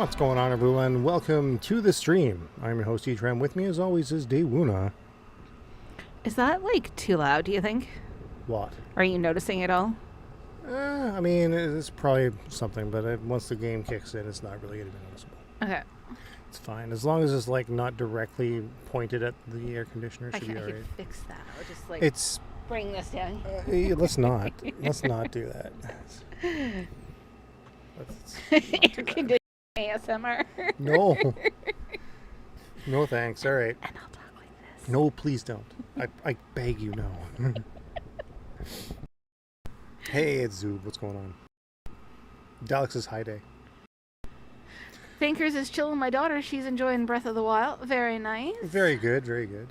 What's going on, everyone? Welcome to the stream. I'm your host, Etram. With me, as always, is Daewuna. Is that, like, too loud, do you think? What? Are you noticing it all? I mean, it's probably something, but once the game kicks in, it's not really going to be noticeable. Okay. It's fine. As long as it's, like, not directly pointed at the air conditioner, should be all right. I can fix that. I'll just, like, It's... bring this down. Let's not. Let's not do that. Air conditioning ASMR. No. No thanks. All right. And I'll talk like this. No, please don't. I beg you, no. Hey, it's Zoob. What's going on? Dalex's high day. Thinkers is chilling my daughter. She's enjoying Breath of the Wild. Very nice. Very good, very good.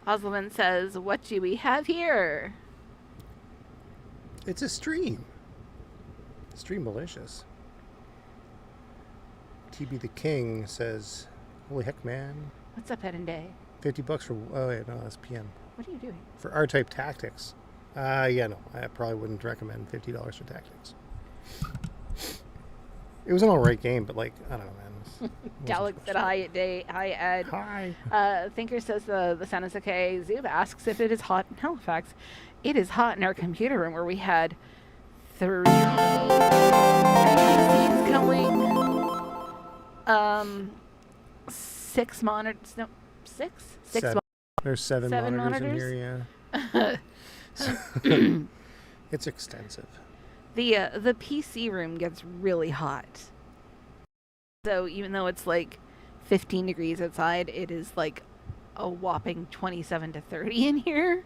Oswald says, what do we have here? It's a stream. Stream malicious. TB the King says, holy heck, man. What's up, Ed and Day? $50 for, oh wait, no, that's PM. What are you doing? For R-Type Tactics. Yeah, no, I probably wouldn't recommend $50 for Tactics. It was an alright game, but like, I don't know, man. Dalek said hi, Day. Hi, Ed. Hi. Thinker says the sound is okay. Zoob asks if it is hot in Halifax. It is hot in our computer room where we had 3 PCs going. 6 monitors. No, 6? 6 Seven. There's 7 monitors in here, yeah. It's extensive. The PC room gets really hot. So even though it's like 15 degrees outside, it is like a whopping 27 to 30 in here.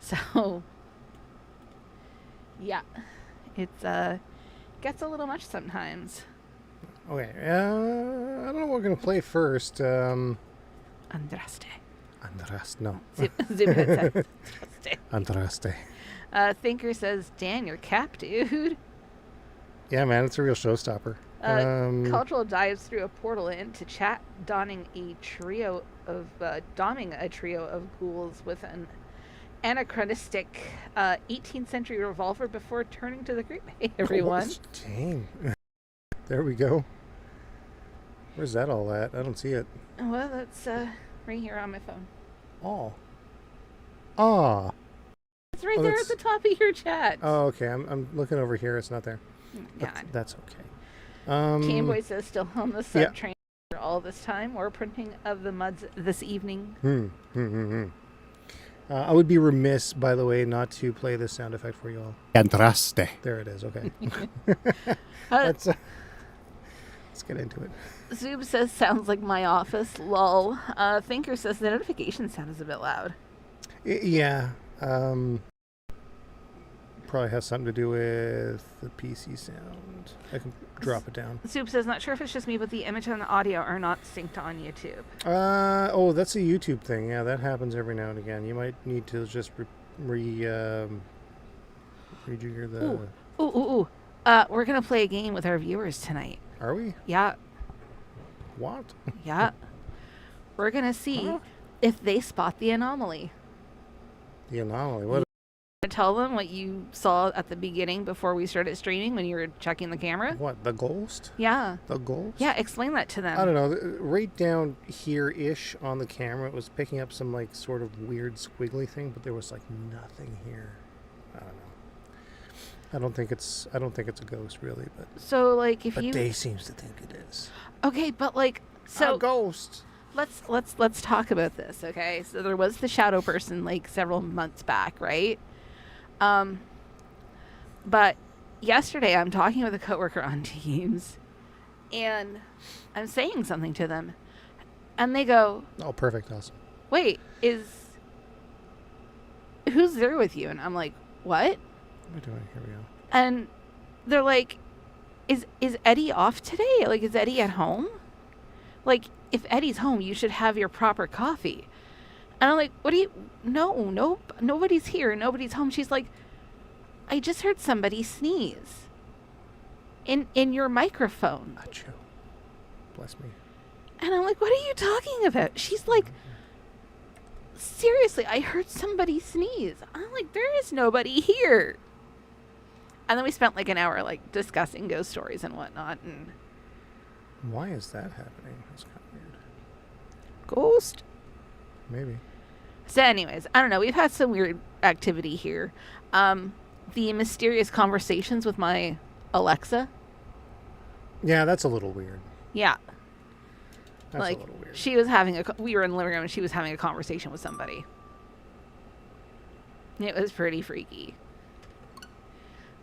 So yeah, it's gets a little much sometimes. Okay, I don't know what we're gonna play first. Andraste. No. Andraste. Andraste. Thinker says, Dan, your cap, dude. Yeah, man, it's a real showstopper. Cultural dives through a portal into chat, donning a trio of ghouls with an anachronistic 18th century revolver before turning to the group. Hey, everyone. Dang. There we go. Where's that all at? I don't see it. Well, that's right here on my phone. Oh. Ah. It's right there at the top of your chat. Oh, okay. I'm looking over here. It's not there. That's okay. Camboy says still on the sub train all this time. We're printing of the muds this evening. I would be remiss, by the way, not to play this sound effect for you all. Andraste. There it is. Okay. Let's get into it. Zoob says sounds like my office. Lol. Thinker says the notification sound is a bit loud. Yeah. Probably has something to do with the PC sound. I can drop it down. Soup says, not sure if it's just me, but the image and the audio are not synced on YouTube. Oh, that's a YouTube thing. Yeah, that happens every now and again. You might need to just rejigger the... Ooh. We're going to play a game with our viewers tonight. Are we? Yeah. What? Yeah. We're going to see if they spot the anomaly. The anomaly? What? Tell them what you saw at the beginning before we started streaming when you were checking the camera. What, the ghost? Yeah. The ghost? Yeah, explain that to them. I don't know. Right down here-ish on the camera, it was picking up some like sort of weird squiggly thing, but there was like nothing here. I don't know. I don't think it's a ghost really, but so like if but you Day seems to think it is. Okay, but like so a ghost. Let's talk about this, okay? So there was the shadow person like several months back, right? But yesterday I'm talking with a coworker on Teams and I'm saying something to them and they go, oh, perfect. Awesome. Wait, who's there with you? And I'm like, what? What are we doing? Here we go. And they're like, is Eddie off today? Like, is Eddie at home? Like, if Eddie's home, you should have your proper coffee. And I'm like, no, nobody's here. Nobody's home. She's like, I just heard somebody sneeze in your microphone. Achoo. Bless me. And I'm like, what are you talking about? She's like, seriously, I heard somebody sneeze. I'm like, there is nobody here. And then we spent like an hour like discussing ghost stories and whatnot. And Why is that happening? That's kind of weird. Ghost. Maybe. So anyways, I don't know. We've had some weird activity here. The mysterious conversations with my Alexa. Yeah, that's a little weird. Yeah. That's like, a little weird. she was having we were in the living room and she was having a conversation with somebody. It was pretty freaky.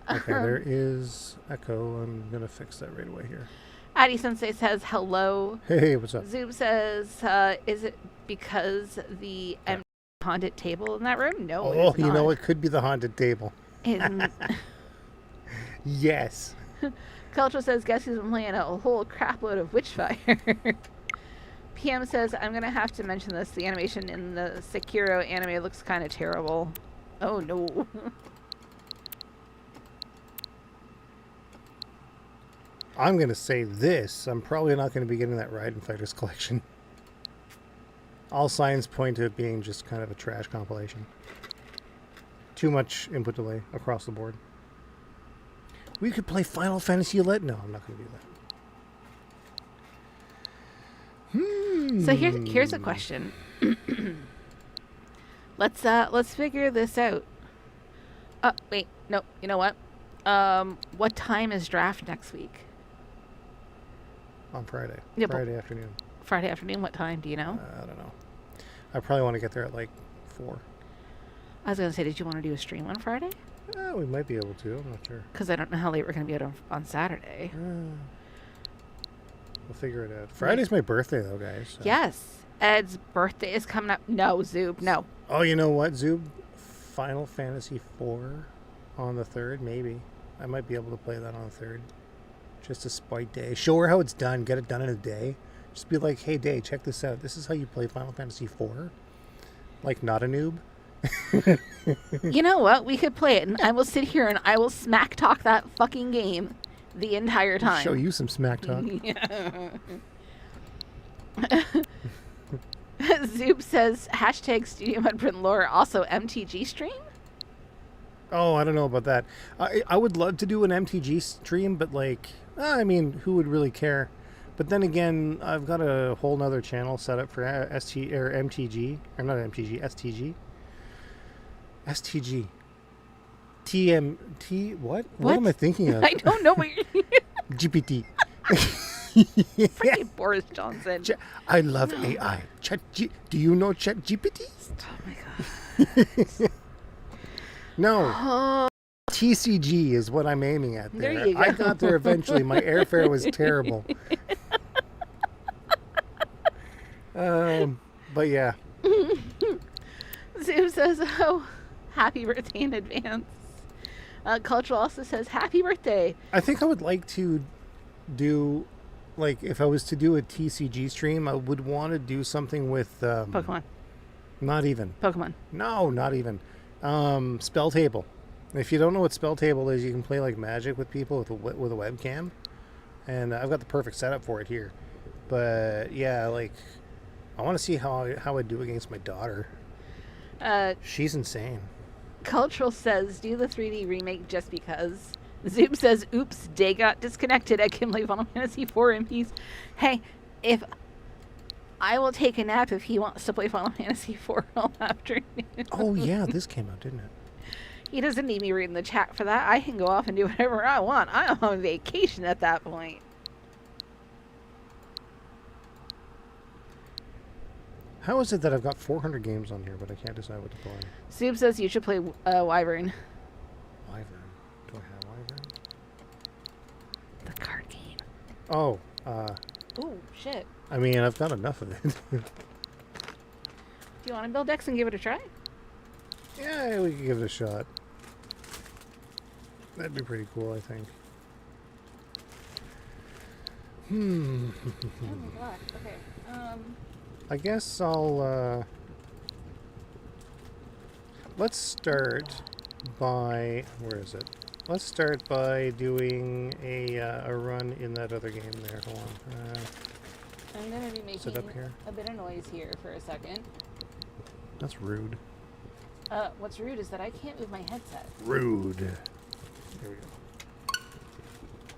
Okay, there is echo. I'm going to fix that right away here. Addie Sensei says hello. Hey, what's up? Zoom says, is it because the empty haunted table in that room? No, Oh, it's you not. know, it could be the haunted table. Isn't. Yes. Cultural says, guess who's been playing a whole crapload of Witchfire? PM says, I'm going to have to mention this. The animation in the Sekiro anime looks kind of terrible. Oh, no. I'm going to say this. I'm probably not going to be getting that Raiden Fighters collection. All signs point to it being just kind of a trash compilation. Too much input delay across the board. We could play Final Fantasy XI. No, I'm not going to do that. So here's a question. Let's figure this out. Wait, no, you know what? What time is draft next week? On Friday. Yeah, Friday afternoon. Friday afternoon, what time? Do you know? I don't know. I probably want to get there at like 4. I was going to say, did you want to do a stream on Friday? We might be able to. I'm not sure. Because I don't know how late we're going to be out on Saturday. We'll figure it out. Friday's my birthday, though, guys. So. Yes. Ed's birthday is coming up. No, Zoob, no. Oh, you know what, Zoob? Final Fantasy IV on the 3rd, maybe. I might be able to play that on the 3rd. Just a spite day. Show her how it's done. Get it done in a day. Just be like, hey, Day, check this out. This is how you play Final Fantasy IV. Like, not a noob. You know what? We could play it, and I will sit here and I will smack talk that fucking game the entire time. Show you some smack talk. Zoop says, hashtag Studio Mudprint lore, also MTG stream? Oh, I don't know about that. I would love to do an MTG stream, but like, I mean, who would really care? But then again, I've got a whole nother channel set up for MTG, or not MTG, STG. STG. TMT, what? What am I thinking of? I don't know what you're... GPT. Freaking Boris Johnson. I love AI. Do you know Chat GPT? Oh my god. No. TCG is what I'm aiming at there. There you go. I got there eventually. My airfare was terrible. But yeah. Zoom says, oh, happy birthday in advance. Cultural also says, happy birthday. I think I would like to do, like, if I was to do a TCG stream, I would want to do something with... Pokemon. Not even. Pokemon. No, not even. Spell Table. If you don't know what Spell Table is, you can play like Magic with people with a webcam. And I've got the perfect setup for it here. But yeah, like, I want to see how I do against my daughter. She's insane. Cultural says, do the 3D remake just because. Zoom says, oops, Day got disconnected. I can play Final Fantasy IV in peace. Hey, if I will take a nap if he wants to play Final Fantasy IV all afternoon. Oh yeah, this came out, didn't it? He doesn't need me reading the chat for that. I can go off and do whatever I want. I'm on vacation at that point. How is it that I've got 400 games on here, but I can't decide what to play? Soup says you should play Wyvern. Wyvern. Do I have Wyvern? The card game. Oh, Oh, shit. I mean, I've got enough of it. Do you want to build decks and give it a try? Yeah, we could give it a shot. That'd be pretty cool, I think. Oh my god. Okay. I guess I'll, let's start by, where is it? Let's start by doing a run in that other game there. Hold on. I'm going to be Sit making up here. a bit of noise here for a second. That's rude. What's rude is that I can't move my headset. Rude. There we go.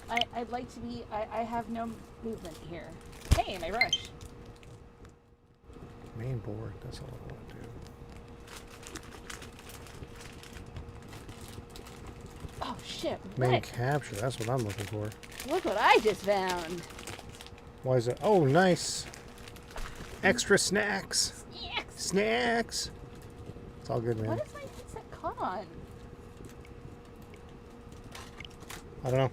I'd like to be. I have no movement here. Hey, my brush. Main board, that's all I want to do. Oh shit! Main What? capture, that's what I'm looking for. Look what I just found. Why is it? Oh, nice. Extra snacks. Snacks. Snacks. It's all good, man. What is my headset caught on? I don't know.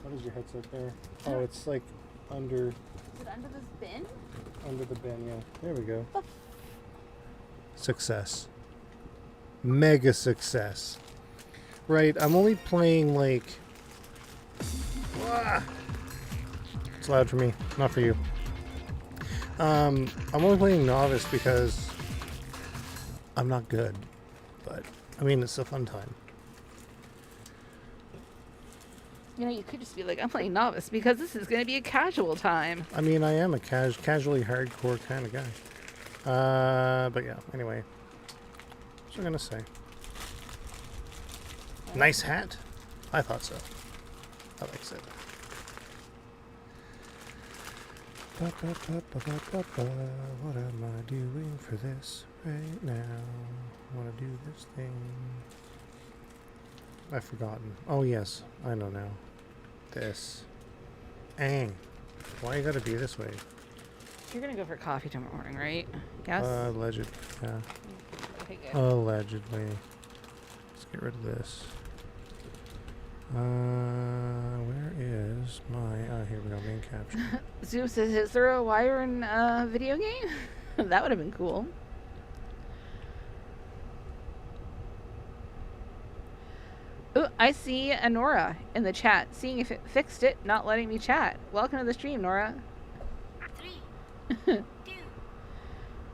What is your headset there? Oh, it's like under Is it under this bin? under the bin, yeah. There we go. The Success. Mega success. Right, I'm only playing like... Ah! It's loud for me, not for you. I'm only playing novice because I'm not good. But, I mean, it's a fun time. You know, you could just be like, I'm playing novice because this is going to be a casual time. I mean, I am a casually hardcore kind of guy. But yeah, anyway. What's I gonna say? Nice hat? I thought so. I like it. What am I doing for this right now? I want to do this thing. I've forgotten. Oh yes, I know now. This. Ang. Why you gotta be this way? You're going to go for coffee tomorrow morning, right? Yes? Alleged. Yeah. Okay, good. Allegedly. Let's get rid of this. Where is my... here we go, main capture. Zoom says, is there a Wyvern video game? That would have been cool. Ooh, I see a Nora in the chat, seeing if it fixed it, not letting me chat. Welcome to the stream, Nora. 3, 2,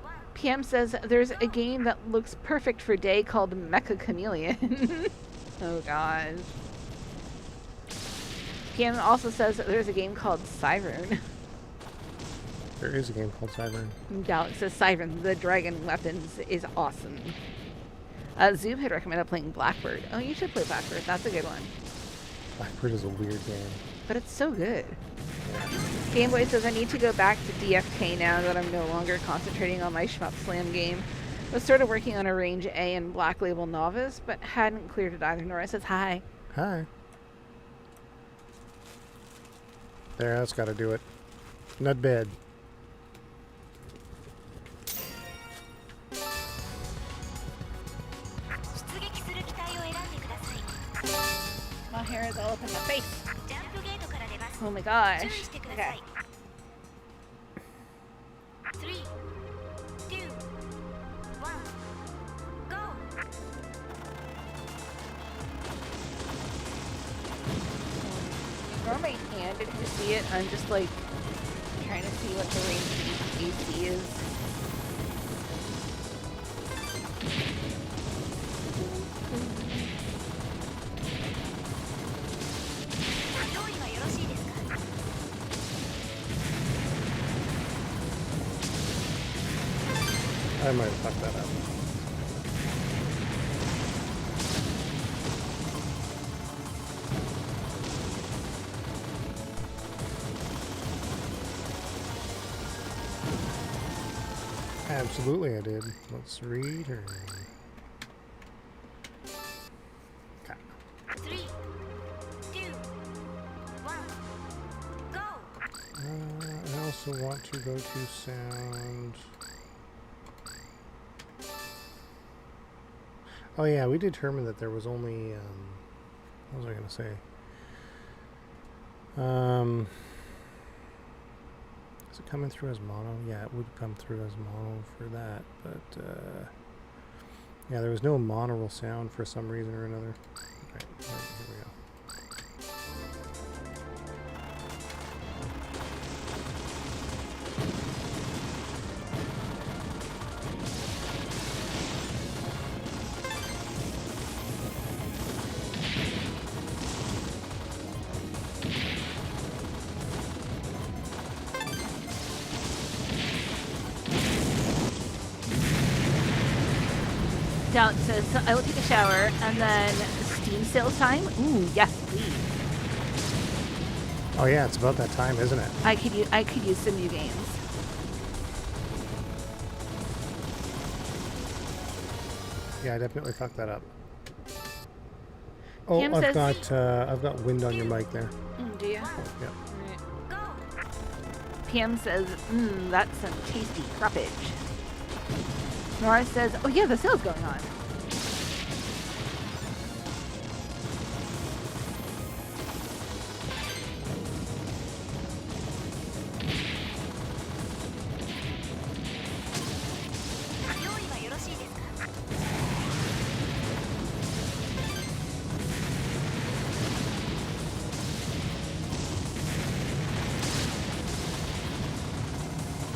1. PM says, there's a game that looks perfect for day called Mecha Chameleon. Oh, God. PM also says that there's a game called Siren. There is a game called Cyber. Galax says Siren, the dragon weapons, is awesome. Zoom had recommended playing Blackbird. Oh, you should play Blackbird. That's a good one. Blackbird is a weird game. But it's so good. Game Boy says, I need to go back to DFK now that I'm no longer concentrating on my Shmup Slam game. Was sort of working on a Range A and Black Label Novice, but hadn't cleared it either. Nora says, hi. Hi. There, that's gotta do it. Not bad. My hair is all up in my face. ジャンプゲートから出ます Oh my gosh. 注意してください 3, 2, 1, go! Ignore my hand if you see it. I'm just like trying to see what the range of AC is. I might have fucked that up. Absolutely I did. Let's read her. 3, 2, 1, go! I also want to go to sound. Oh yeah, we determined that there was only, what was I going to say? Is it coming through as mono? Yeah, it would come through as mono for that, but, yeah, there was no monaural sound for some reason or another. Alright, here we go. Alex says, I will take a shower and then Steam sales time? Ooh, yes, please. Oh yeah, it's about that time, isn't it? I could use some new games. Yeah, I definitely fucked that up. Oh, Cam I've says- got wind on your mic there. Do you? Yeah. Right. Go. PM says, that's some tasty croppage. Nora says, oh yeah, the sale's going on.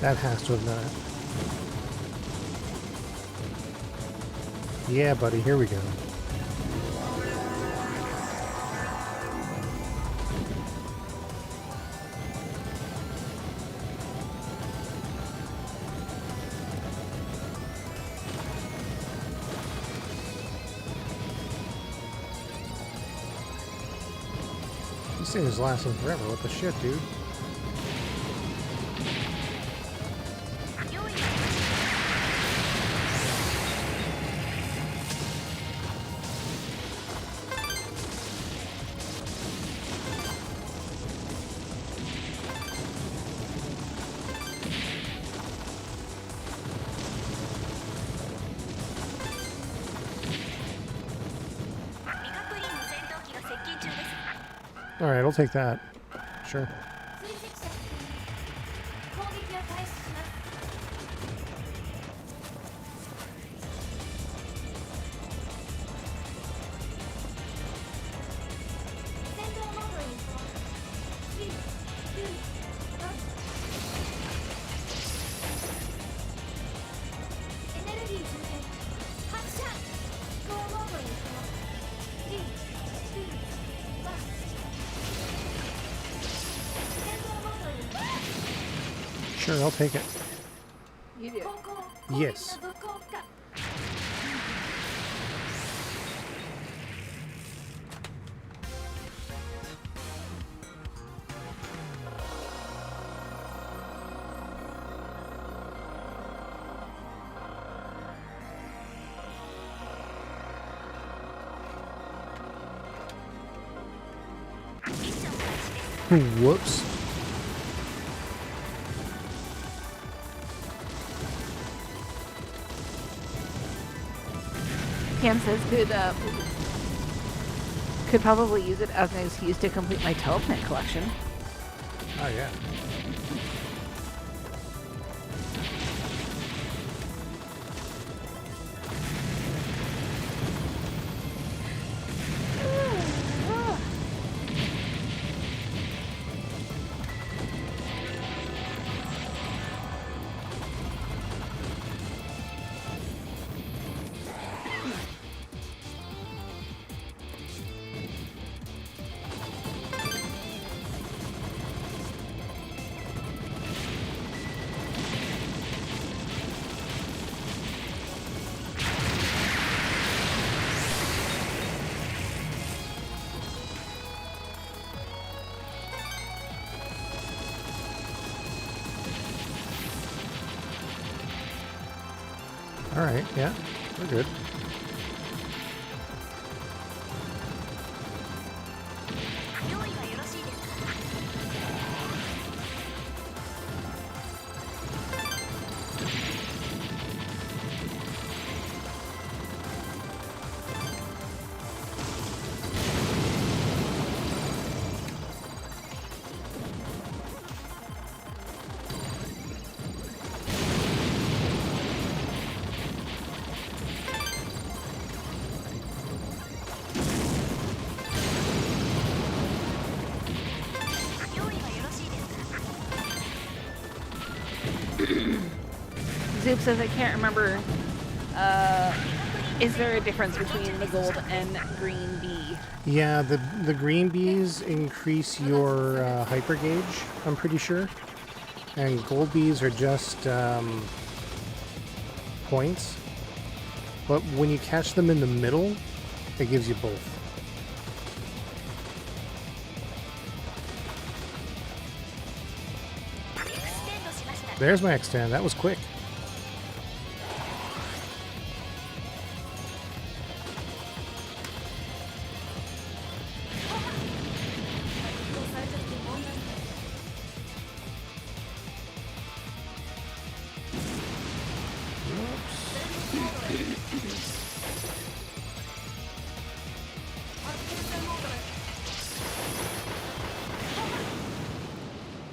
That has to have done it. Yeah, buddy, here we go. This thing is lasting forever. What the shit, dude? Alright, I'll take that. Sure. Sure, I'll take it. You do. Yes. Whoops. Cam says could probably use it as an excuse to complete my teleplant collection. Oh, yeah. Alright, yeah, we're good. Zoop says I can't remember. Is there a difference between the gold and green bee? Yeah, the green bees increase your hyper gauge, I'm pretty sure. And gold bees are just points. But when you catch them in the middle, it gives you both. There's my extend. That was quick.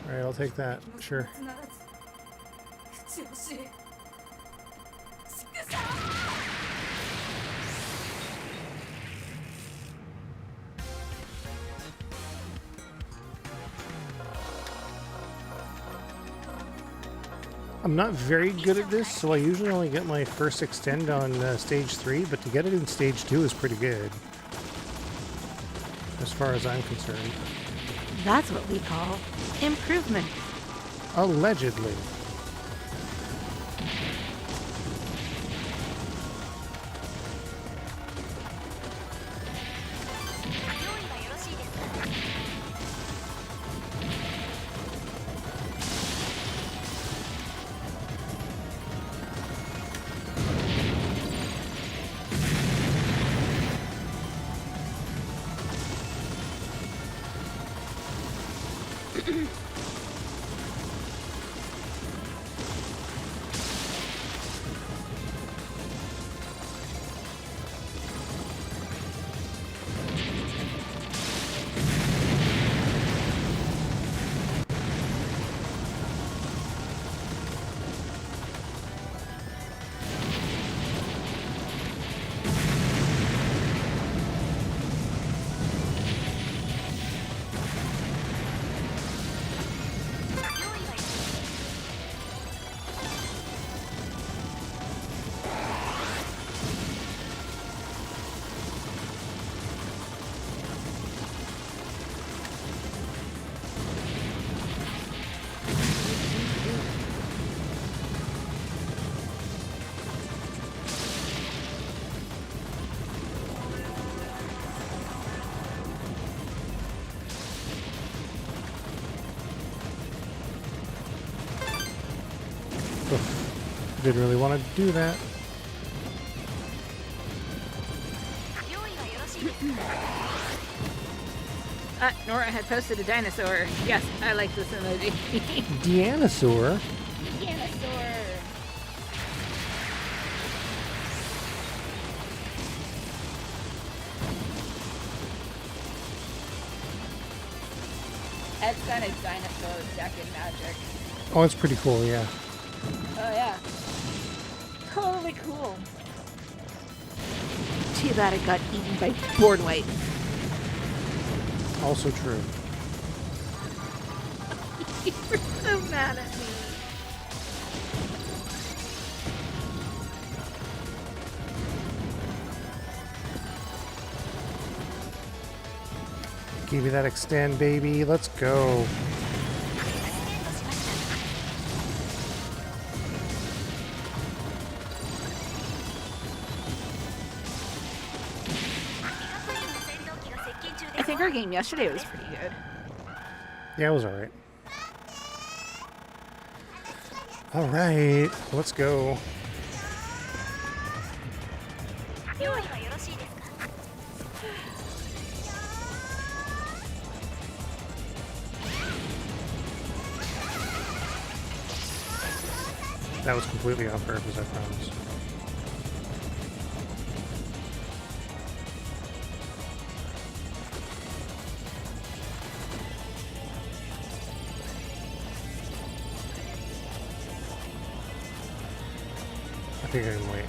Alright, I'll take that. Sure. I'm not very good at this, so I usually only get my first extend on stage 3, but to get it in stage 2 is pretty good. As far as I'm concerned. That's what we call improvement. Allegedly. Oof. Didn't really want to do that. Nora had posted a dinosaur. Yes, I like this emoji. Dinosaur? Dinosaur. Ed's got a dinosaur deck in Magic. Oh, it's pretty cool, yeah. Oh yeah. Totally cool. Too bad it got eaten by board white. Also true. You were so mad at me. Give me that extend, baby. Let's go. I think our game yesterday was pretty good. Yeah, it was alright. Alright, let's go. That was completely on purpose, I promise. I think I can wait.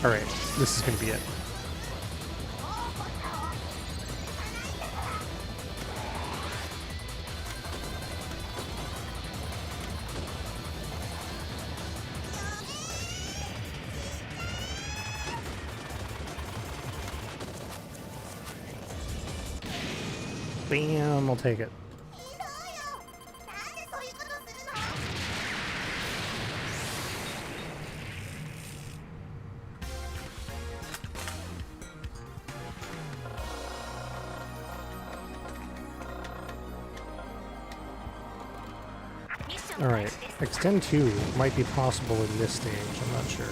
Alright, this is gonna be it. Bam, I'll take it. Alright, extend 2 might be possible in this stage, I'm not sure.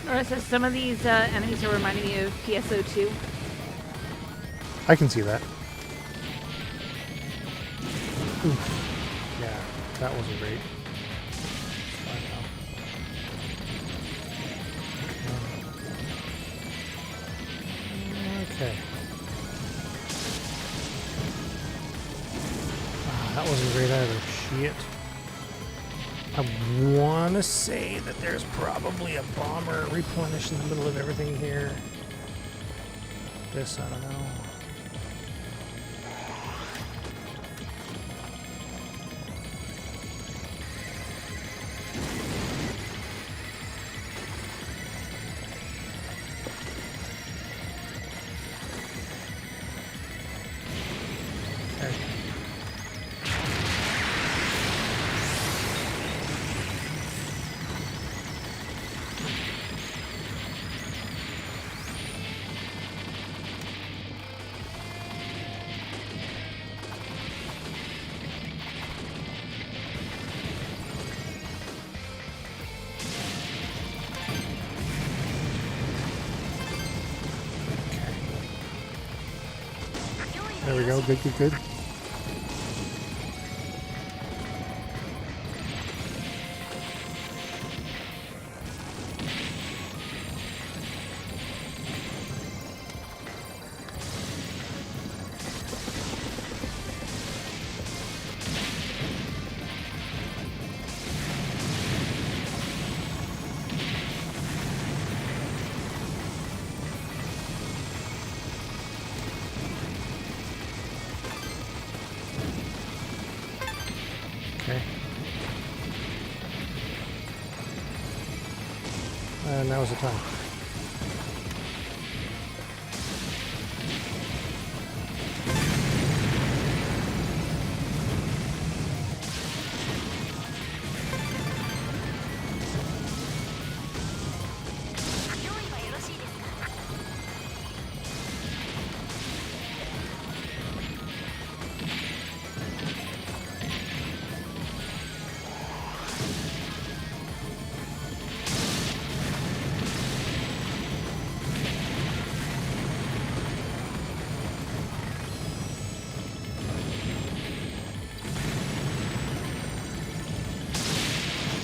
Or says some of these enemies are reminding me of PSO2. I can see that. Oof. Yeah, that wasn't great. Fine now. Okay. Ah, that wasn't great either. Shit. I want to say that there's probably a bomber replenished in the middle of everything here. This, I don't know. Okay. There we go. Good, good, good. Okay. And now's the time.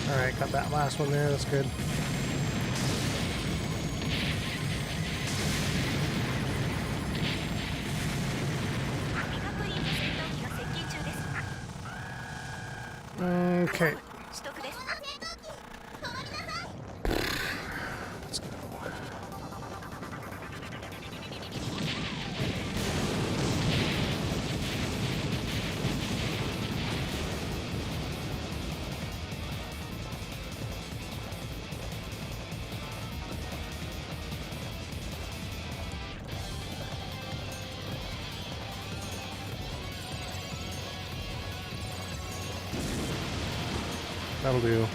Alright, got that last one there, that's good. Okay. Let's go. That'll do.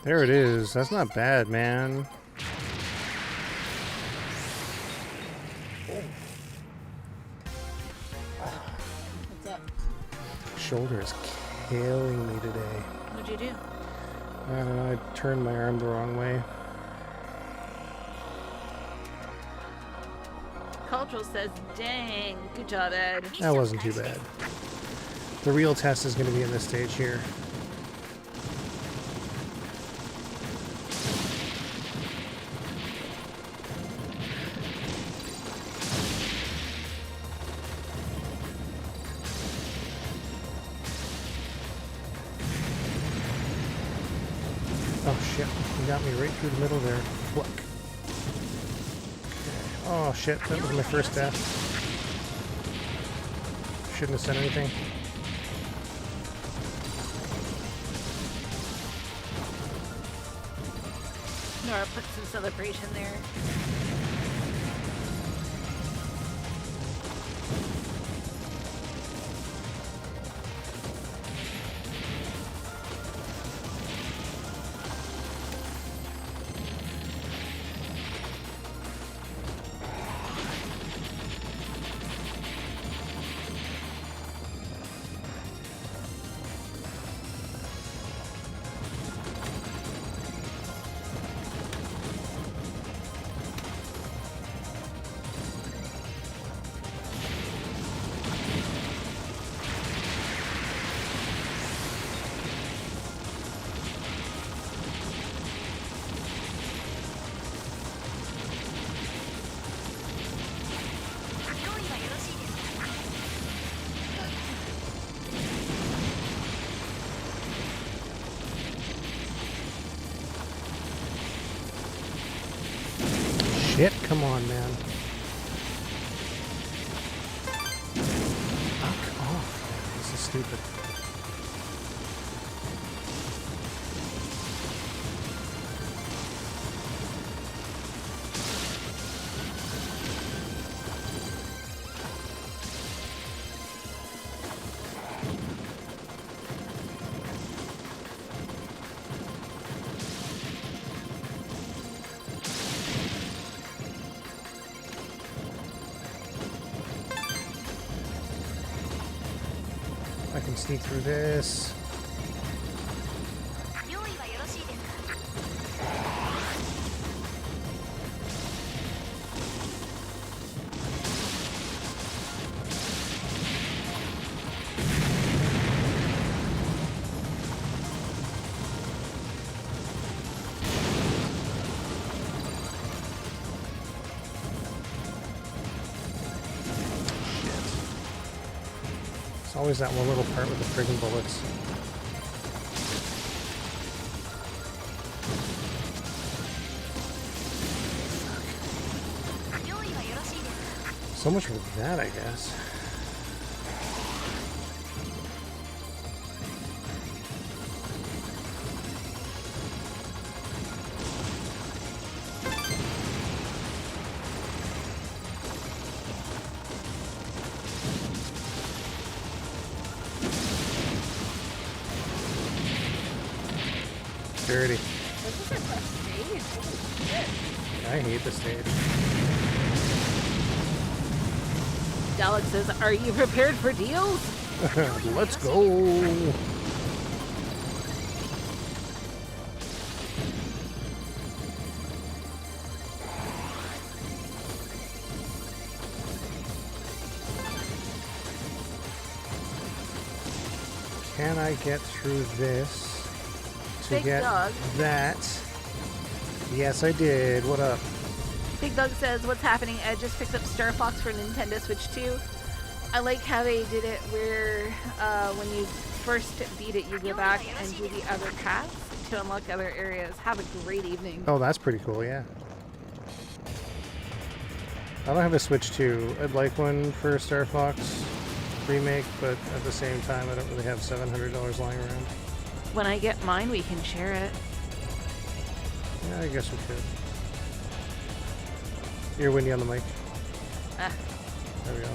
There it is. That's not bad, man. What's up? Shoulder is killing me today. What'd you do? I don't know, I turned my arm the wrong way. Cultural says, dang, good job, Ed. That wasn't too bad. The real test is going to be in this stage here. Oh shit, you got me right through the middle there. Look. Oh shit, that was my first death. Shouldn't have said anything. Nora put some celebration there. Shit, come on, man. Fuck off, man. This is stupid. I can sneak through this. 用意はよろしいですか？ It's always that one little part with the friggin' bullets. So much for that, I guess. Dirty. This is a rough stage. Holy shit. I hate the stage. Dalek says, are you prepared for deals? Let's go. Can I get through this to Big get dog. that? Yes, I did. What up? Big Dog says, what's happening? Ed just picked up Star Fox for Nintendo Switch 2. I like how they did it where when you first beat it, you go back and do the other paths to unlock other areas. Have a great evening. Oh, that's pretty cool, yeah. I don't have a Switch 2. I'd like one for Star Fox remake, but at the same time, I don't really have $700 lying around. When I get mine, we can share it. Yeah, I guess we could. You're windy on the mic. Ah. There we go.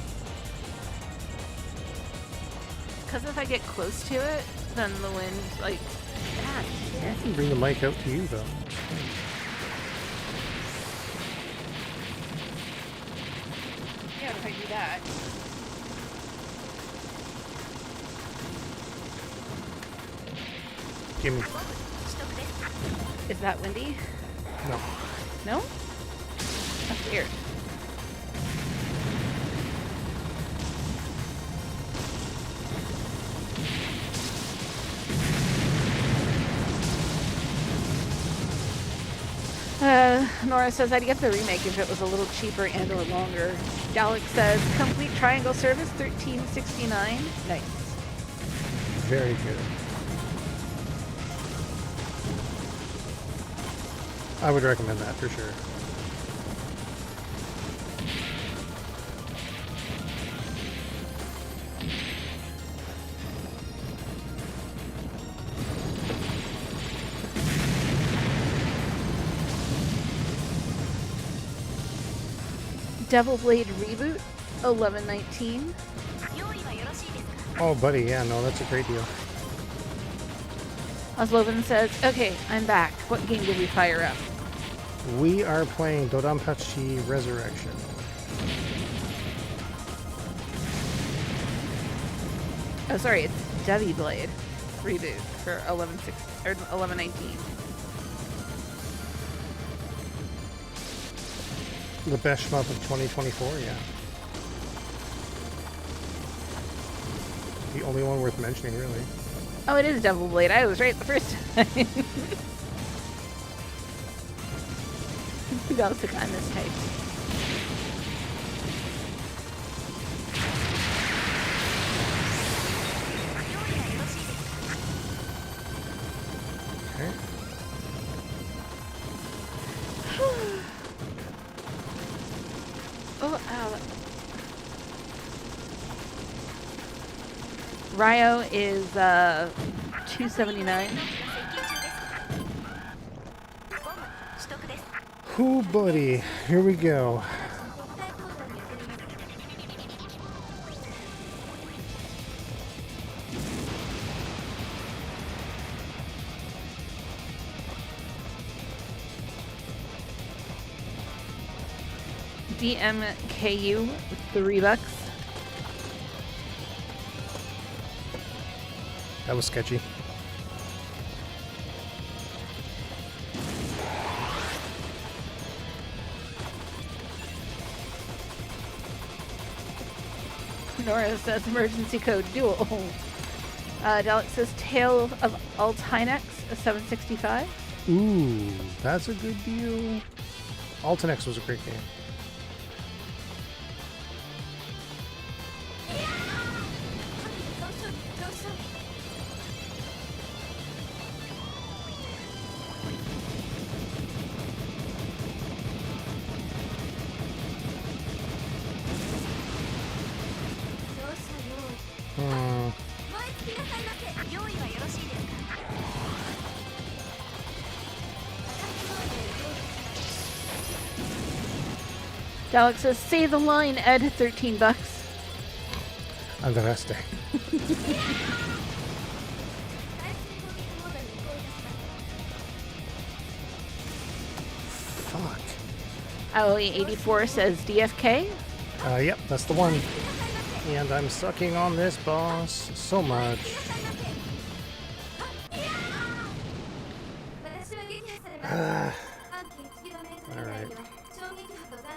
Because if I get close to it, then the wind, like, ah, I shit. can bring the mic out to you, though. Yeah, if I do that. Gimme. 取得です Is that windy? No. No? That's weird. Nora says I'd get the remake if it was a little cheaper and or longer. Dalek says complete triangle service $13.69. Nice. Very good. I would recommend that for sure. Devil Blade reboot 1119. 用意はよろしいですか Oh, buddy, yeah, no, that's a great deal. Osloven says, okay, I'm back. What game did we fire up? We are playing Dodonpachi Resurrection. Oh, sorry, it's Devil Blade reboot for 1119. The best shmup of 2024, yeah. The only one worth mentioning, really. Oh, it is Devil Blade. I was right the first time. That was the kind of type. Okay. Oh, ow. Ryo is 279. 取得です Oh, buddy. Here we go. DMKU, $3. That was sketchy. Nora says emergency code dual. Dalek says Tale of Altinex, $7.65. Ooh, that's a good deal. Altinex was a great game. Hmm. 用意はよろしいですか Dalek says say the line, Ed, $13. Andreste. Fuck. Owie84 says DFK. Yep, that's the one. And I'm sucking on this boss so much. Alright.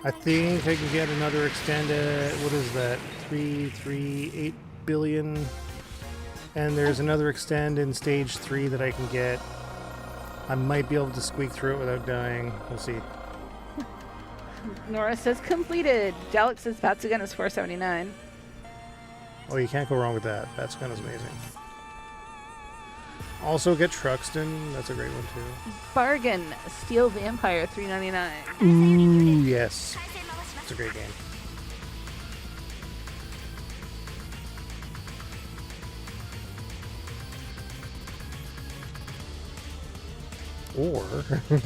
I think I can get another extended, what is that, 338 billion? And there's another extend in stage 3 that I can get. I might be able to squeak through it without dying. We'll see. Nora says completed. Dalek says Batsugun is $4.79. Oh, you can't go wrong with that. That's kind of amazing. Also get Truxton. That's a great one too. Bargain. Steel Vampire, $3.99. Ooh, yes. It's a great game. Or let's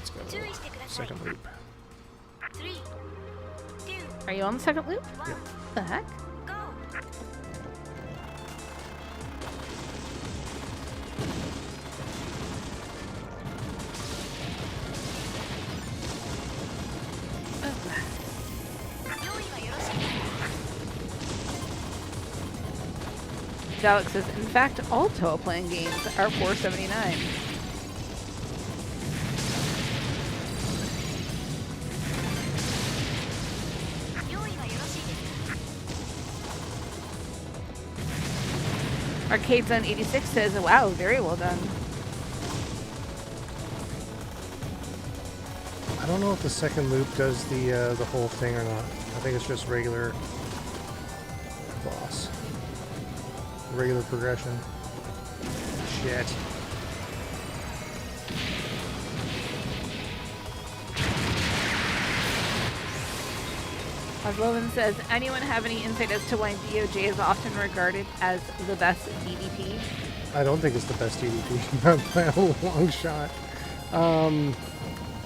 go. Second loop. Are you on the second loop? Yep. The heck? Dalek says, in fact, all Toa playing games are $4.79. Arcade Zone 86 says, wow, very well done. I don't know if the second loop does the whole thing or not. I think it's just regular boss. Regular progression. Shit. Oslovan says, anyone have any insight as to why DOJ is often regarded as the best DDP? I don't think it's the best DDP by a long shot.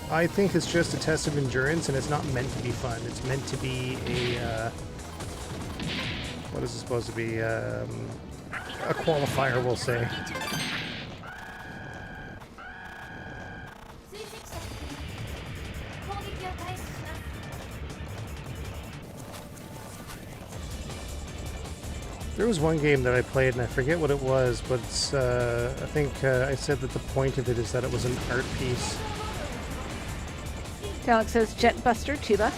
I think it's just a test of endurance, and it's not meant to be fun. It's meant to be a what is it supposed to be? A qualifier, we'll say. There was one game that I played, and I forget what it was, but it's, I think I said that the point of it is that it was an art piece. Dalek says, Jetbuster Tuba.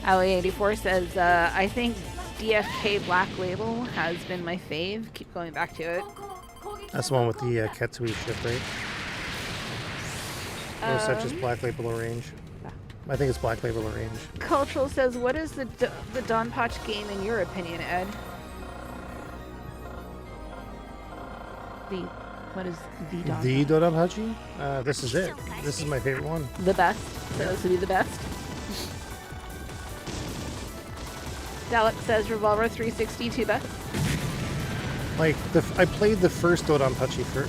Ali84 says, I think DFK Black Label has been my fave. Keep going back to it. That's the one with the Ketsui ship, right? Or is that just Black Label Arrange? I think it's Black Label Arrange. Cultural says, what is the Donpachi game in your opinion, Ed? What is the Donpachi? The Donpachi? This is it. This is my favorite one. The best. Supposed to be the best. Dalek says Revolver 360 Tuba. Like, I played the first Donpachi for,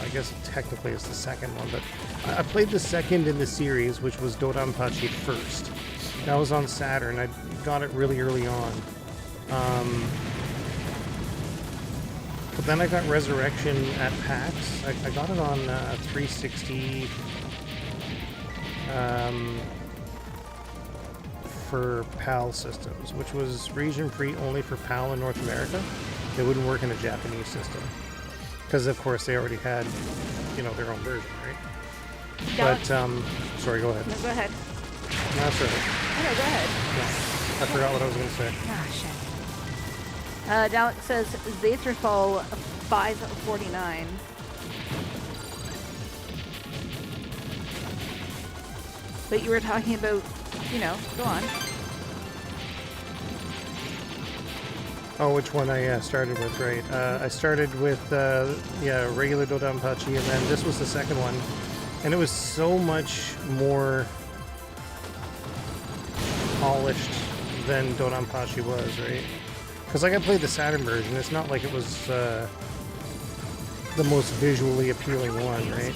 I guess technically it's the second one, but I played the second in the series, which was Donpachi first. That was on Saturn. I got it really early on. But then I got Resurrection at PAX. I got it on 360 for PAL systems, which was region free only for PAL in North America. It wouldn't work in a Japanese system. Because, of course, they already had, their own version, right? But, sorry, go ahead. No, go ahead. No, that's right. No, go ahead. No, I forgot what I was going to say. Ah, shit. Dalek says Zaitherfall 549. But you were talking about, go on. Oh, which one I started with, right? I started with, regular Donpachi, and then this was the second one. And it was so much more polished than Donpachi was, right? Because I played the Saturn version. It's not like it was the most visually appealing one, right?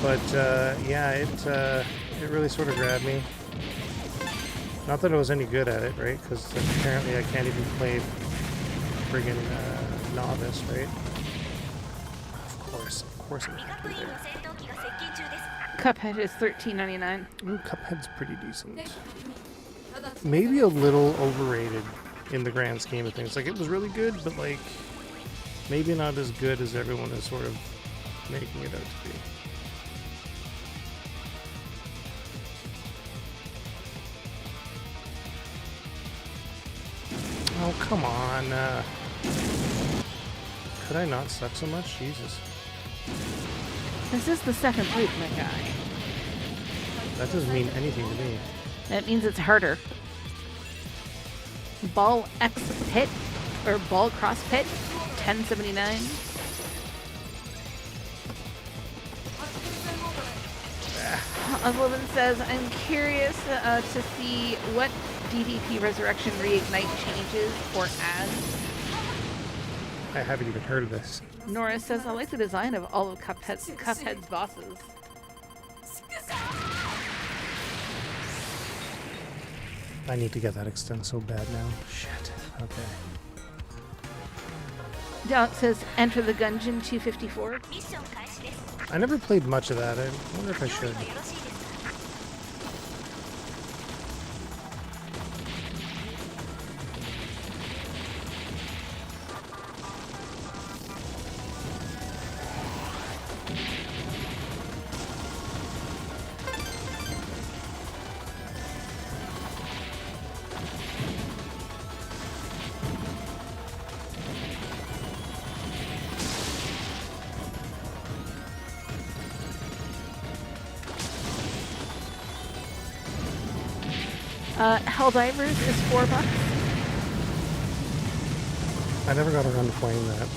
But, it really sort of grabbed me. Not that I was any good at it, right? Because apparently I can't even play friggin' novice, right? Of course I'm happy there. Cuphead is $13.99. Ooh, Cuphead's pretty decent. Maybe a little overrated in the grand scheme of things. Like, it was really good, but, like, maybe not as good as everyone is sort of making it out to be. Oh, come on. Could I not suck so much? Jesus. This is the second loop, my guy. That doesn't mean anything to me. That means it's harder. Ball X Pit, or Ball Cross Pit, $10.79. Oslovan says, I'm curious to see what DDP Resurrection Reignite changes or adds. I haven't even heard of this. Nora says, I like the design of all of Cuphead's bosses. I need to get that extend so bad now. Shit. Okay. Dalek says, enter the Gungeon 254. ミッション開始です I never played much of that. I wonder if I 用意 should. はよろしいですか Helldivers is $4. I never got around to playing that.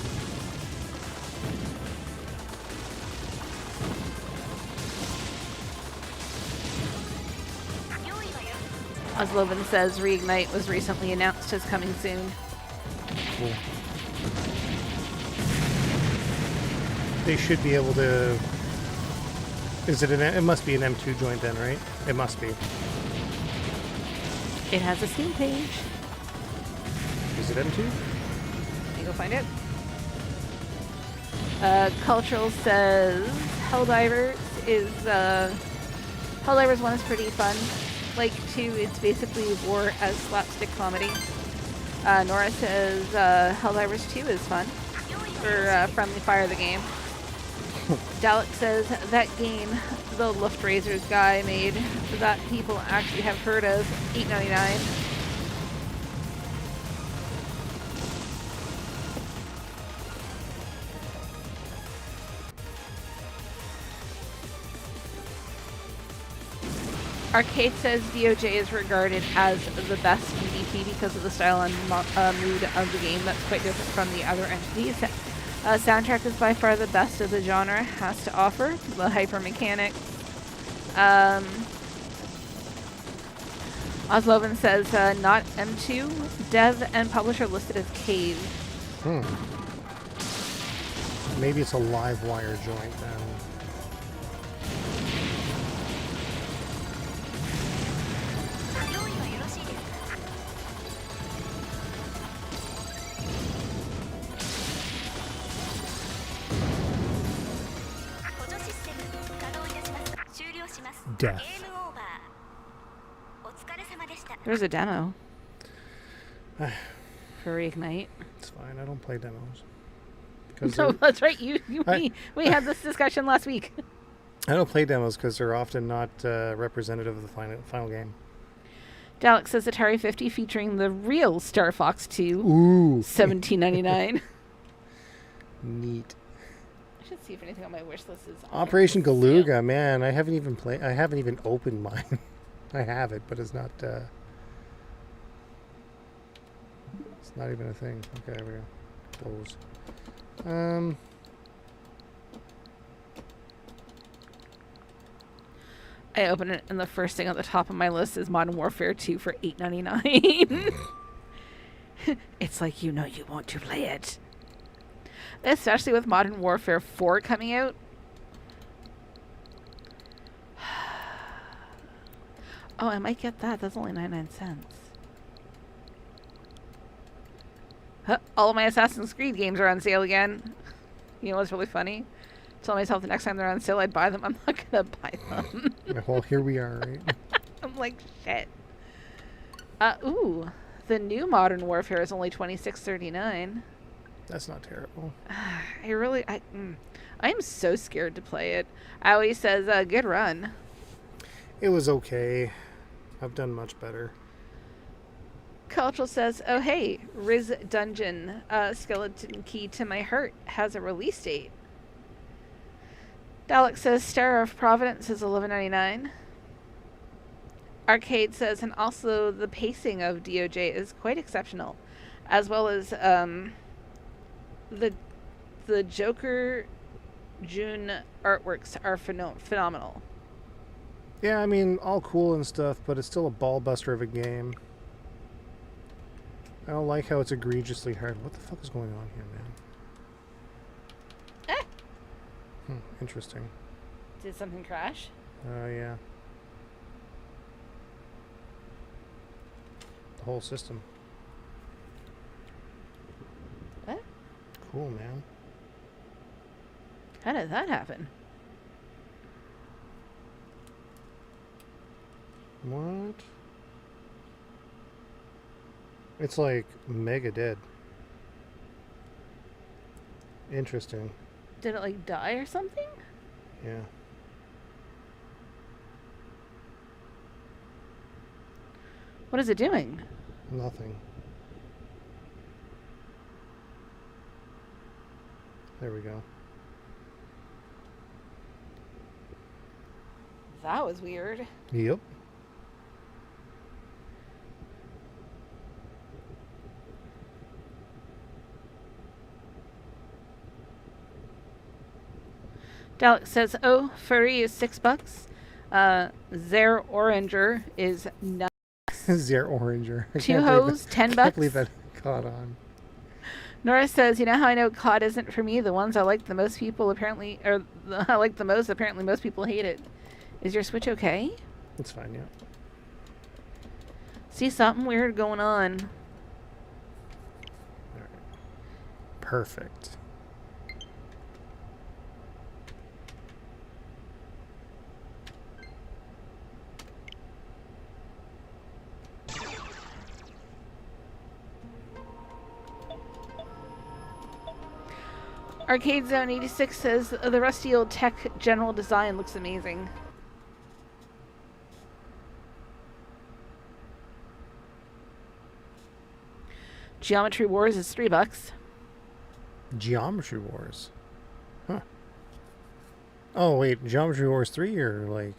Oslovan says Reignite was recently announced as coming soon. Cool. They should be able to. Is it an? It must be an M2 joint then, right? It must be. It has a Steam page. Is it M2? Let me go find it. Cultural says Helldivers is Helldivers 1 is pretty fun. Like 2, it's basically war as slapstick comedy. Nora says Helldivers 2 is fun for friendly fire the game. Dalek says that game the Luftraisers guy made that people actually have heard of, $8.99. Arcade says DOJ is regarded as the best PvP because of the style and mood of the game that's quite different from the other entities. Soundtrack is by far the best of the genre has to offer. The hyper mechanics. Oslovan says not M2. Dev and publisher listed as Cave. Maybe it's a live wire joint then. Death. There's a demo for Reignite. It's fine. I don't play demos. Because No, that's right. We had this discussion last week. I don't play demos because they're often not representative of the final game. Dalek says Atari 50 featuring the real Star Fox 2. Ooh. $17.99. Neat. I should see if anything on my wish list is on Operation there. Galuga, man. I haven't even opened mine. I have it, but it's not even a thing. Okay, there we go. Close. I open it, and the first thing on the top of my list is Modern Warfare 2 for $8.99. It's like you want to play it. Especially with Modern Warfare 4 coming out. Oh, I might get that. That's only 99 cents. Huh, all of my Assassin's Creed games are on sale again. You know what's really funny? Tell myself the next time they're on sale, I'd buy them. I'm not gonna buy them. Well, here we are, right? I'm like, shit. Ooh, the new Modern Warfare is only $26.39. That's not terrible. I'm so scared to play it. Owie says, good run. It was okay. I've done much better. Cultural says, oh hey, Riz Dungeon, Skeleton Key to My Heart has a release date. Dalek says, Star of Providence is $11.99. Arcade says, and also the pacing of DOJ is quite exceptional, as well as the Joker June artworks are phenomenal. Yeah, I mean, all cool and stuff, but it's still a ball buster of a game. I don't like how it's egregiously hard. What the fuck is going on here, man? Interesting. Did something crash? Yeah. The whole system. What? cool, man. How did that happen? What? It's like mega dead. Interesting. Did it like die or something? Yeah. What is it doing? Nothing. There we go. That was weird. Yep. Dalek says, "Oh, furry is $6. Zer Oranger is $9. Zero Oranger. I Two can't believe hoes, it- $10. I can't believe that caught on. Nora says, "You know how I know COD isn't for me? The ones I like the most people apparently, I like the most. Apparently, most people hate it. Is your Switch okay? It's fine, yeah. See something weird going on." All right. Perfect. Arcade Zone 86 says, "The rusty old tech general design looks amazing." Geometry Wars is $3. Geometry Wars. Huh. Oh, wait. Geometry Wars 3 or like...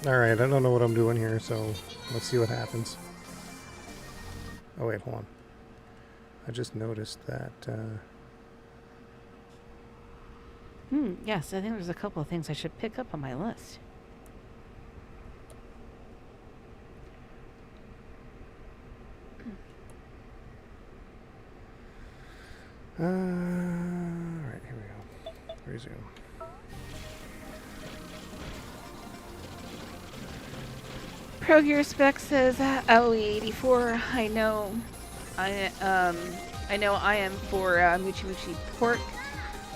Alright, I don't know what I'm doing here, so let's see what happens. Oh, wait, hold on. I just noticed that... Yes, I think there's a couple of things I should pick up on my list. Alright, here we go. Resume. Pro Gear Spec says, "LE84. I know I am for Moochie Moochie Pork.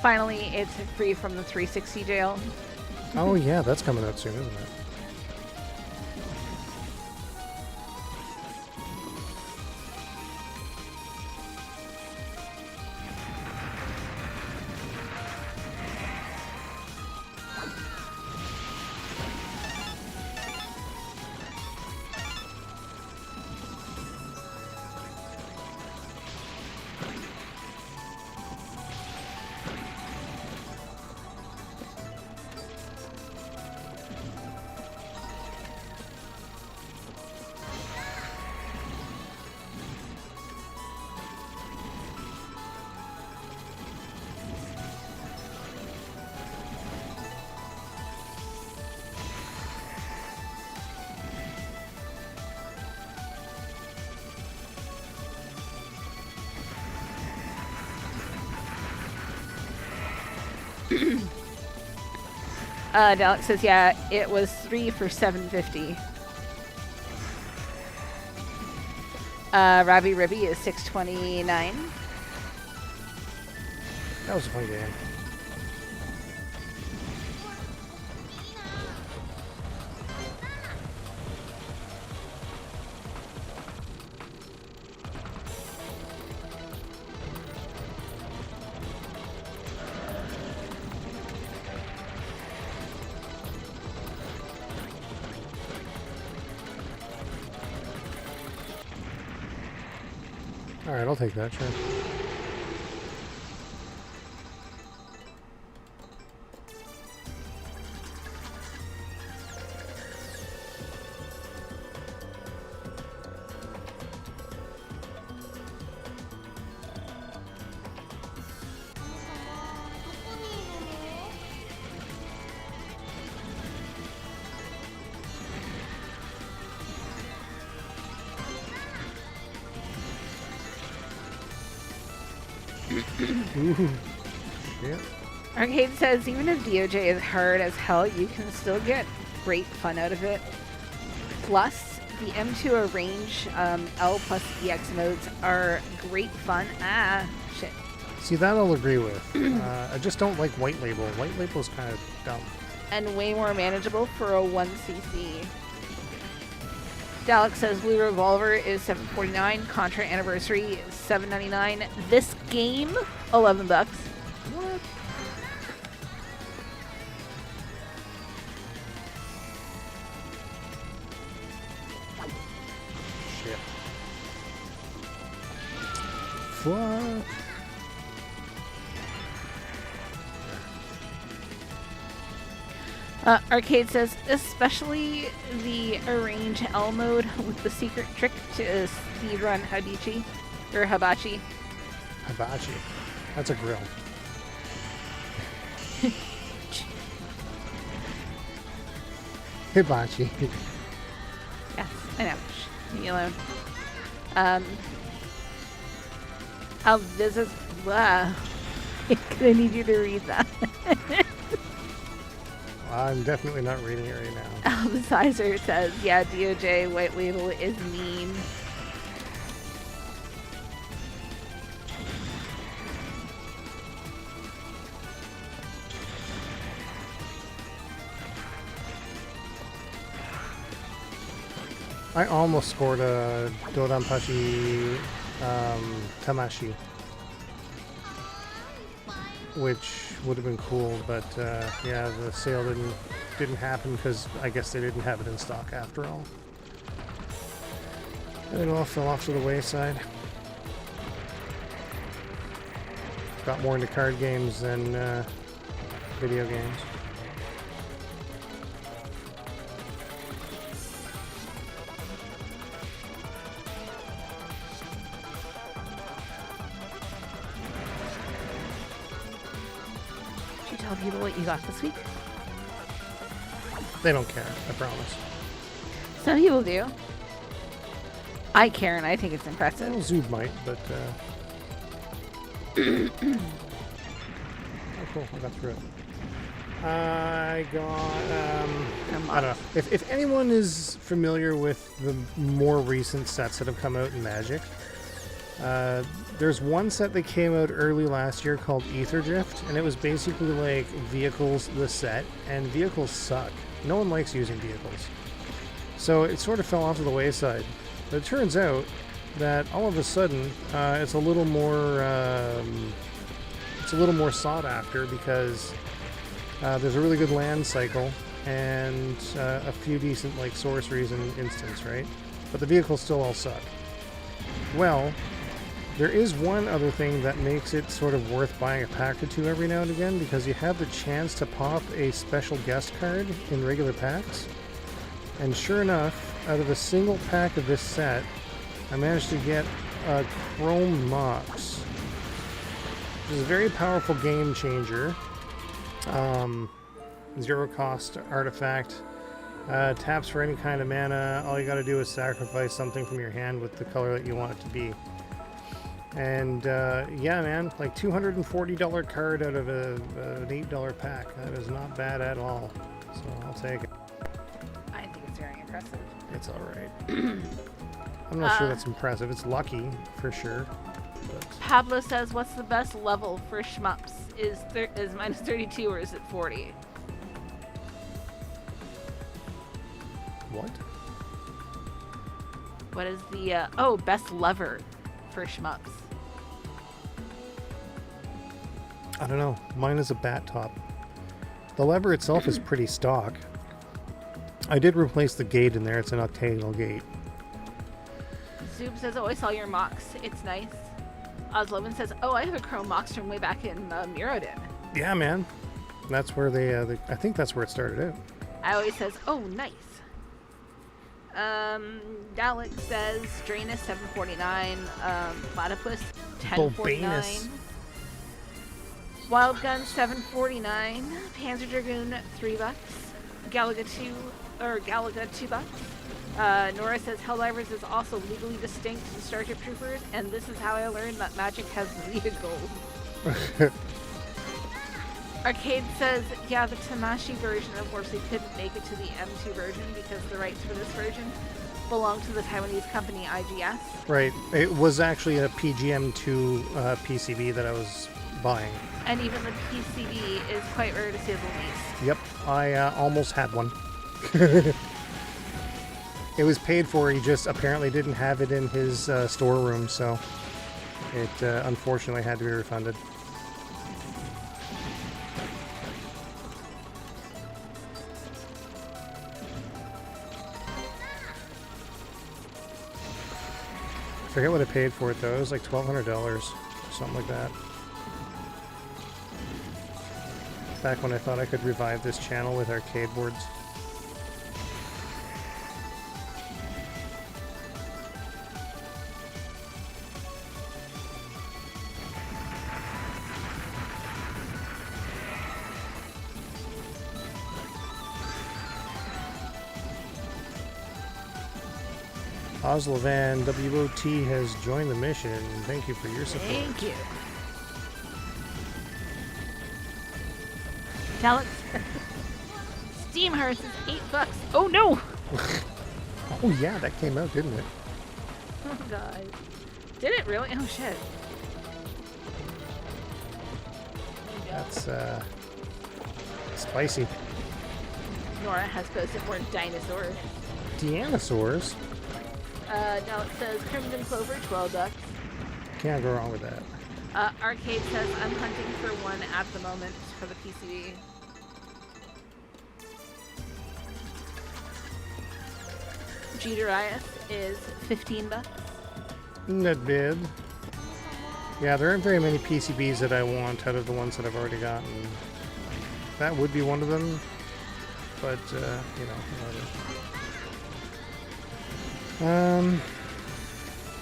Finally, it's free from the 360 jail." Oh, yeah, that's coming out soon, isn't it? Dalek says, "Yeah, it was 3 for $7.50. Robbie Ribby is $6.29. That was a fun game. Alright, I'll take that, sure. Ooh, shit. Arcade says, even if DOJ is hard as hell, you can still get great fun out of it. Plus, the M2 Arrange L plus EX modes are great fun. Ah, shit. See, that I'll agree with. I just don't like White Label. White Label's kind of dumb. And way more manageable for a 1cc. Dalek says Blue Revolver is $7.49. Contra Anniversary is $7.99. This game, $11. What? Shit. Fuck. Arcade says, especially the Arrange L mode with the secret trick to speedrun Hibachi. Or Hibachi. Hibachi. That's a grill. Hibachi. Yes, I know. Shh, leave me alone. This is... Wow. I'm gonna need you to read that. I'm definitely not reading it right now. Albicizer says, yeah, DOJ White Label is mean. I almost scored a Dodanpachi Tamashi, which would have been cool, but yeah, the sale didn't happen because I guess they didn't have it in stock after all. And it all fell off to the wayside. Got more into card games than video games. Tell people what you got this week. They don't care, I promise. Some people do. I care, and I think it's Well, impressive. Zood might, but oh cool, I got through it. I got I don't know. If anyone is familiar with the more recent sets that have come out in Magic, there's one set that came out early last year called Ether Drift, and it was basically like Vehicles the set, and vehicles suck. No one likes using vehicles. So it sort of fell off to the wayside. But it turns out that all of a sudden it's a little more sought after because there's a really good land cycle and a few decent like sorceries and instants, right? But the vehicles still all suck. Well, there is one other thing that makes it sort of worth buying a pack or two every now and again, because you have the chance to pop a special guest card in regular packs. And sure enough, out of a single pack of this set, I managed to get a Chrome Mox, which is a very powerful game changer. Zero cost artifact. Taps for any kind of mana. All you gotta do is sacrifice something from your hand with the color that you want it to be. And yeah, man, like $240 card out of an $8 pack. That is not bad at all. So I'll take it. I think it's very impressive. It's all right. I'm not sure that's impressive. It's lucky for sure. But Pablo says, what's the best level for shmups? Is minus 32 or is it 40? what? What is the, best lever for shmups? I don't know. Mine is a bat top. The lever itself is pretty stock. I did replace the gate in there. It's an octagonal gate. Zoom says, oh, I saw your Mox. It's nice. Ozloman says, oh, I have a Chrome Mox from way back in Murodin. Yeah, man. That's where they I think that's where it started out. I always says, oh, nice. Dalek says, Drainus, $7.49. Platypus, $10.49. Wild Gun, $7.49. Panzer Dragoon, $3. Galaga, $2. Nora says Helldivers is also legally distinct from Starship Troopers, and this is how I learned that Magic has vehicles. Arcade says, yeah, the Tamashi version, unfortunately, couldn't make it to the M2 version because the rights for this version belong to the Taiwanese company IGS. Right. It was actually a PGM2 PCB that I was buying. And even the PCB is quite rare to say the least. Yep. I almost had one. It was paid for. He just apparently didn't have it in his storeroom, so it unfortunately had to be refunded. I forget what I paid for it though. It was like $1,200, something like that. Back when I thought I could revive this channel with arcade boards. Oslavan WOT has joined the mission. Thank you for your support. Thank you. Alex. Steam Hearts is $8. Oh no! Oh yeah, that came out, didn't it? Oh god. Did it really? Oh shit. That's spicy. Nora has posted more dinosaurs. Deanosaurs? Now it says Crimson Clover, $12. Can't go wrong with that. Arcade says I'm hunting for one at the moment for the PCB. G Darius is $15. Not bad. Yeah, there aren't very many PCBs that I want out of the ones that I've already gotten. That would be one of them, but you know, whatever.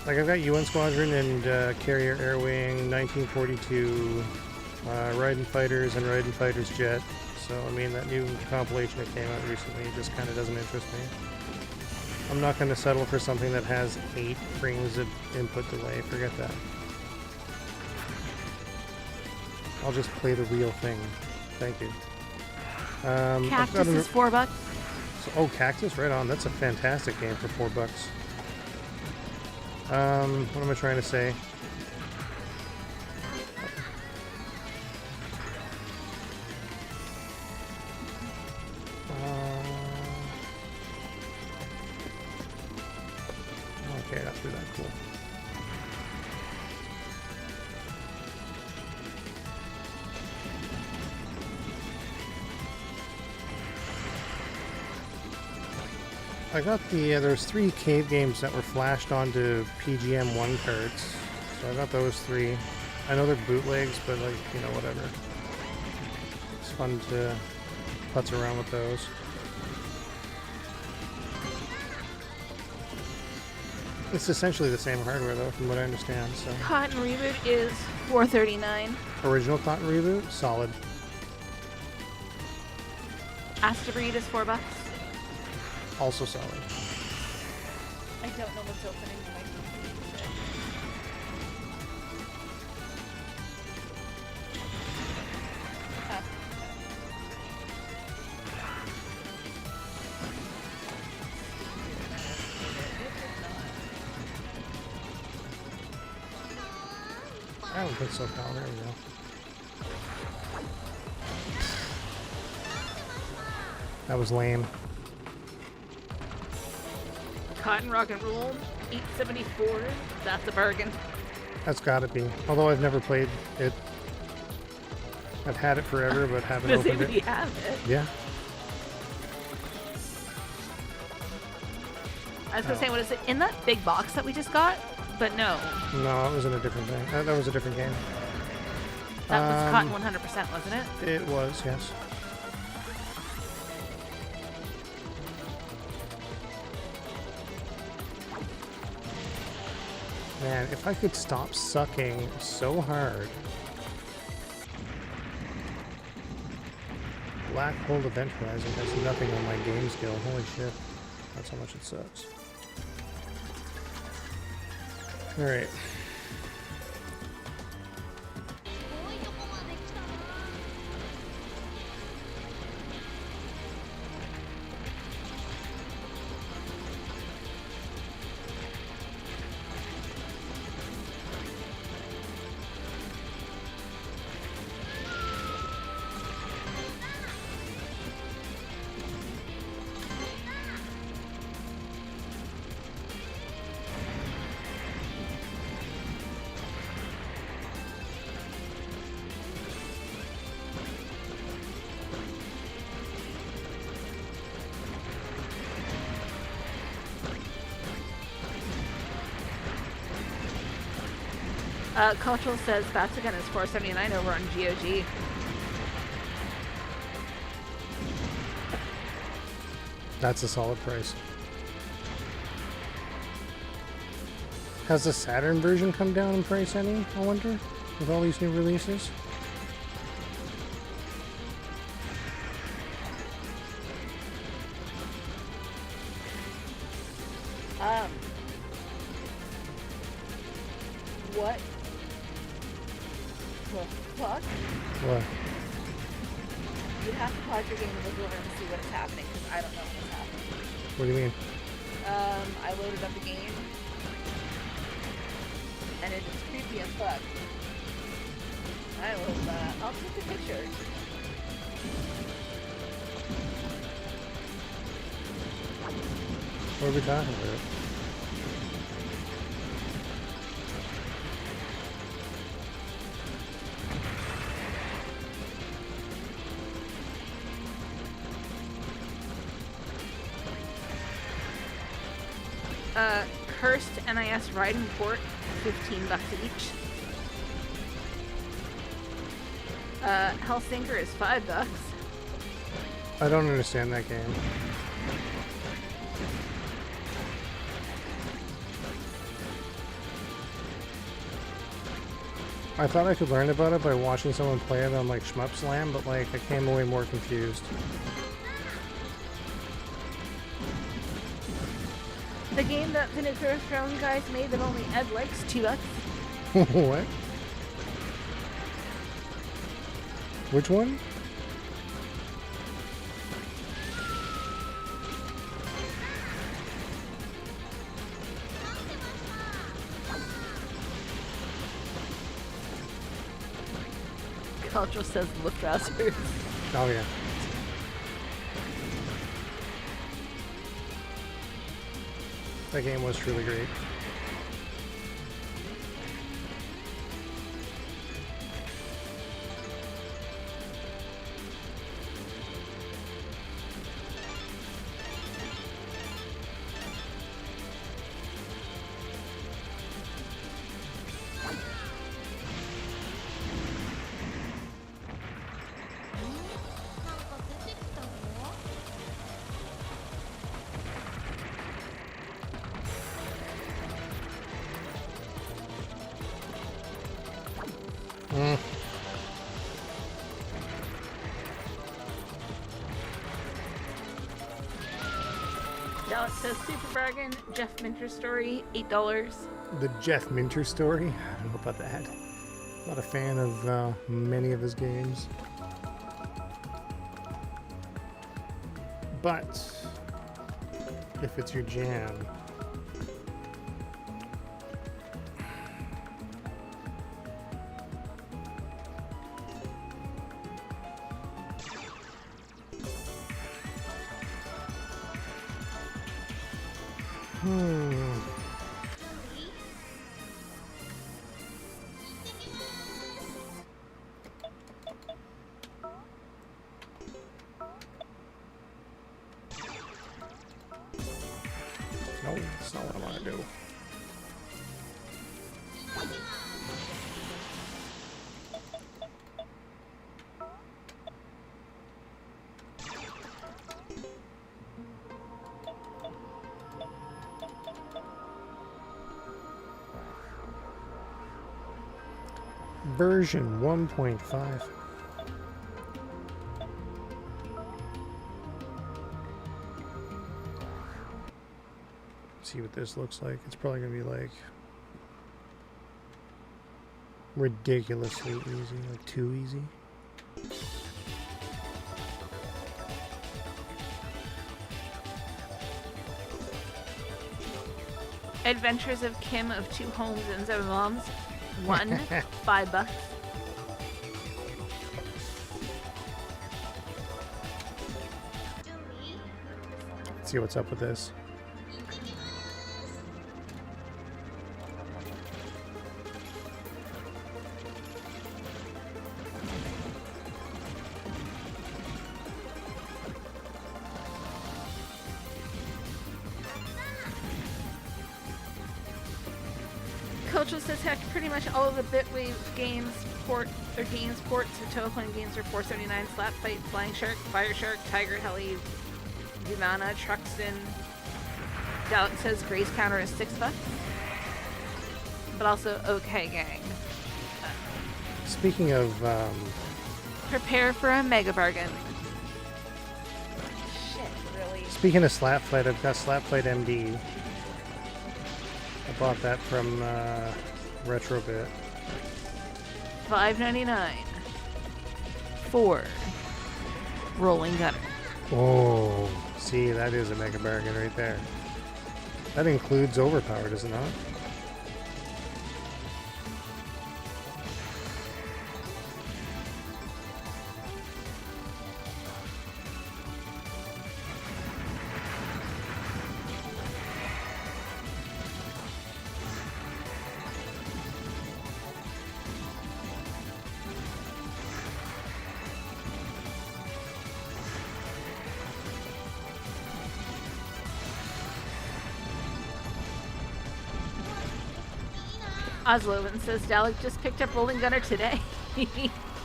Like I've got UN Squadron and Carrier Air Wing, 1942, Raiden Fighters and Raiden Fighters Jet. So I mean that new compilation that came out recently just kind of doesn't interest me. I'm not going to settle for something that has 8 frames of input delay. Forget that. I'll just play the real thing. Thank you. Cactus is $4. So, oh, Cactus, right on. That's a fantastic game for $4. What am I trying to say? Okay, not really that cool. I got the, there's 3 cave games that were flashed onto PGM1 cards. So I got those 3. I know they're bootlegs, but like, you know, whatever. It's fun to putz around with those. It's essentially the same hardware though, from what I understand, so. Cotton Reboot is $4.39. Original Cotton Reboot, solid. Astabreed is $4. Also solid. I don't know what's opening when I can see I don't think so, pal. There we go. That was lame. Cotton Rock and Roll, $8.74. That's a bargain. That's gotta be. Although I've never played it. I've had it forever, but haven't Does opened anybody it. have it? Yeah. I was gonna say, what is it in that big box that we just got? But no, No, it was in a different thing. That was a different game. that was Cotton 100%, wasn't it? It was, yes. Man, if I could stop sucking so hard. Black Hole Event Horizon has nothing on my game skill. Holy shit. That's how much it sucks. Alright. Cultural says Battalion is $4.79 over on GOG. That's a solid price. Has the Saturn version come down in price any, I wonder, with all these new releases? What the fuck? What? You'd have to pause your game and look over and see what's happening, because I don't know what's happening. What do you mean? I loaded up the game, and it's creepy as fuck. I'll take a picture. What are we talking about? Hearst NIS Riding Port, $15 each. Hellsinker is $5. I don't understand that game. I thought I could learn about it by watching someone play it on like Shmup Slam, but like I came away more confused. The game that the Nuclear Throne guys made that only Ed likes, $2. What? Which one? Cultural says look trousers. Oh yeah. That game was truly great. Now it says Super Bargain, Jeff Minter story, $8. The Jeff Minter story? I don't know about that. Not a fan of many of his games. But if it's your jam, no, that's not what I want to do. Version 1.5. See what this looks like. It's probably gonna be like ridiculously easy, like too easy. Adventures of Kim of 2 Homes and 7 Moms. 1, $5. Let's see what's up with this. Coach Gradual says heck, pretty much all of the Bitwave games ports to telephone games are $4.79. Slap Fight, Flying Shark, Fire Shark, Tiger Heli, Vivana, Truxton. Dalek says Grace counter is $6. But also okay gang. Speaking of, Prepare for a mega bargain. Shit, really? speaking of Slapfight, I've got Slapfight MD. I bought that from Retrobit. $5.99 for Rolling Gunner. Oh, see, that is a mega bargain right there. That includes Overpower, does it not? Oslovan says Dalek just picked up Rolling Gunner today.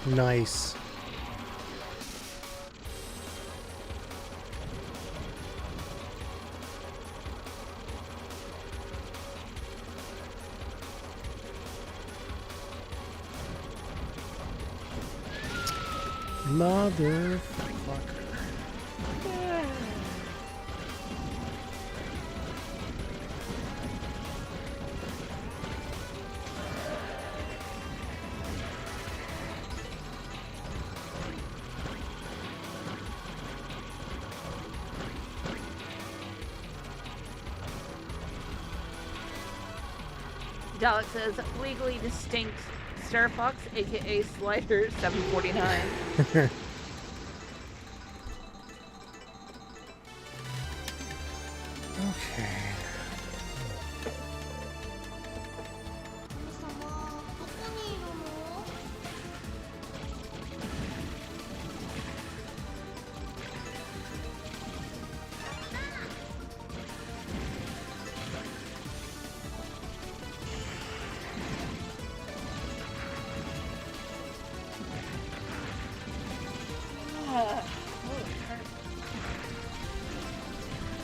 Nice. Motherfucker. Dalek says legally distinct Star Fox, aka Slider 749. Okay.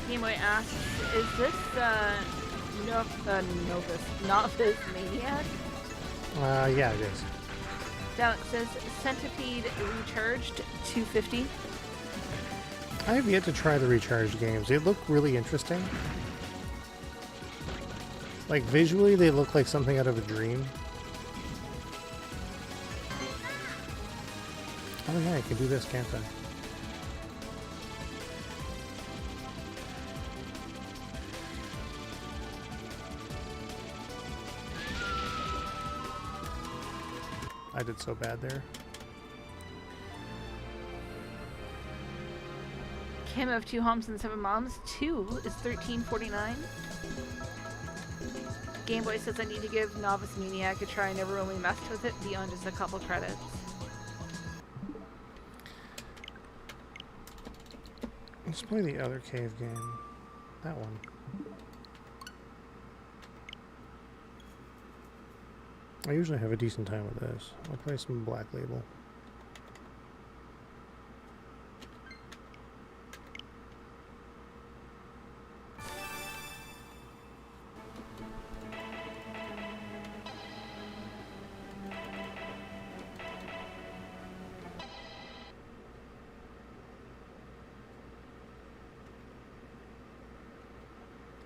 Gameboy asks, is this Novice Maniac? Yeah, it is. Dalek says Centipede recharged $2.50. I have yet to try the recharged games. They look really interesting. Like, visually, they look like something out of a dream. Oh yeah, I can do this, can't I? I did so bad there. Kim of 2 Homes and 7 Moms 2 is $13.49. Gameboy says I need to give Novice Maniac a try. I never really messed with it beyond just a couple credits. Let's play the other cave game. That one. I usually have a decent time with this. I'll play some Black Label.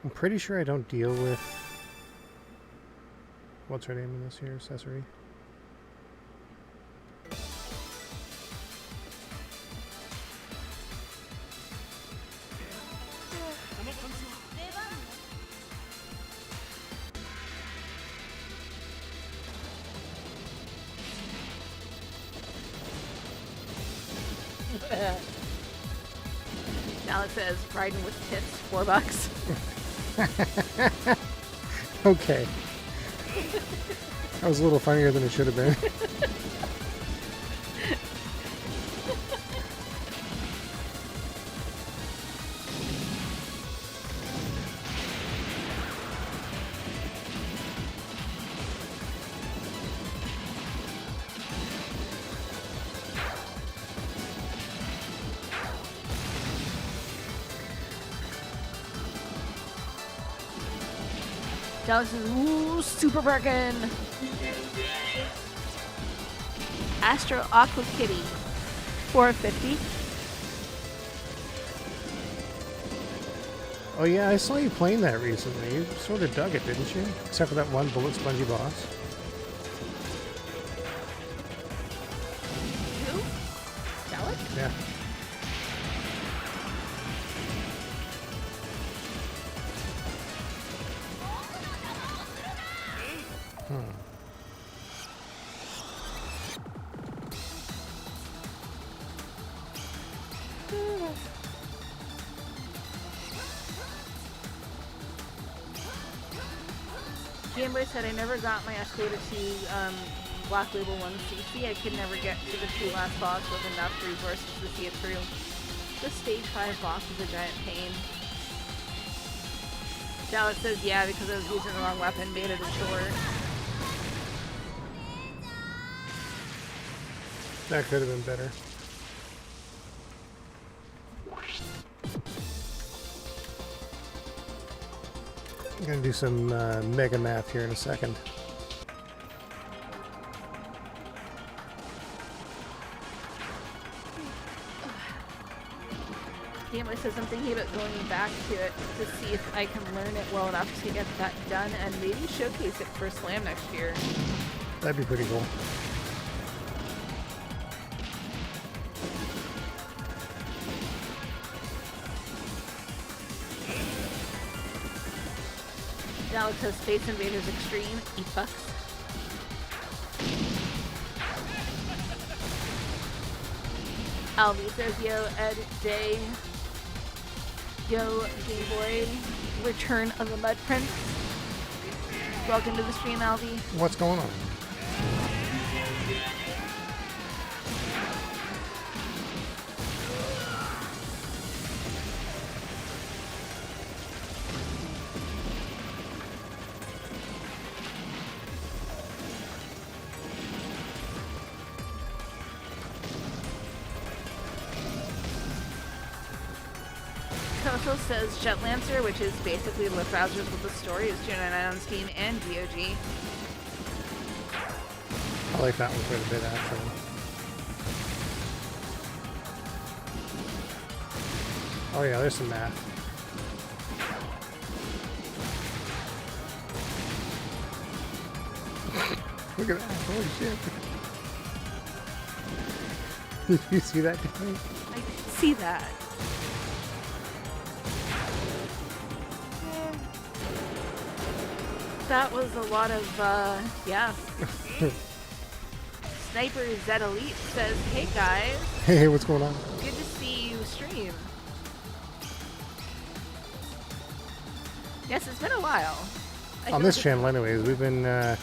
I'm pretty sure I don't deal with... What's her name in this here? Accessory? Alex says riding with tips, $4. Okay. That was a little funnier than it should have been. Dallas is ooh, super Brecken. Astro Aqua Kitty, 450. Oh yeah, I saw you playing that recently. You sort of dug it, didn't you? Except for that one bullet spongy boss. Who? Dallas? Yeah. Gameboy said I never got my Escalator 2 Black Label 1 CC. I could never get to the 2 last boss with enough resources to see it through. The stage 5 boss was a giant pain. Dallas says yeah, because I was using the wrong weapon, beta to short. That could have been better. I'm gonna do some mega math here in a second. Gameboy says I'm thinking about going back to it to see if I can learn it well enough to get that done and maybe showcase it for Slam next year. That'd be pretty cool. Alex says Space Invaders Extreme, eat fucks. Alvi says, yo, Ed Day. Yo, Game Boy. Return of the Mudprints. Welcome to the stream, Alvi. What's going on? Koso says Jet Lancer, which is basically Lift Browsers with a story, is $2.99 on Steam and GOG. I like that one quite a bit, actually. Oh yeah, there's some math. Look at that! Holy shit! Did you see that guy? I didn't see that. That was a lot of, yeah. Sniper Z Elite says, hey guys, Hey, what's going on? good to see you stream. Yes, it's been a while. I On feel this like channel, anyways, we've been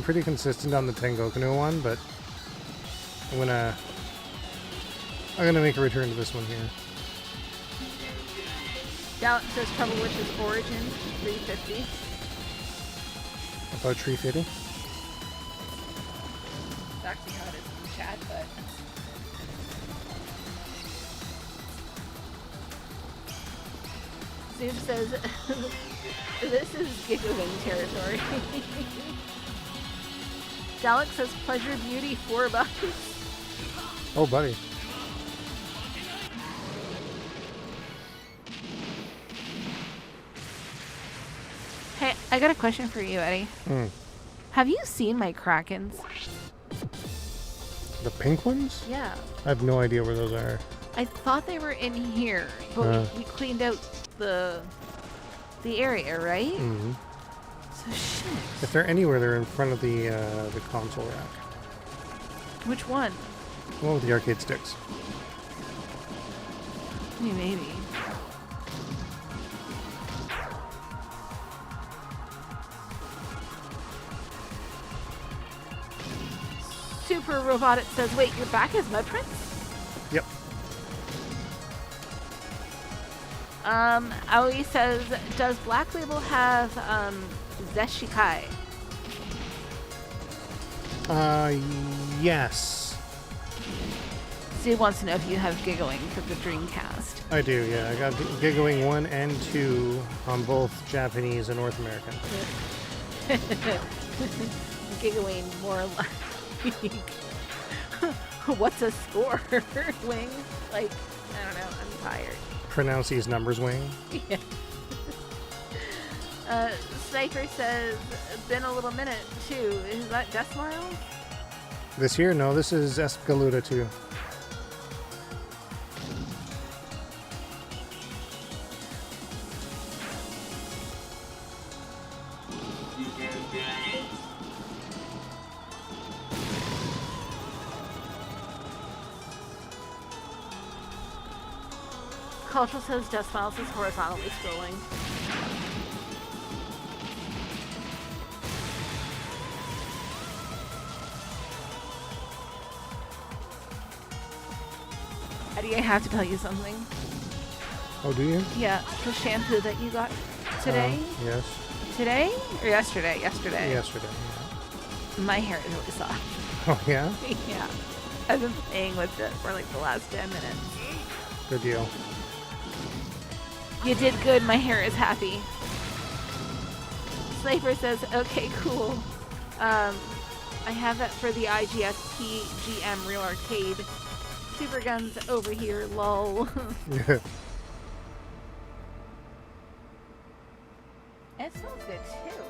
pretty consistent on the Tengoku no one, but I'm gonna make a return to this one here. Dallas says Trouble Witch's Origin, 350. About tree fitting. It's actually how it is in the chat, but... Zoom says, this is giggling territory. Dalek says Pleasure Beauty, $4. Oh, buddy. Hey, I got a question for you, Eddie. Have you seen my Krakens? The pink ones? Yeah. I have no idea where those are. I thought they were in here, but we cleaned out the area, right? Mm-hmm. So shit. If they're anywhere, they're in front of the console rack. Which one? The one with the arcade sticks. Maybe. Super Robotic says, wait, your back is Mudprints? Yep. Aoi says, does Black Label have, Zeshikai? Yes. Sue wants to know if you have Giggling for the Dreamcast. I do, yeah. I got Giggling 1 and 2 on both Japanese and North American. Gigawing more like what's a score? Wing? Like, I don't know, I'm tired. Pronounce these numbers, Wing. Yeah. Sniper says, been a little minute too. Is that Decimal? This here? No, this is Escaluda too. Cultural says Decimals is horizontally scrolling. Eddie, I have to tell you something. Oh, do you? Yeah, the shampoo that you got today. Yes. Today or yesterday? Yesterday. Yesterday. My hair is really soft. Oh, yeah? Yeah. I've been playing with it for like the last 10 minutes. Good deal. You did good. My hair is happy. Sniper says, okay, cool. I have that for the IGSP GM Real Arcade. Super Guns over here, lol. Yeah. It smells good too.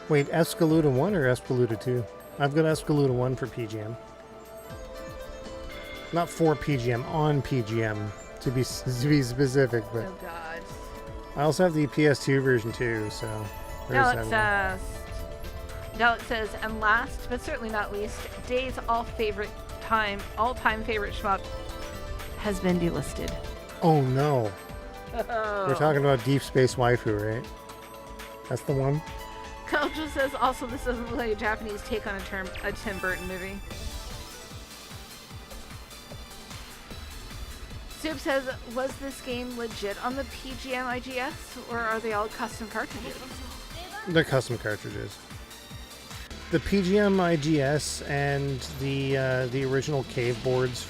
Wait, Escaluda 1 or Escaluda 2? I've got Escaluda 1 for PGM. Not for PGM, on PGM, to be specific, but Oh god. I also have the PS2 version too, so there's that one. Dalek says, and last but certainly not least, Dave's all-time favorite shmup has been delisted. Oh no. Oh. We're talking about Deep Space Waifu, right? That's the one? Culture says also this doesn't look like a Japanese take on a Tim Burton movie. Soup says, was this game legit on the PGM IGS, or are they all custom cartridges? They're custom cartridges. The PGM IGS and the original cave boards,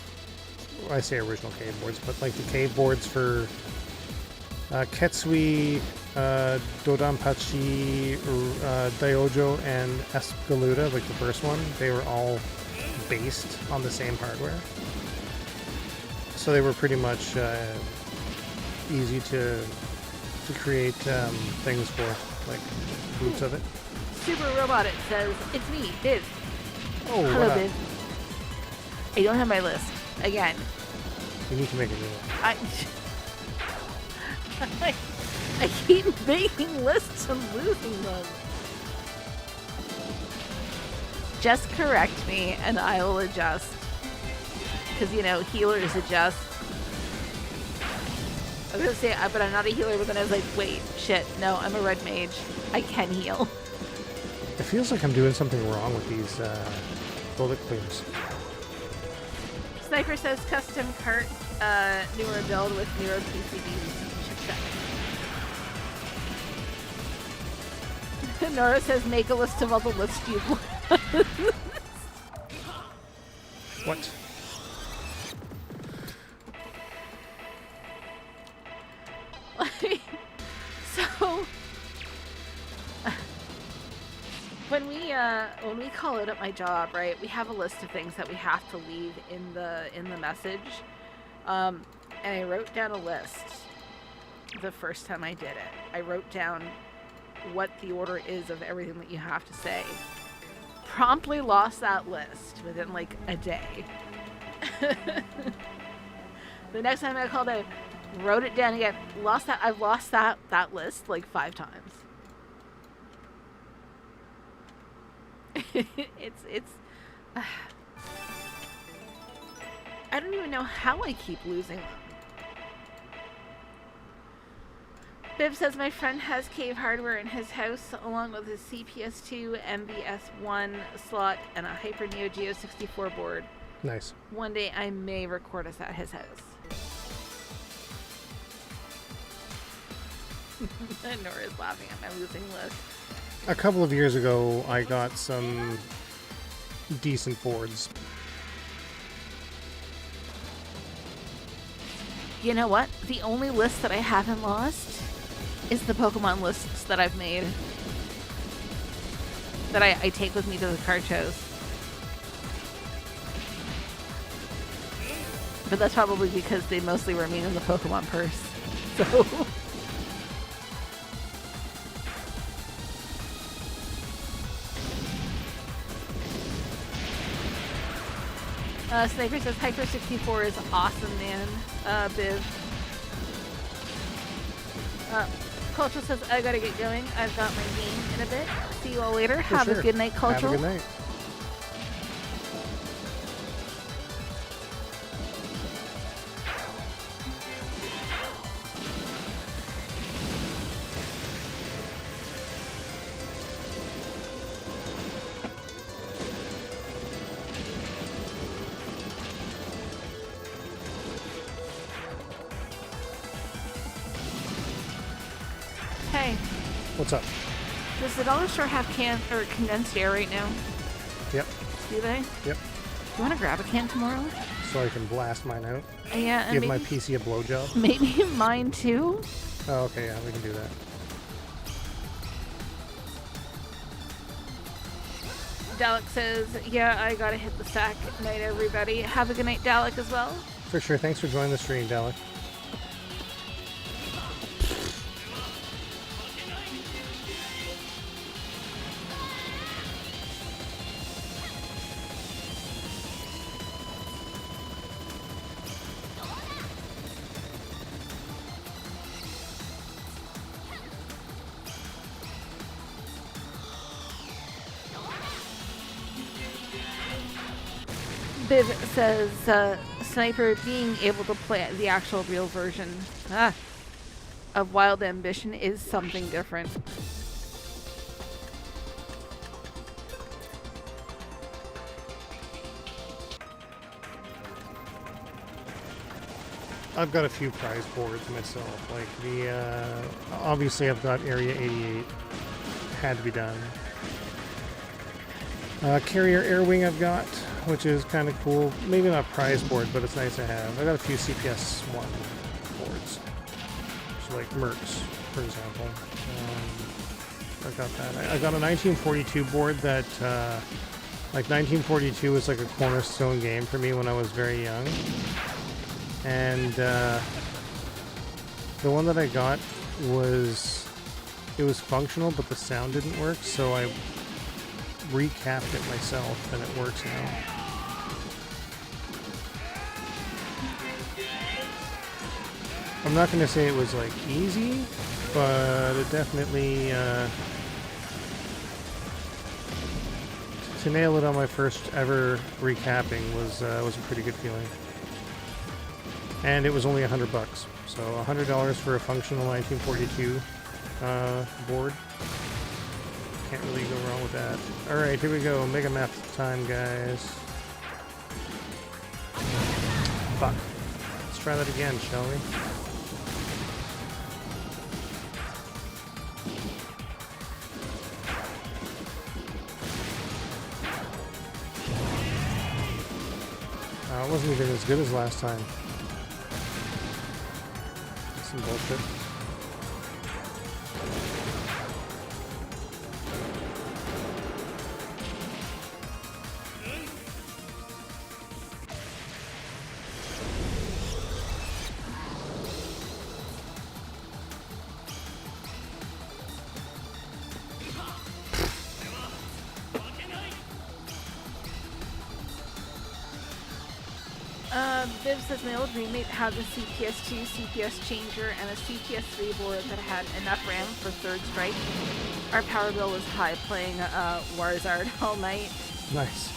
well, I say original cave boards, but like the cave boards for Ketsui, Dodonpachi, Daijojo, and Escaluda, like the first one, they were all based on the same hardware. So they were pretty much easy to create things for, like groups of it. Super Robot It says, it's me, Biz. Oh, Hello, what up? Biz. I don't have my list. Again. You need to make a new one. I keep making lists and losing them. Just correct me and I will adjust. Because, you know, healers adjust. I was going to say, but I'm not a healer, but then I was like, wait, shit, no, I'm a red mage. I can heal. It feels like I'm doing something wrong with these bullet clears. Sniper says custom cart, newer build with newer PCBs. Check that. Nora says make a list of all the lists you've won. What? So when we call it at my job, right, we have a list of things that we have to leave in the message, and I wrote down a list the first time I did it. I wrote down what the order is of everything that you have to say. Promptly lost that list within like a day. The next time I called, I wrote it down again. I've lost that list like 5 times. it's I don't even know how I keep losing them. Biv says my friend has cave hardware in his house along with his CPS2, MBS1 slot, and a Hyper Neo Geo 64 board. Nice. One day I may record us at his house. Nora's laughing at my losing list. A couple of years ago, I got some decent boards. You know what? The only list that I haven't lost is the Pokemon lists that I've made. that I take with me to the card shows. But that's probably because they mostly remain in the Pokemon purse. So. Sniper says Hyper 64 is awesome, man. Biv. Cultural says I gotta get going. I've got my game in a bit. See you all later. For Have sure. a good night, Cultural. Have a good night. Hey, What's up? does the dollar store have condensed air right now? Yep. Do they? Yep. Do you want to grab a can tomorrow? So I can blast mine out. Yeah, and Give maybe, my PC a blowjob. maybe mine too. Oh, okay, yeah, we can do that. Dalek says, yeah, I gotta hit the sack. Night, everybody. Have a good night, Dalek, as well. For sure. Thanks for joining the stream, Dalek. Biv says, Sniper being able to play the actual real version of Wild Ambition is something different. I've got a few prize boards myself. Like the, obviously I've got Area 88. Had to be done. Carrier Air Wing I've got, which is kind of cool. Maybe not prize board, but it's nice to have. I got a few CPS 1 boards. So like Mercs, for example. I got that. I got a 1942 board that, like 1942 was like a cornerstone game for me when I was very young. And the one that I got was, it was functional, but the sound didn't work, so I recapped it myself, and it works now. I'm not going to say it was like easy, but it definitely to nail it on my first ever recapping was a pretty good feeling. And it was only $100, so $100 for a functional 1942 board. Can't really go wrong with that. Alright, here we go. Mega Math time, guys. Fuck. Let's try that again, shall we? It wasn't even as good as last time. That's some bullshit. Viv says my old roommate had the CPS2, CPS changer, and a CPS3 board that had enough RAM for third strike. Our power bill was high playing Warzard all night. Nice.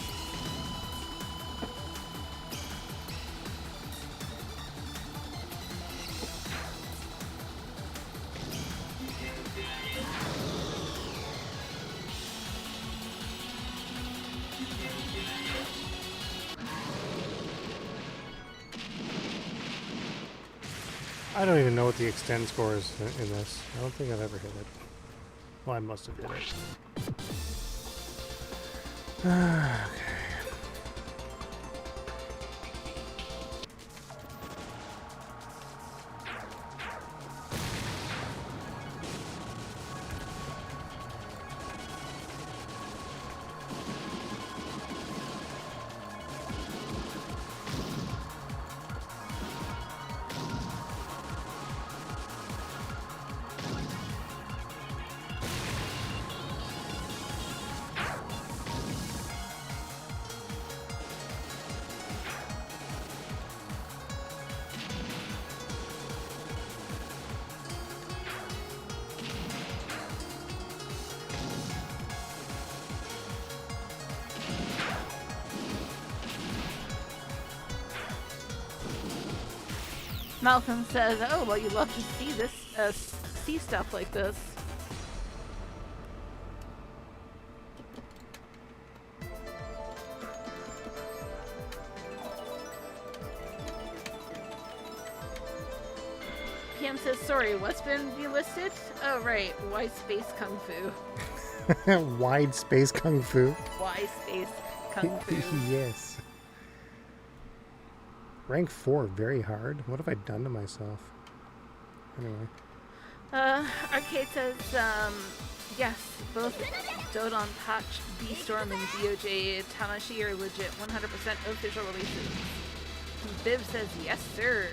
I don't even know what the extend score is in this. I don't think I've ever hit it. Well, I must have hit it. Okay. Malcolm says, "Oh, well, you love to see this, see stuff like this." PM says, "Sorry, what's been delisted?" Oh, right, Why Space Kung Fu. Wide space kung fu. Why Space Kung Fu. Yes. Rank 4, very hard. What have I done to myself? Anyway. Arcade says, yes, both Dodon Patch, B-Storm, and DOJ Tanashi are legit 100% official releases. Biv says, yes, sir.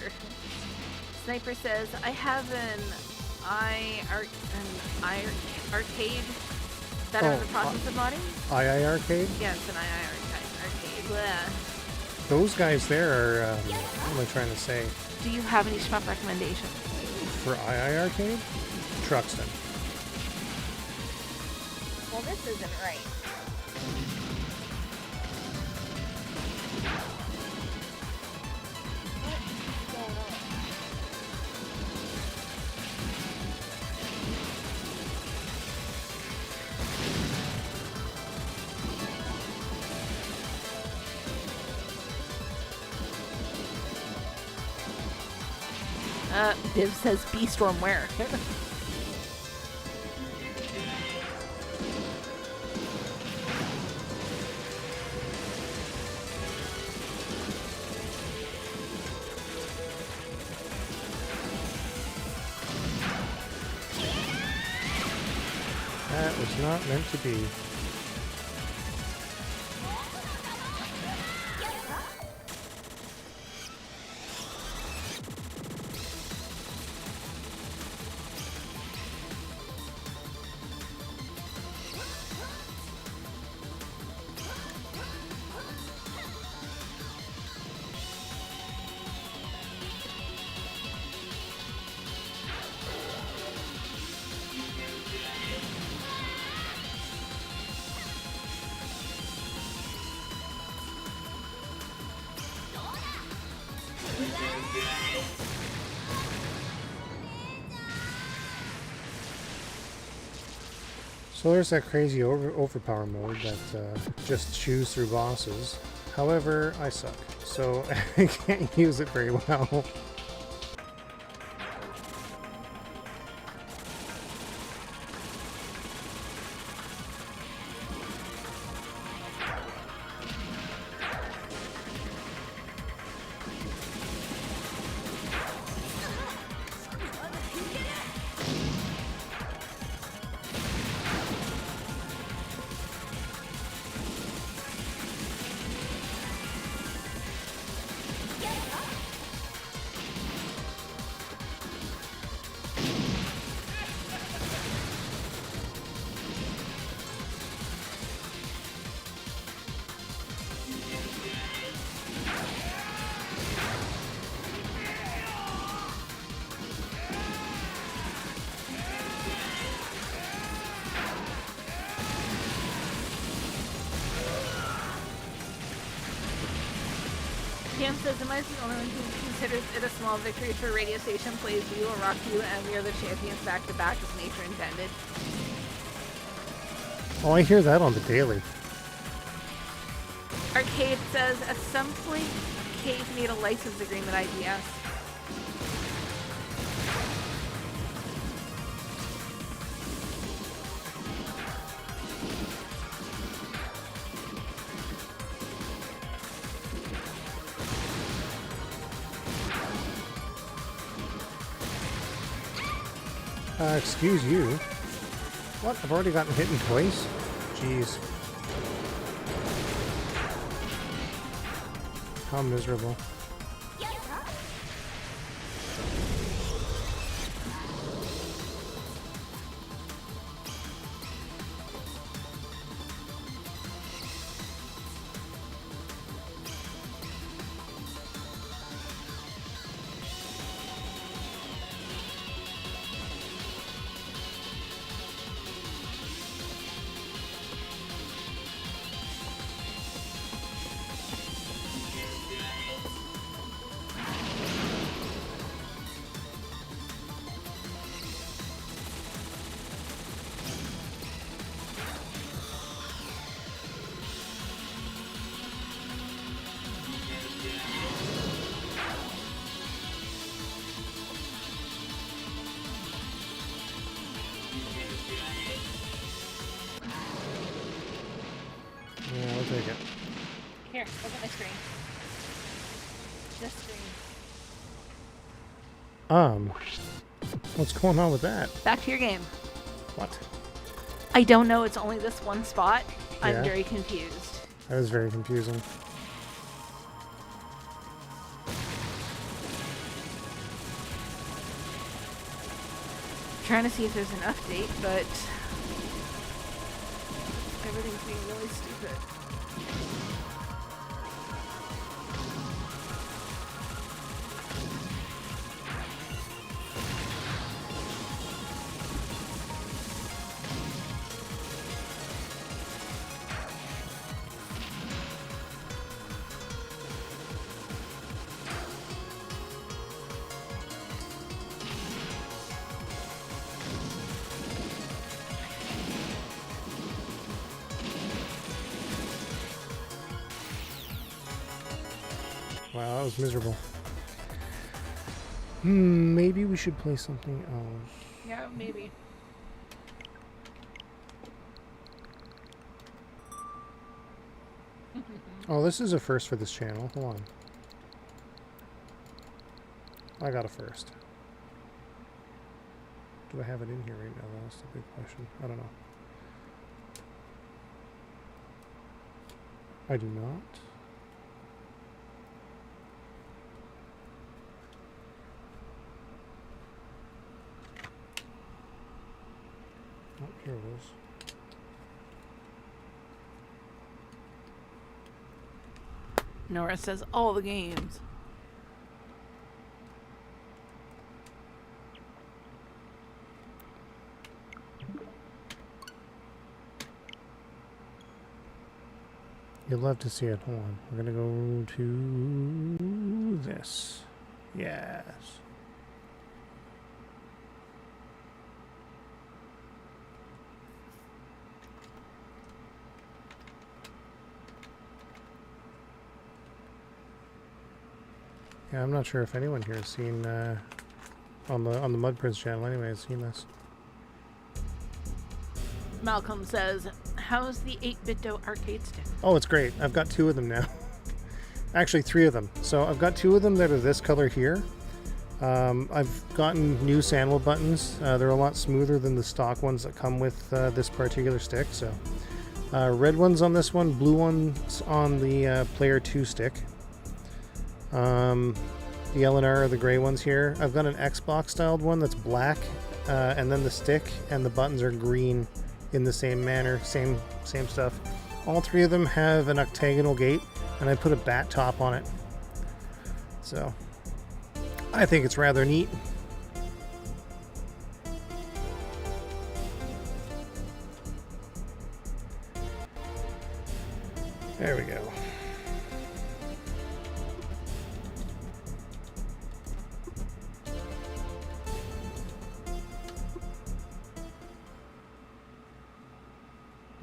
Sniper says, I have an arcade that I'm in the process of modding. II Arcade? Yes, an arcade. Blah. Those guys there are, what am I trying to say? Do you have any shmup recommendations? For II Arcade? Truxton. Well, this isn't right. What's going on? Div says B-Storm where? That was not meant to be. So there's that crazy overpower mode that just chews through bosses. However, I suck, so I can't use it very well. Cam says, am I the only one who considers it a small victory for Radio Station plays We Will Rock You and We Are the Champions back to back as nature intended? Oh, I hear that on the daily. Arcade says, at some point, Cave made a license agreement IDS. Excuse you. What? I've already gotten hit in twice? Jeez. How miserable. Here, look at my screen. This screen. What's going on with that? Back to your game. What? I don't know. It's only this one spot. I'm Yeah. very confused. That was very confusing. Trying to see if there's an update, but everything's being really stupid. Wow, that was miserable. Maybe we should play something else. Yeah, maybe. Oh, this is a first for this channel. Hold on. I got a first. Do I have it in here right now? That's the big question. I don't know. I do not. Oh, here it is. Nora says all the games. You'd love to see it. Hold on. We're gonna go to this. Yes. Yeah, I'm not sure if anyone here has seen on the Mudprints channel anyway has seen this. Malcolm says, how's the 8-bit arcade stick? Oh, it's great. I've got two of them now. Actually, three of them. So I've got two of them that are this color here. I've gotten new sandwell buttons. They're a lot smoother than the stock ones that come with this particular stick. So red ones on this one, blue ones on the Player 2 stick. The LNR are the gray ones here. I've got an Xbox styled one that's black, and then the stick and the buttons are green in the same manner, same stuff. All three of them have an octagonal gate, and I put a bat top on it. So I think it's rather neat. There we go.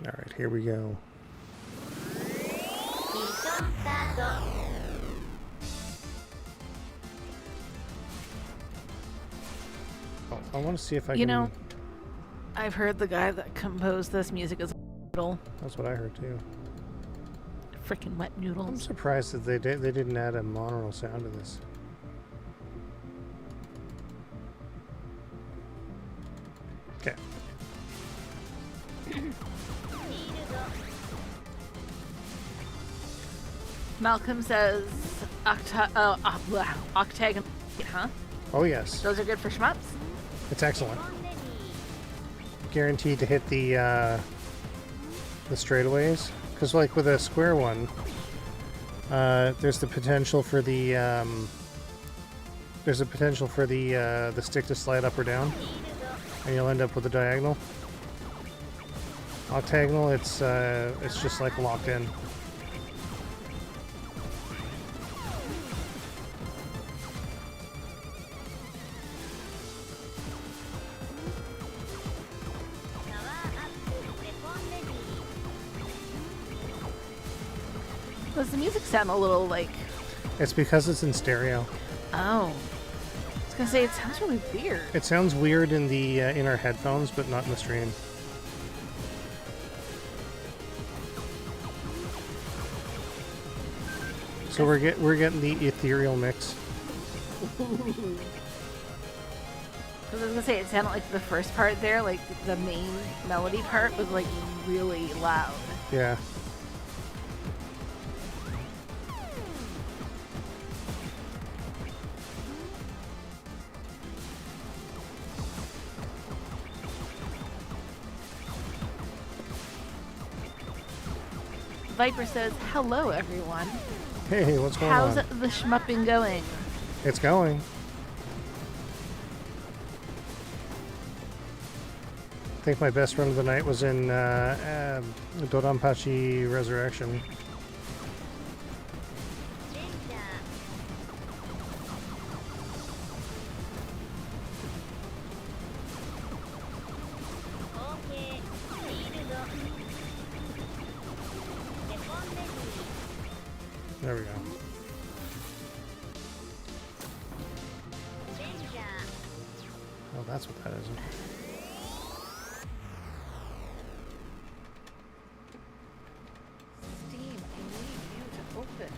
All right, here we go. Oh, I want to see if I can... You know, I've heard the guy that composed this music is noodle. That's what I heard too. Freaking wet I'm noodles. surprised that they didn't add a monaural sound to this. Okay. Malcolm says octagon, huh? Oh yes, Those are good for shmups? it's excellent. Guaranteed to hit the straightaways, because like with a square one, there's the potential for the the stick to slide up or down, and you'll end up with a diagonal. Octagonal, it's just like locked in. Does the music sound a little like... It's because it's in stereo. Oh. I was gonna say, it sounds really weird. It sounds weird in the in our headphones, but not in the stream. So we're getting the ethereal mix. Because I was gonna say, it sounded like the first part there, like the main melody part was like really loud. Yeah. Viper says, hello everyone. Hey, what's going How's on? the shmupping going? It's going. I think my best run of the night was in Dodonpachi Resurrection. There we go. Oh, that's what that is. Steam, I need you to open.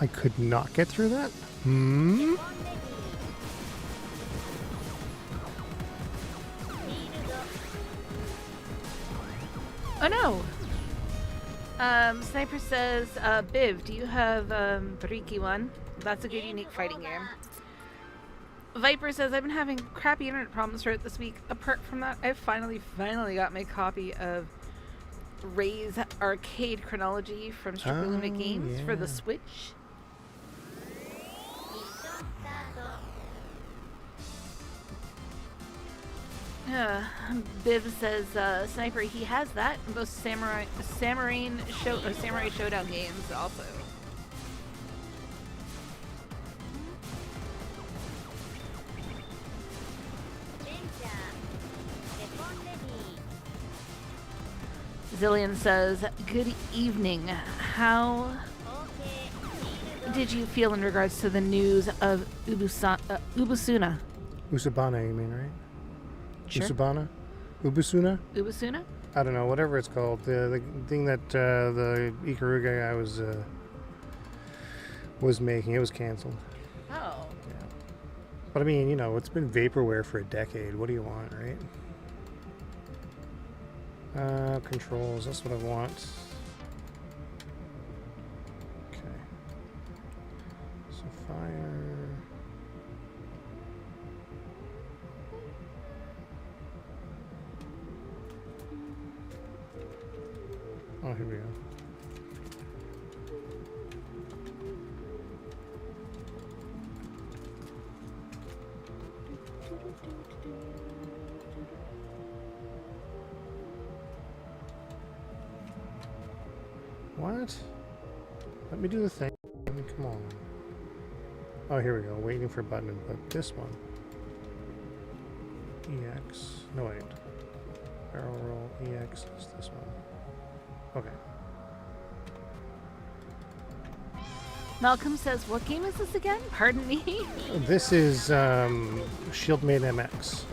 I could not get through that? Hmm? Oh no! Sniper says, Biv, do you have Bariki 1? That's a good unique fighting game. Viper says, I've been having crappy internet problems throughout this week. Apart from that, I finally got my copy of Ray's Arcade Chronology from Strictly Limited Games for the Switch. Biv says, Sniper, he has that in both Samurai Showdown games also. Zillion says, good evening. How did you feel in regards to the news of Ubusuna? Usabana, you mean, right? Sure. Usabana? Ubusuna? Ubusuna? I don't know, whatever it's called. The thing that the Ikaruga guy was making, it was canceled. Oh. Yeah. But I mean, you know, it's been vaporware for a decade. What do you want, right? Controls, that's what I want. Okay. So fire. Oh, here we go. What? Let me do the thing. Come on. Oh, here we go. Waiting for button, but this one. EX. No, wait. Barrel roll. EX is this one. Okay. Malcolm says, what game is this again? Pardon me? This is Shieldmade MX.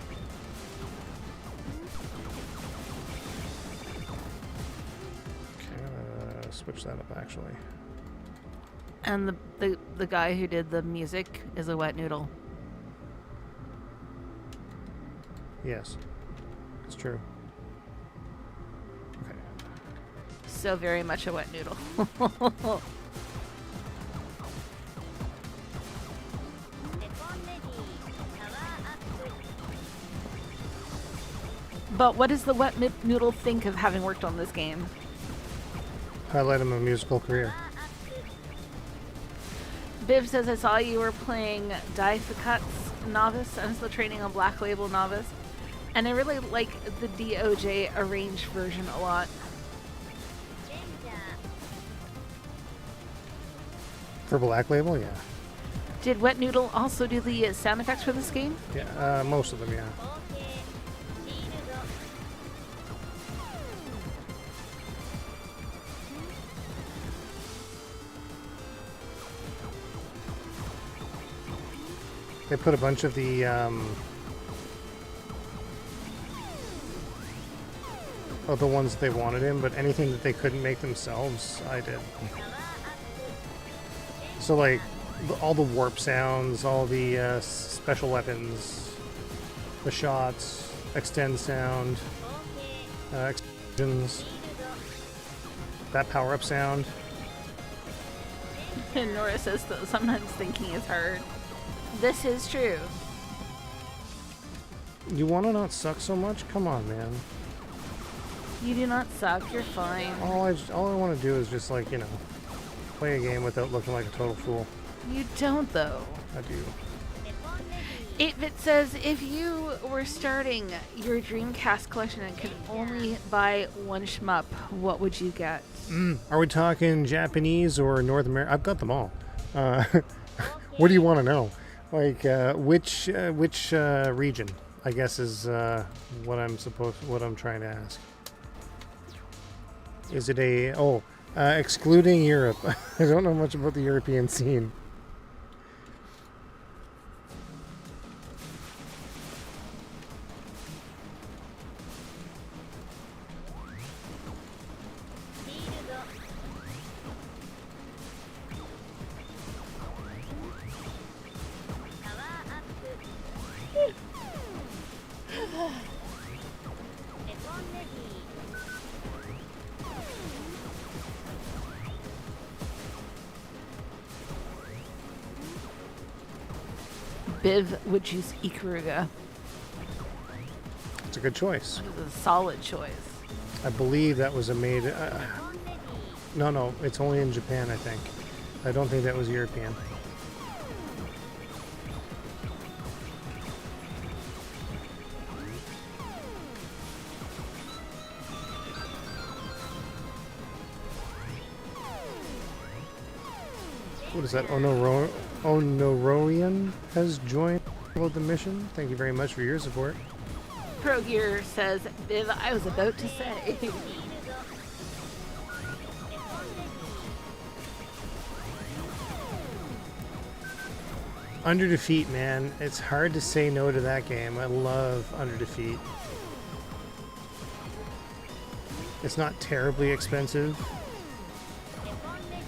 Okay, I'm gonna switch that up actually. And the guy who did the music is a wet noodle. Yes, it's true. Okay. So very much a wet noodle. But what does the wet noodle think of having worked on this game? Highlight him a musical career. Biv says, I saw you were playing Daifukat's Novice. I'm still training on Black Label Novice. And I really like the DOJ arranged version a lot. レンジャー For Black Label, yeah. Did Wet Noodle also do the sound effects for this game? Yeah, most of them, yeah. 後継シールド They put a bunch of the ones they wanted in, but anything that they couldn't make themselves, I did. パワーアップ So like all the warp sounds, all the special weapons, the shots, extend sound, 後継 explosions, シールド that power up sound. And Nora says that sometimes thinking is hard. This is true. You want to not suck so much? Come on, man. You do not suck. You're fine. All I want to do is just like, you know, play a game without looking like a total fool. You don't, though. I do. レポンレディ It says if you were starting your Dreamcast collection and could only buy one shmup, what would you get? Are we talking Japanese or North America? I've got them all. What do you want to know? Like which region? I guess is what I'm trying to ask. Is it excluding Europe? I don't know much about the European scene. Biv would choose Ikaruga. It's a good choice. It was a solid choice. I believe that was a made. レポンレディ No, it's only in Japan, I think. I don't think that was European. What is that? Onoroian has joined the mission. Thank you very much for your support. Pro Gear says, Biv, I was about to say. シールドレポンレディ Under Defeat, man. It's hard to say no to that game. I love Under Defeat. It's not terribly expensive, レポンレディ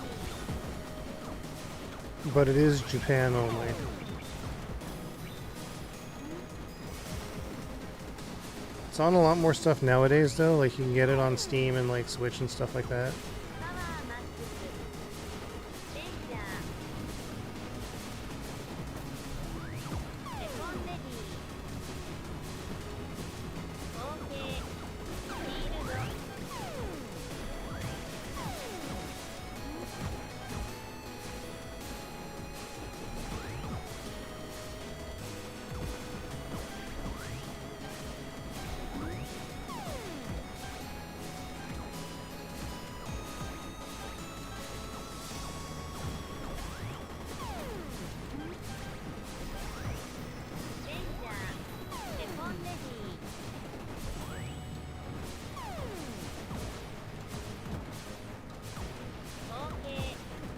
but it is Japan only. It's on a lot more stuff nowadays, though. Like, you can get it on Steam and, like, Switch and stuff like that. パワーマックスレンジャーレポンレディ後継シールド レンジャーレポンレディ後継シー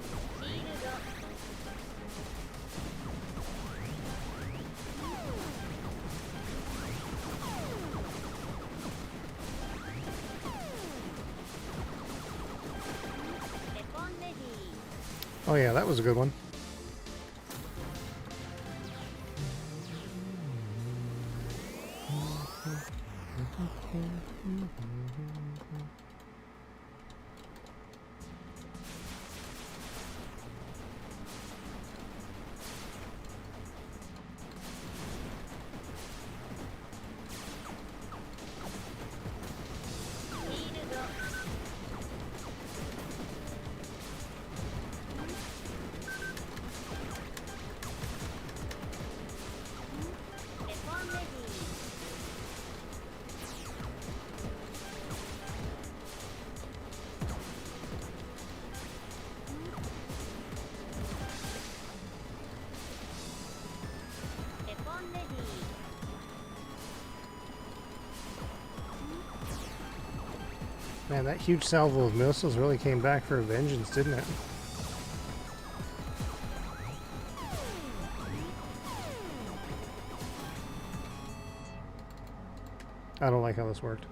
ルド レポンレディ Oh, yeah, that was a good one. Man, that huge salvo of missiles really came back for a vengeance, didn't it? I don't like how this worked.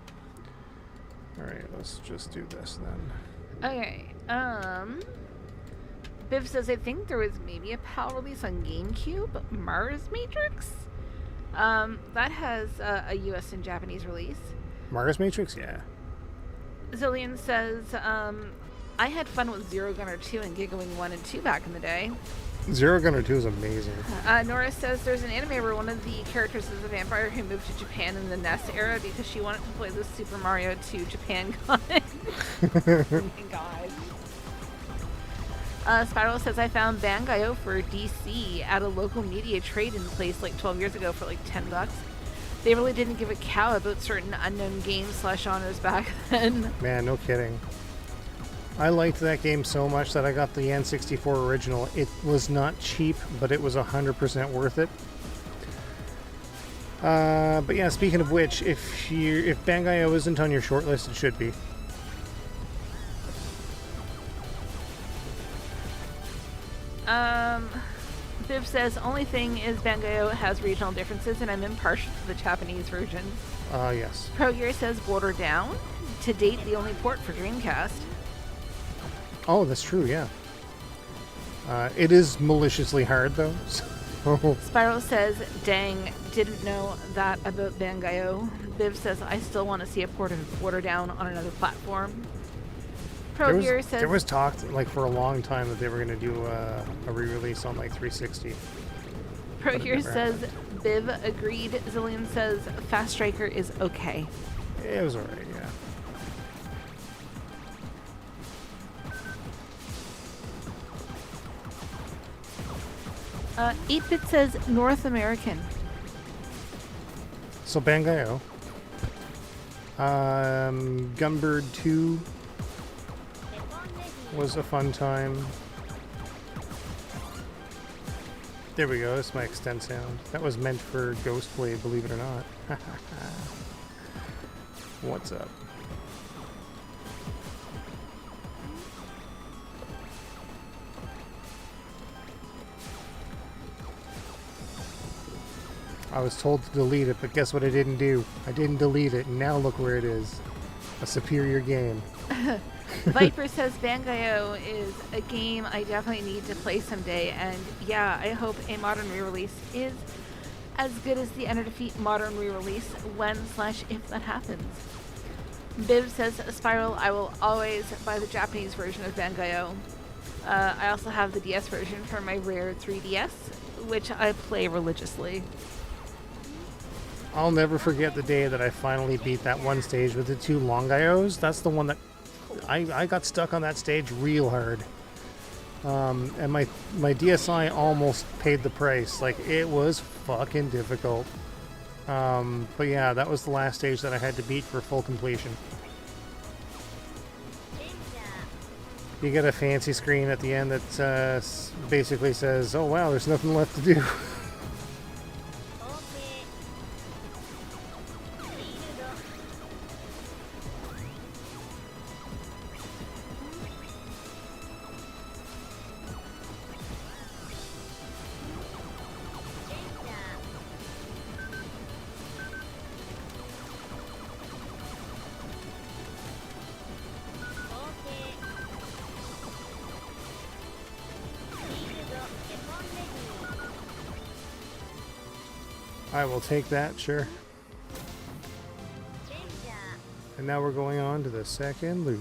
Alright, let's just do this then. Okay. Biv says, I think there was maybe a PAL release on GameCube, Mars Matrix. That has a US and Japanese release. Mars Matrix? Yeah. Zillion says, I had fun with Zero Gunner 2 and Giggling 1 and 2 back in the day. Zero Gunner 2 is amazing. Nora says there's an anime where one of the characters is a vampire who moved to Japan in the NES era because she wanted to play the Super Mario 2 Japan con. Oh my god. Spiral says I found Bangai-O for DC at a local media trade-in place like 12 years ago for like $10. They really didn't give a cow about certain unknown games / genres back then. Man, no kidding. I liked that game so much that I got the N64 original. It was not cheap, but it was 100% worth it. But yeah, speaking of which, if Bangai-O isn't on your shortlist, it should be. Viv says, only thing is Bangai-O has regional differences and I'm impartial to the Japanese version. Yes. ProGear says Border Down. To date, the only port for Dreamcast. Oh, that's true, yeah. It is maliciously hard, though. So. Spiral says, dang, didn't know that about Bangai-O. Viv says, I still want to see a port of Border Down on another platform. ProGear says... There was talk, like, for a long time that they were going to do a re-release on, like, 360. ProGear says, Viv agreed. Zillion says, Fast Striker is okay. It was alright, yeah. 8-Bit says North American. So Bangai-O. Gunbird 2 was a fun time. There we go, that's my extend sound. That was meant for Ghostblade, believe it or not. What's up? I was told to delete it, but guess what I didn't do? I didn't delete it, and now look where it is. A superior game. Viper says Bangai-O is a game I definitely need to play someday, and yeah, I hope a modern re-release is as good as the Enter Defeat modern re-release when/if that happens. Biv says, Spiral, I will always buy the Japanese version of Bangai-O. I also have the DS version for my rare 3DS, which I play religiously. I'll never forget the day that I finally beat that one stage with the 2 Long-IOs. That's the one that I got stuck on that stage real hard. And my DSi almost paid the price. Like, it was fucking difficult. But yeah, that was the last stage that I had to beat for full completion. You get a fancy screen at the end that basically says, oh wow, there's nothing left to do. I will take that, sure. And now we're going on to the second loop.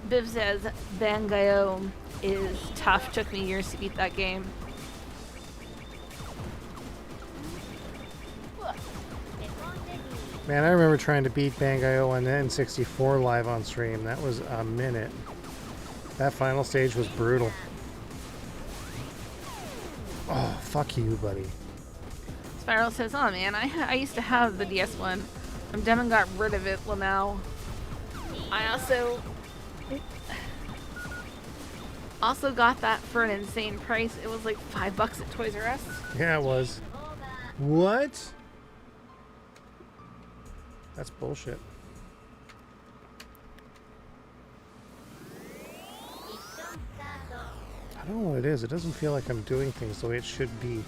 Biv says Bangai-O is tough. Took me years to beat that game. Man, I remember trying to beat Bangai-O on the N64 live on stream. That was a minute. That final stage was brutal. Oh, fuck you, buddy. Spiral says, oh man, I used to have the DS one. I'm dumb and got rid of it. Well, now I also Also got that for an insane price. It was like $5 at Toys R Us. Yeah, it was. What? That's bullshit. I don't know what it is. It doesn't feel like I'm doing things the way it should be.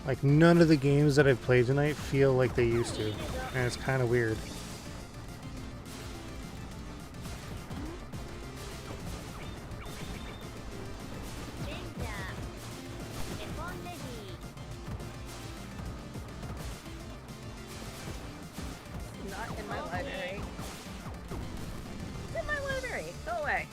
Like, none of the games that I've played tonight feel like they used to. And it's kind of weird. Not in my library. It's in my library. Go away.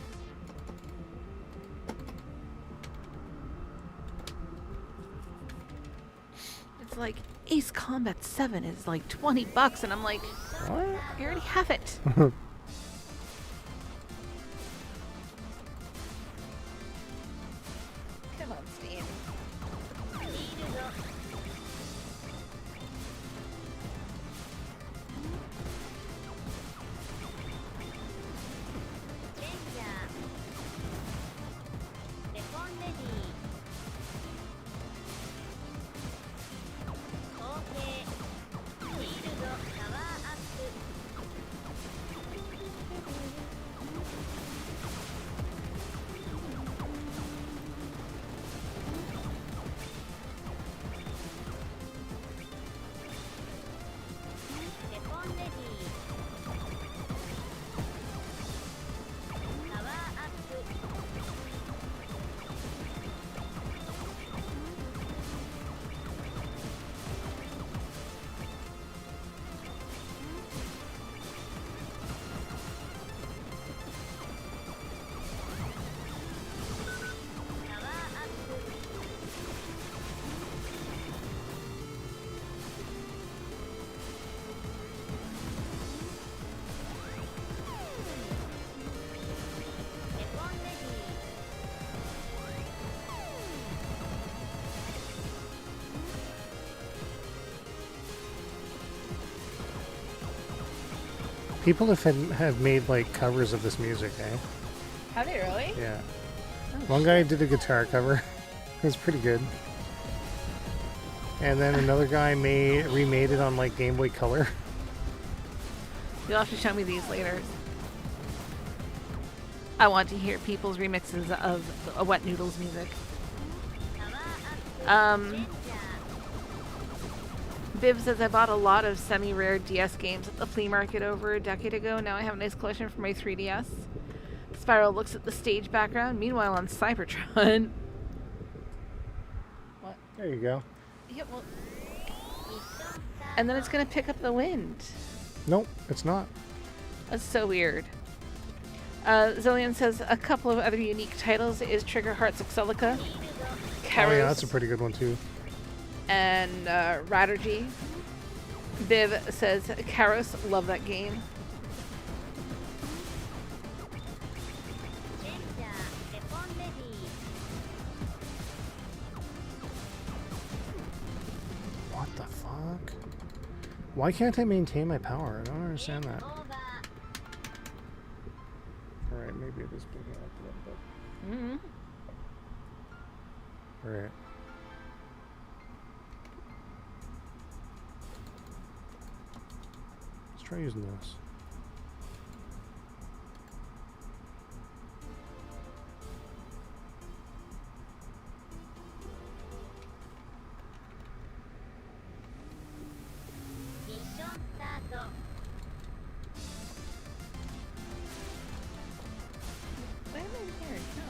It's like Ace Combat 7 is like $20, and I'm like, What? I already have it. Come on, Steam. People have made like covers of this music, eh? Have they really? Yeah. Oh, One guy did a guitar cover. It was pretty good. And then another guy remade it on like Game Boy Color. You'll have to show me these later. I want to hear people's remixes of Wet Noodles music. Biv says, I bought a lot of semi-rare DS games at the flea market over a decade ago. Now I have a nice collection for my 3DS. Spiral looks at the stage background. Meanwhile, on Cybertron... What? There you go. Yeah, well... And then it's going to pick up the wind. Nope, it's not. That's so weird. Zillion says, a couple of other unique titles is Trigger Hearts Exilica, Karos, Oh yeah, that's a pretty good one too. and Raturgy. Biv says, Karos, love that game. What the fuck? Why can't I maintain my power? I don't understand that. Alright, maybe it is picking up a little bit. Alright. Let's try using this. Why am I here? No.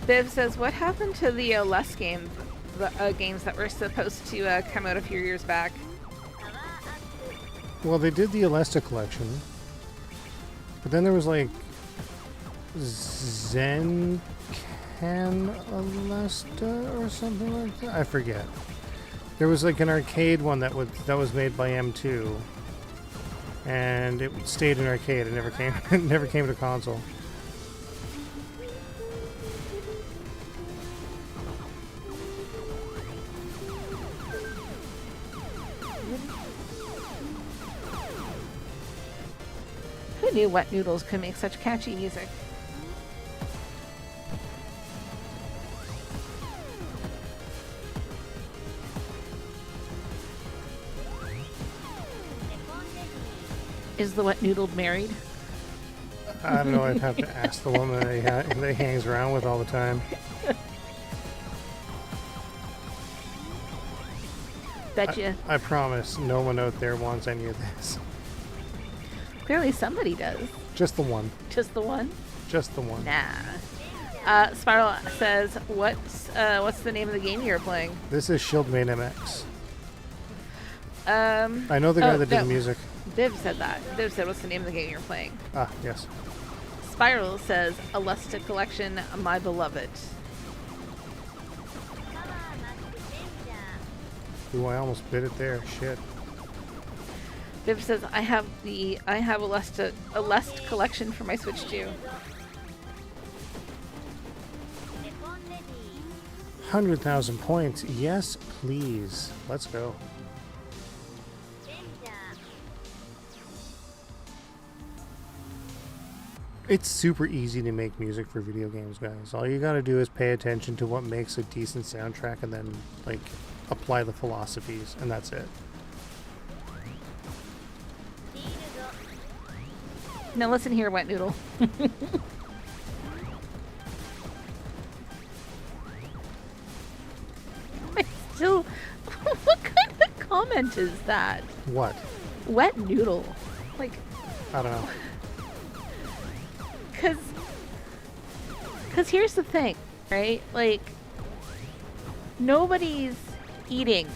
Biv says, what happened to the less game, the games that were supposed to come out a few years back? Well, they did the Alesta collection, but then there was like Zen Canalesta or something like that. I forget. There was like an arcade one that was made by M2, and it stayed in arcade. It never came it never came to console. Who knew Wet Noodles could make such catchy music? Is the Wet Noodle married? I don't know. I'd have to ask the woman that he hangs around with all the time. Betcha. I promise, no one out there wants any of this. Clearly somebody does. Just the one. Just the one? Just the one. Nah. Spiral says, what's the name of the game you're playing? This is Shieldmane MX. I know the guy that did the music. Viv said that. Viv said, what's the name of the game you're playing? Ah, yes. Spiral says, Alesta Collection, My Beloved. Ooh, I almost bit it there. Shit. Viv says, I have Alesta Collection for my Switch too. 100,000 points. Yes, please. Let's go. It's super easy to make music for video games, guys. All you gotta do is pay attention to what makes a decent soundtrack and then, like, apply the philosophies, and that's it. Now listen here, Wet Noodle. Still, what kind of comment is that? What? Wet Noodle. Like, I don't know. Because here's the thing, right? Like, nobody's eating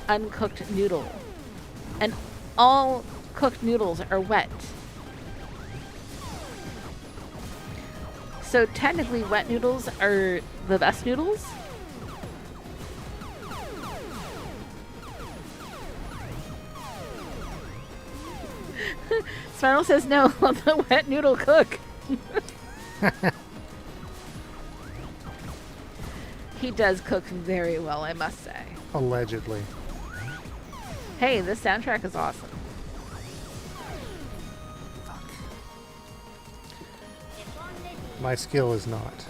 uncooked noodle. And all cooked noodles are wet. So technically wet noodles are the best noodles? Spiral says no, let the wet noodle cook. He does cook very well, I must say. Allegedly. Hey, this soundtrack is awesome. My skill is not.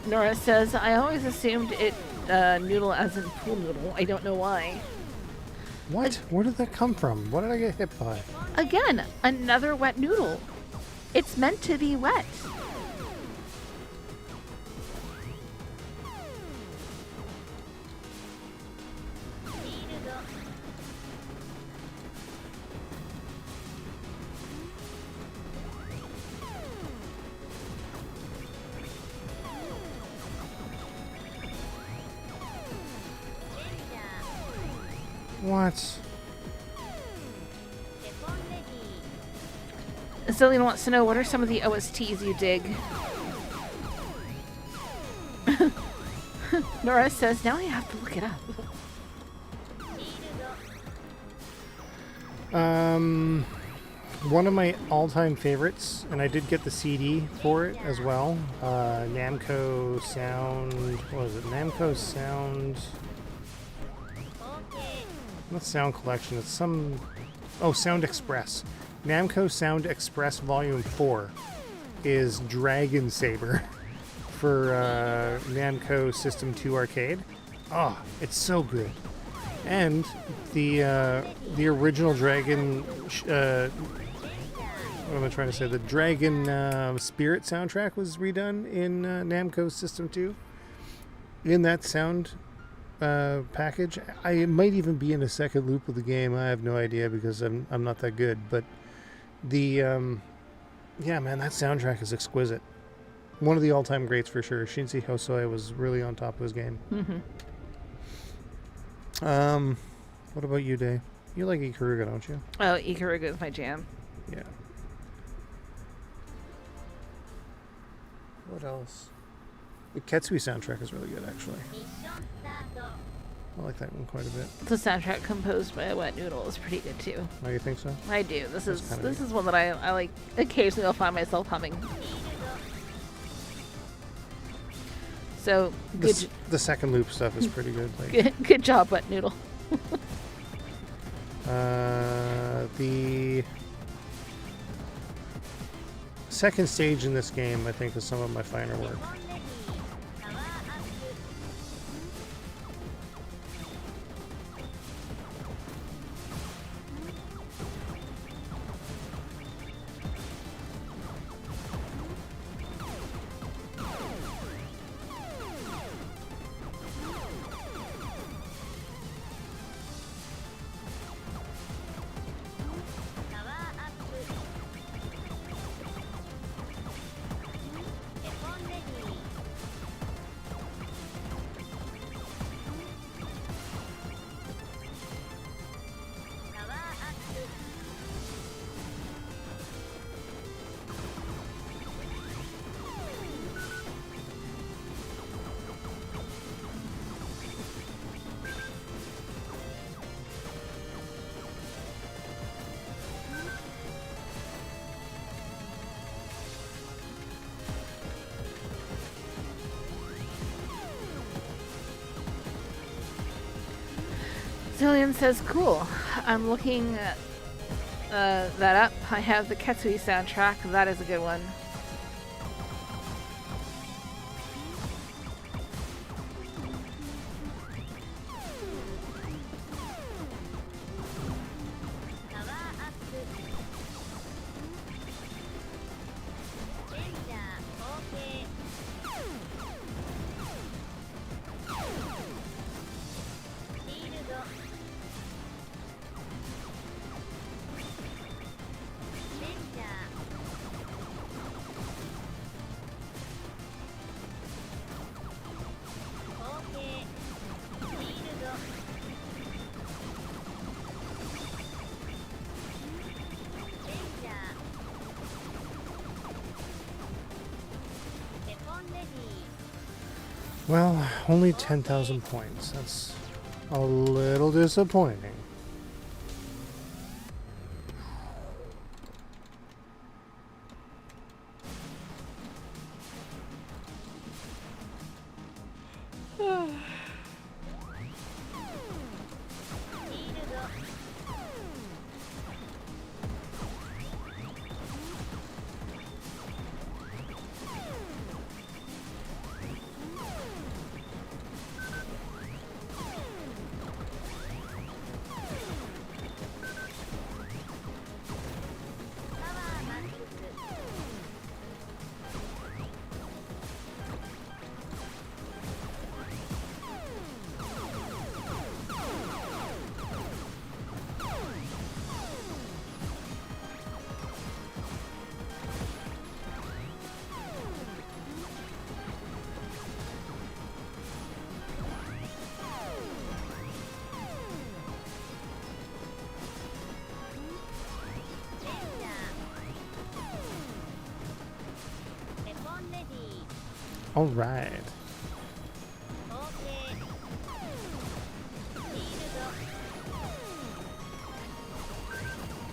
Nora says, I always assumed it noodle as in pool noodle. I don't know why. What? Where did that come from? What did I get hit by? Again, another wet noodle. It's meant to be wet. What? Zillion wants to know, what are some of the OSTs you dig? Nora says, now I have to look it up. One of my all-time favorites, and I did get the CD for it as well. Namco Sound. What was it? Namco Sound. Not Sound Collection. It's some. Oh, Sound Express. Namco Sound Express Volume 4 is Dragon Saber for Namco System 2 Arcade. Oh, it's so good. And the original Dragon. What am I trying to say? The Dragon Spirit soundtrack was redone in Namco System 2. In that sound package, it might even be in a second loop of the game. I have no idea because I'm not that good. But the yeah, man, that soundtrack is exquisite. One of the all-time greats for sure. Shinji Hosoe was really on top of his game. Mm-hmm. What about you, Day? You like Ikaruga, don't you? Oh, Ikaruga is my jam. Yeah. What else? The Ketsui soundtrack is really good, actually. ミッションスタート I like that one quite a bit. The soundtrack composed by Wet Noodle is pretty good too. Oh, you think so? I do. This That's is kinda this neat. is one that I like. Occasionally, I'll find myself humming. フィールド So The, good, the second loop stuff is pretty good. Like, good job, Wet Noodle. the second stage in this game, I think, is some of my finer work. ポンレディパワーアップ パワーアップエポンレディパワーアップ Zillion says, "Cool. I'm looking that up. I have the Ketsui soundtrack. That is a good one." パワーアップレンジャー後継フィールドレンジャー後継フィールドレンジャーエポンレディ Well, only 10,000 points. That's a little disappointing. All right.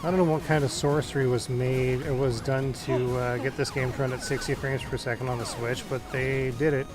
I don't know what kind of sorcery was made. It was done to get this game to run at 60 frames per second on the Switch, but they did it.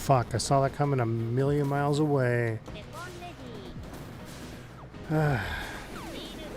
fuck, I saw that coming a million miles away. Weapon ready. Ah, Shield.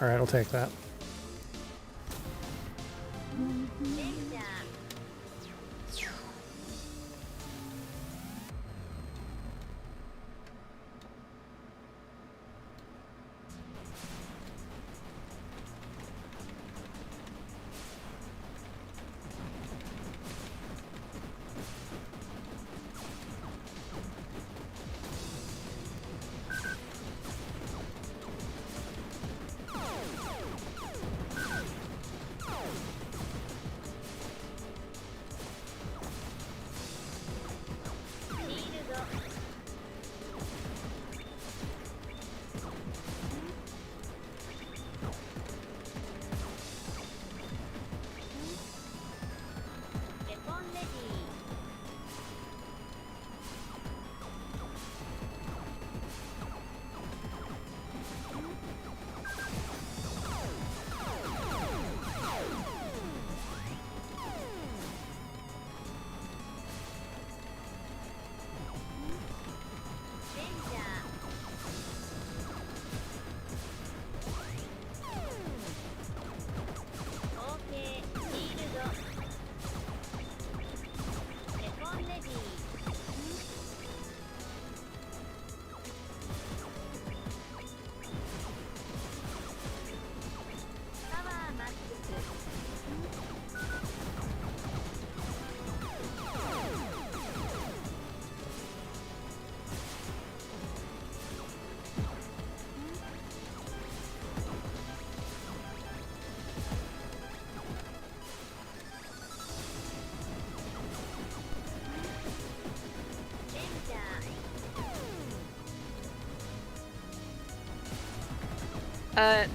Alright, I'll take that.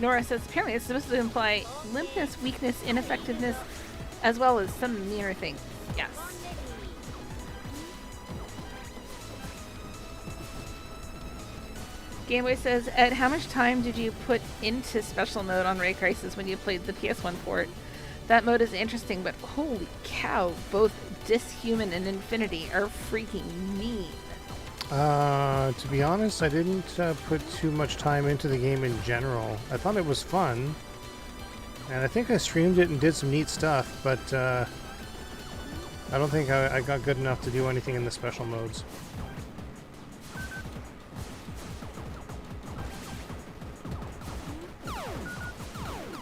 Nora says apparently it's supposed to imply limpness, weakness, ineffectiveness, as well as some meaner things. Yes. Gameboy says, Ed, how much time did you put into special mode on Ray Crisis when you played the PS1 port? That mode is interesting, but holy cow, both Dishuman and Infinity are freaking mean. To be honest, I didn't put too much time into the game in general. I thought it was fun, and I think I streamed it and did some neat stuff, but I don't think I got good enough to do anything in the special modes.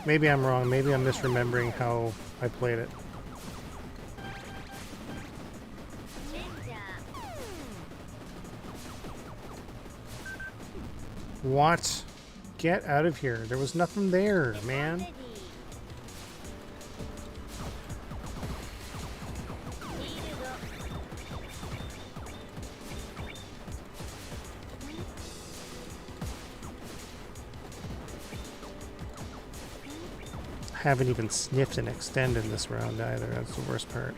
Maybe I'm wrong. Maybe I'm misremembering how I played it. What? Get out of here. There was nothing there, man. Haven't even sniffed an extend in this round either. That's the worst part.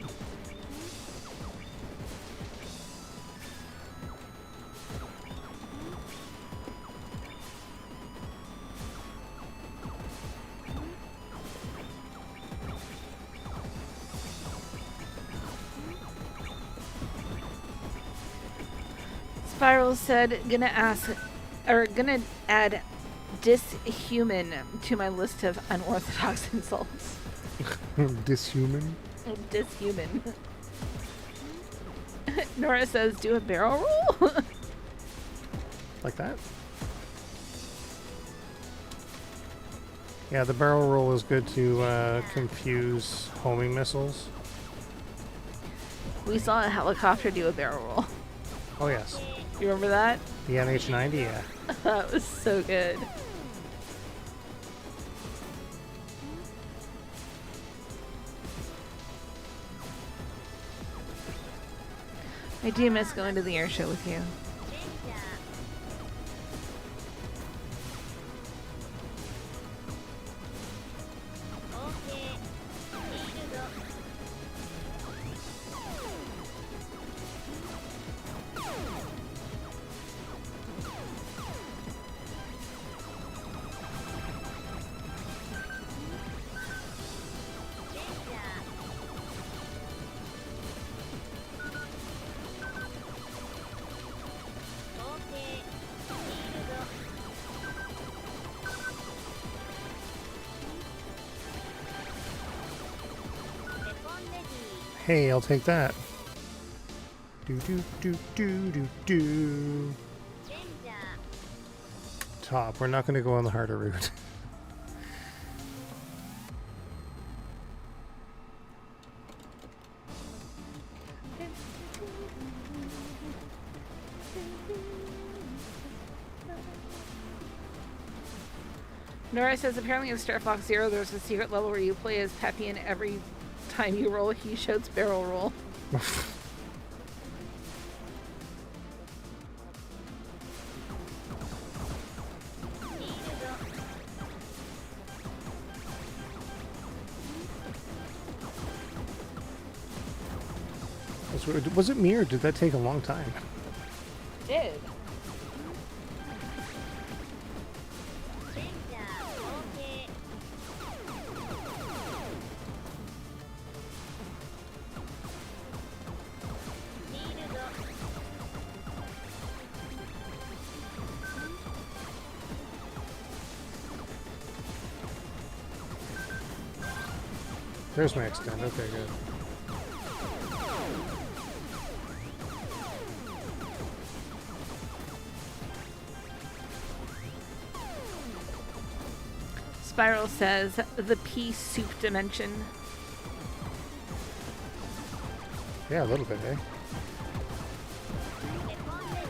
Spiral said, gonna add dishuman to my list of unorthodox insults. Dishuman? Dishuman. Nora says, do a barrel roll? Like that? Yeah, the barrel roll is good to confuse homing missiles. We saw a helicopter do a barrel roll. Oh yes. You remember that? The MH90, yeah. That was so good. I do miss going to the air show with you. レンジャー OK フィールド レンジャー OK フィールド レポンレディ Hey, I'll take that. Do do do do do do. レンジャー Top. We're not going to go on the harder route. Nora says apparently in Star Fox Zero there's a secret level where you play as Peppy and every time you roll he shouts barrel roll. Was it me or did that take a long time? Did. レンジャー OK フィールド There's my extend. Okay, good. Spiral says the pea soup dimension. Yeah, a little bit, eh? レポンレデ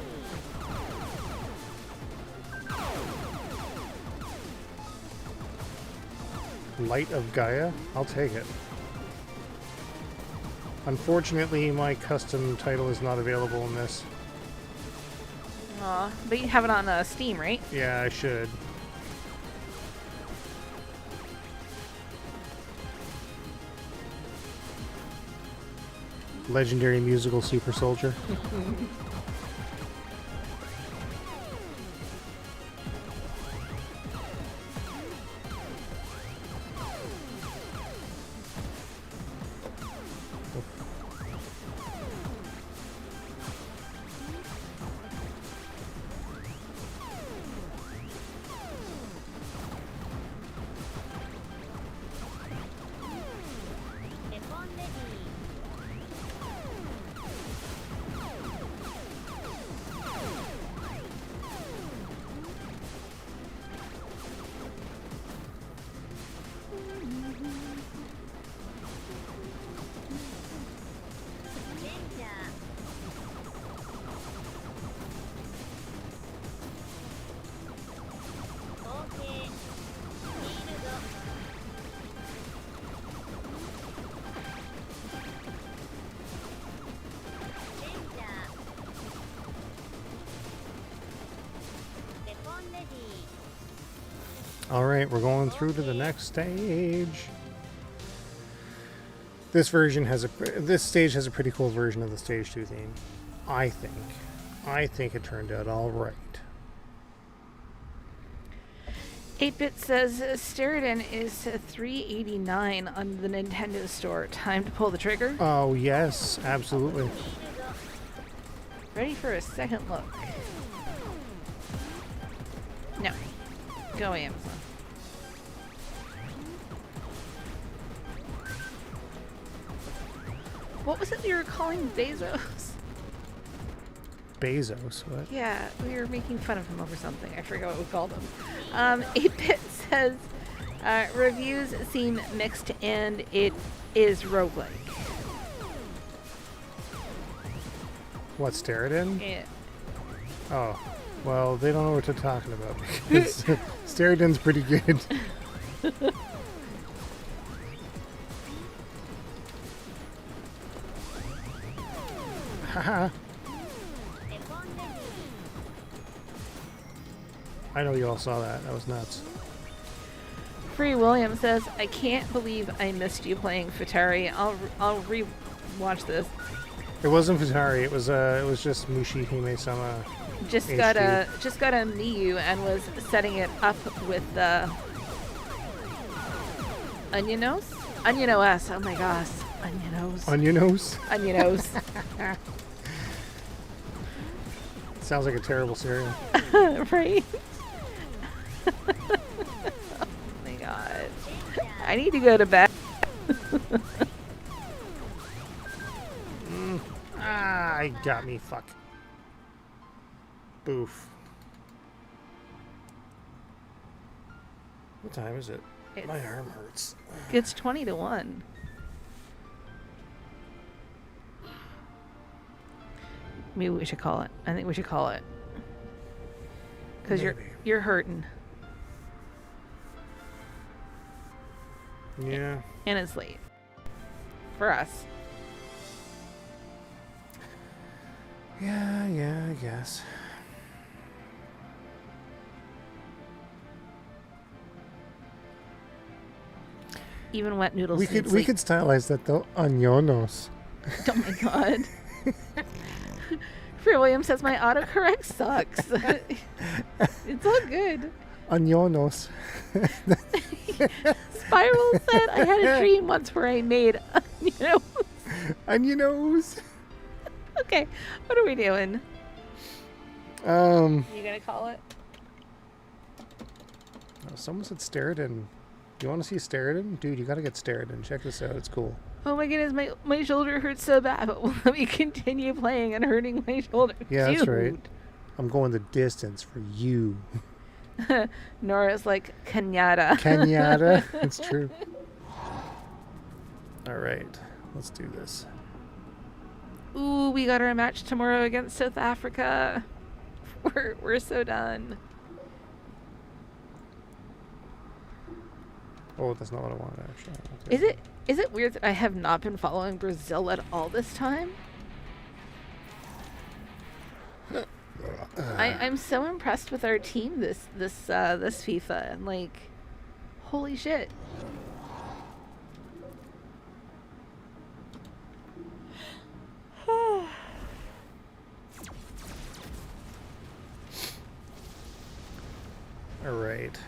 ィ Light of Gaia? I'll take it. Unfortunately, my custom title is not available in this. Aw, but you have it on Steam, right? Yeah, I should. Legendary musical super soldier. Alright, we're going through to the next stage. This stage has a pretty cool version of the stage 2 theme. I think it turned out alright. 8-Bit says Steriden is $3.89 on the Nintendo Store. Time to pull the trigger. Oh yes, absolutely. Ready for a second look. No. Go Amazon. What was it you were calling Bezos? Bezos, what? Yeah, we were making fun of him over something. I forgot what we called him. 8-Bit says reviews seem mixed and it is roguelike. What, Steriden? Yeah. Oh, well, they don't know what they're talking about because Steriden's pretty good. Haha. I know you all saw that. That was nuts. Free William says, I can't believe I missed you playing Futari. I'll re-watch this. It wasn't Futari. It was just Mushi Hime-sama. Just HG. got a Miyu and was setting it up with Onion Nose? Onion OS. Oh my gosh. Onion Nose. Onion nose. Onion Nose. Sounds like a terrible cereal. Right? Oh my god. I need to go to bed. I got me. Fuck. Boof. What time is it? My arm hurts. It's 20 to 1. Maybe we should call it. I think we should call it. Because you're hurting. Yeah. And it's late. For us. Yeah, I guess. Even wet noodles. We could stylize that though. Anyonos. Oh my god. Free William says my autocorrect sucks. It's all good. Anyonos. Spiral said I had a dream once where I made Anyonos. Okay, what are we doing? You gonna call it? Someone said Steriden. You want to see Steriden? Dude, you gotta get Steriden. Check this out. It's cool. Oh my goodness, my shoulder hurts so bad, but let me continue playing and hurting my shoulder. Yeah, Dude. that's right. I'm going the distance for you. Nora's like, Kenyatta. Kenyatta. It's true. Alright, let's do this. Ooh, we got our match tomorrow against South Africa. We're so done. Oh, that's not what I wanted, actually. Is it weird that I have not been following Brazil at all this time? I'm so impressed with our team this FIFA, and like, holy shit. All right.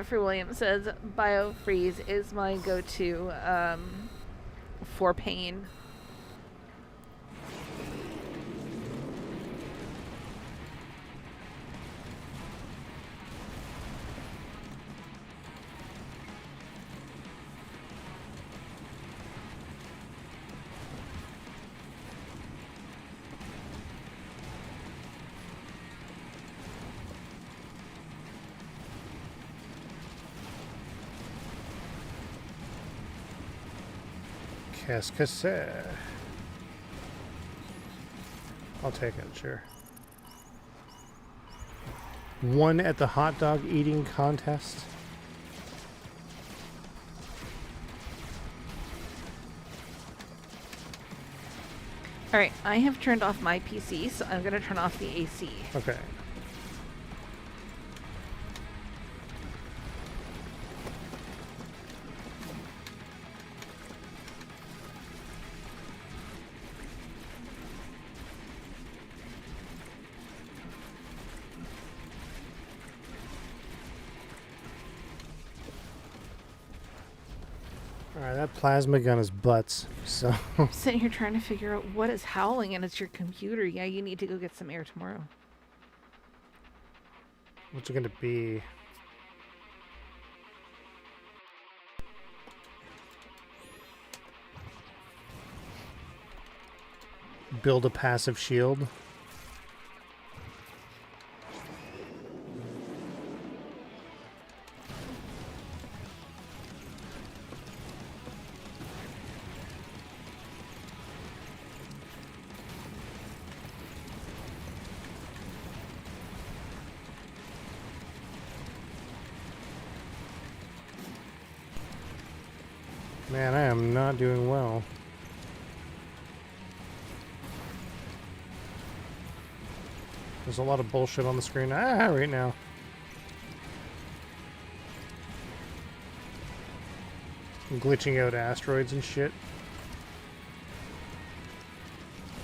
Free William says BioFreeze is my go-to for pain. Cascasse. I'll take it, sure. Won at the hot dog eating contest. Alright, I have turned off my PC, so I'm going to turn off the AC. Okay. Alright, that plasma gun is butts, so... I'm sitting here trying to figure out what is howling, and it's your computer. Yeah, you need to go get some air tomorrow. What's it gonna be? Build a passive shield. Man, I am not doing well. There's a lot of bullshit on the screen right now. I'm glitching out asteroids and shit.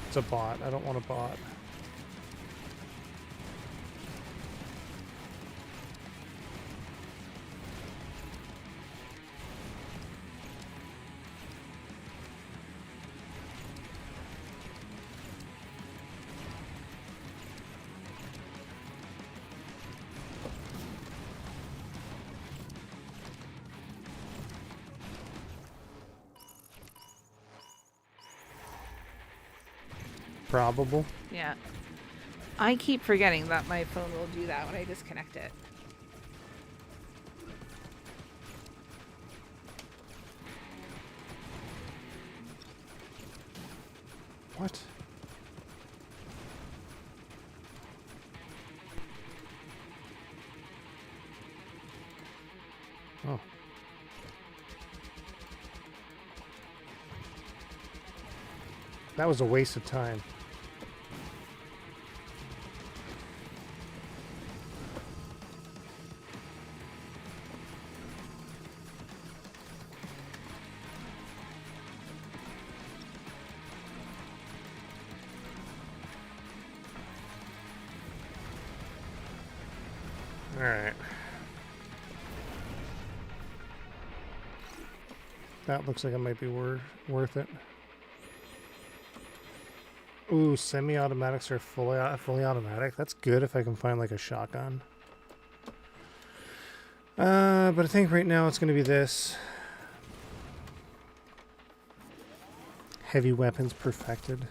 It's a bot. I don't want a bot. Probable. Yeah. I keep forgetting that my phone will do that when I disconnect it. What? Oh. That was a waste of time. Alright. That looks like it might be worth it. Ooh, semi-automatics are fully automatic. That's good if I can find like a shotgun. But I think right now it's going to be this. Heavy weapons perfected.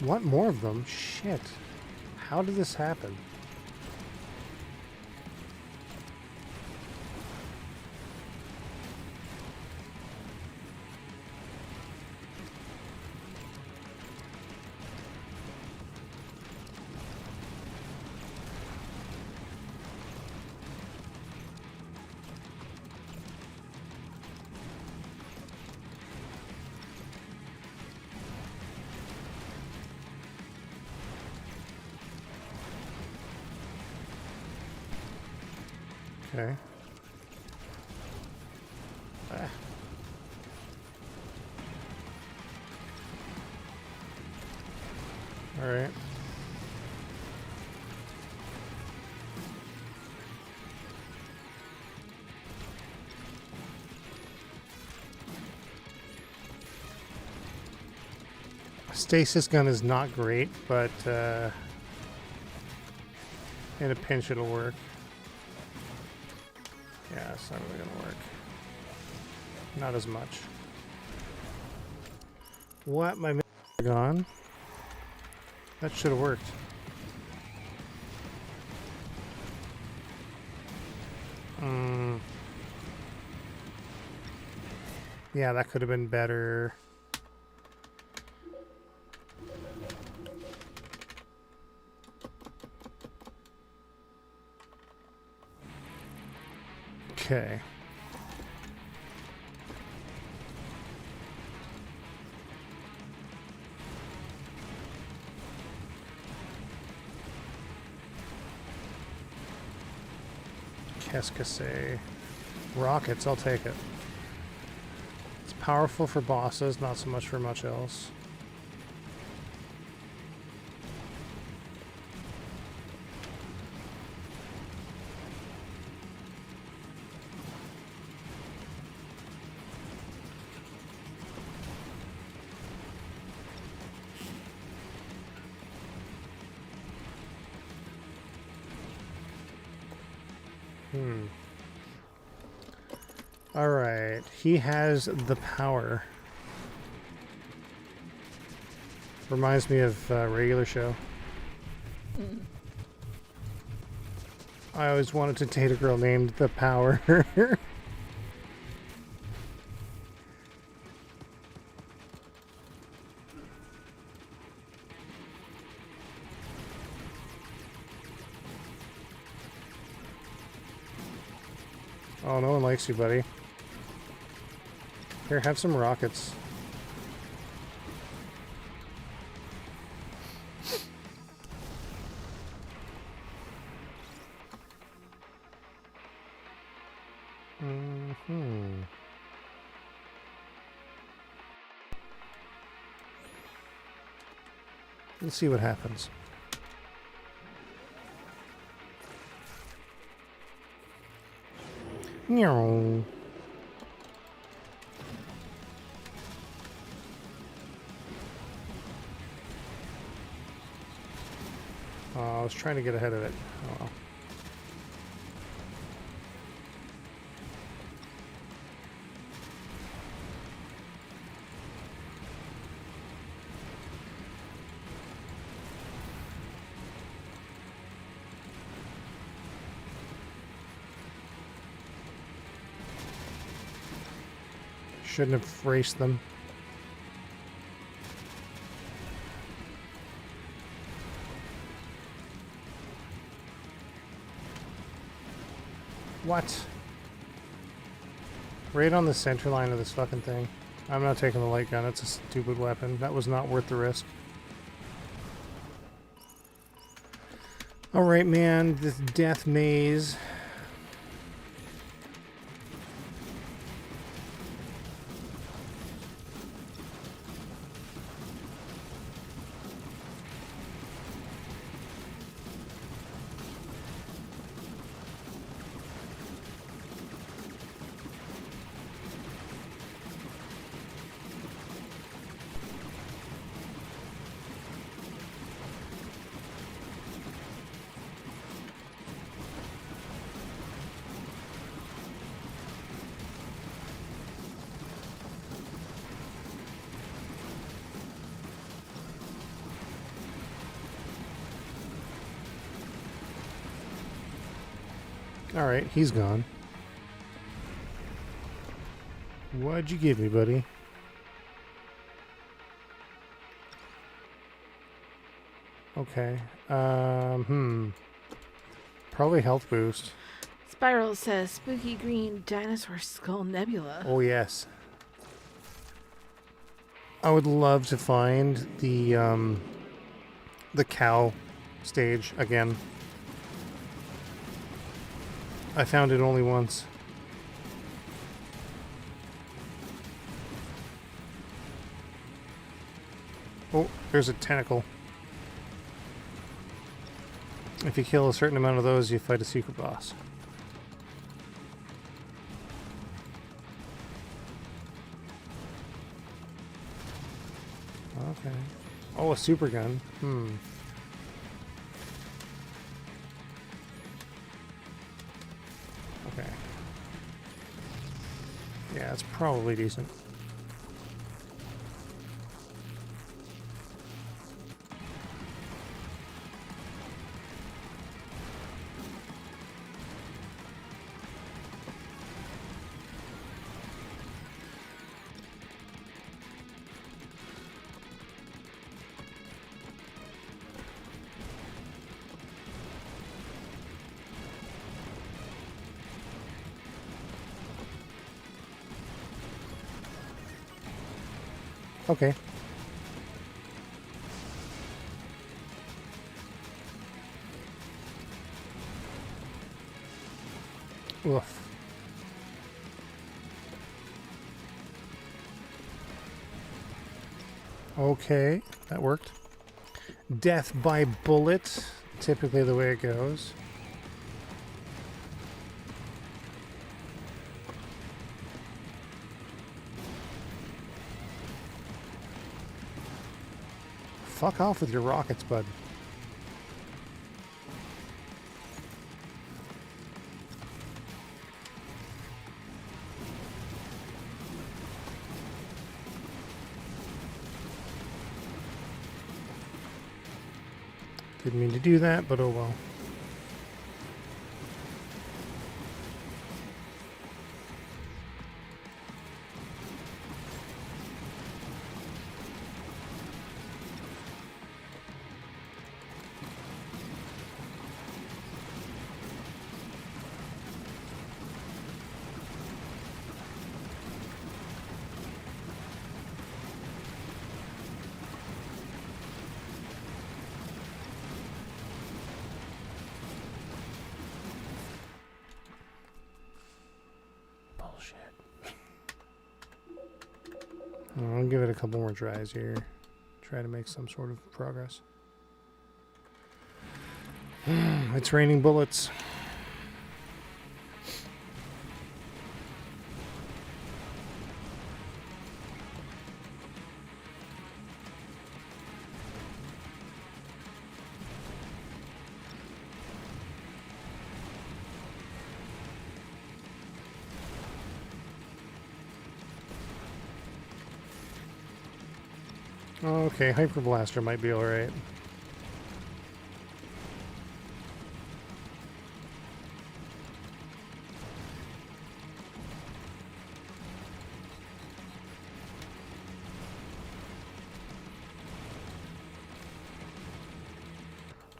Want more of them? Shit. How did this happen? Okay. Ah. All right. Stasis gun is not great, but in a pinch it'll work. Yeah, it's not really gonna work. Not as much. What? My missiles are gone? That should have worked. Yeah, that could have been better. Okay. Qu'est-ce que c'est? Rockets, I'll take it. It's powerful for bosses, not so much for much else. Alright, he has the power. Reminds me of a regular show. I always wanted to date a girl named The Power. Oh, no one likes you, buddy. Here, have some rockets. Mm-hmm. Let's see what happens. Meow. I was trying to get ahead of it. Oh, well. Shouldn't have raced them. What? Right on the center line of this fucking thing. I'm not taking the light gun. It's a stupid weapon. That was not worth the risk. Alright, man. This death maze. Alright, he's gone. What'd you give me, buddy? Okay. Probably health boost. Spiral says spooky green dinosaur skull nebula. Oh, yes. I would love to find the cow stage again. I found it only once. Oh, there's a tentacle. If you kill a certain amount of those, you fight a secret boss. Okay. Oh, a super gun. Okay. Yeah, it's probably decent. Okay. Oof. Okay, that worked. Death by bullet, typically the way it goes. Fuck off with your rockets, bud. Didn't mean to do that, but oh well. I'll give it a couple more tries here. Try to make some sort of progress. It's raining bullets. Okay, Hyper Blaster might be alright.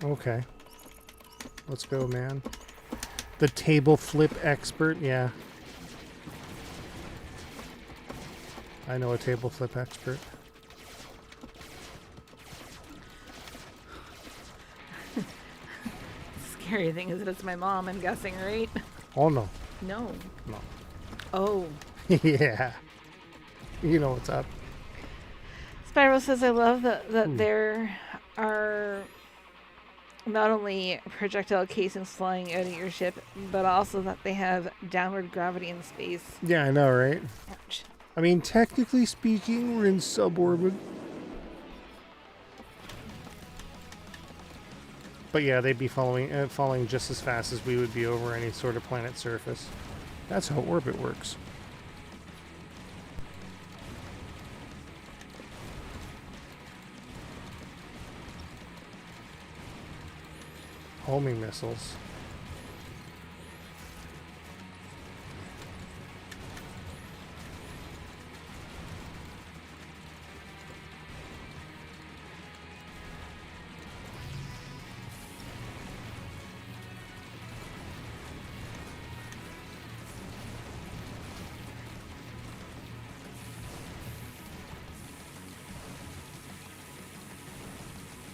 Okay. Let's go, man. The table flip expert, yeah. I know a table flip expert. Scary thing is that it's my mom, I'm guessing, right? Oh, no. No. No. Oh. Yeah. You know what's up. Spiral says, I love that there are not only projectile casings flying out of your ship, but also that they have downward gravity in space. Yeah, I know, right? Ouch. I mean, technically speaking, we're in suborbit. But yeah, they'd be falling just as fast as we would be over any sort of planet surface. That's how orbit works. Homing missiles.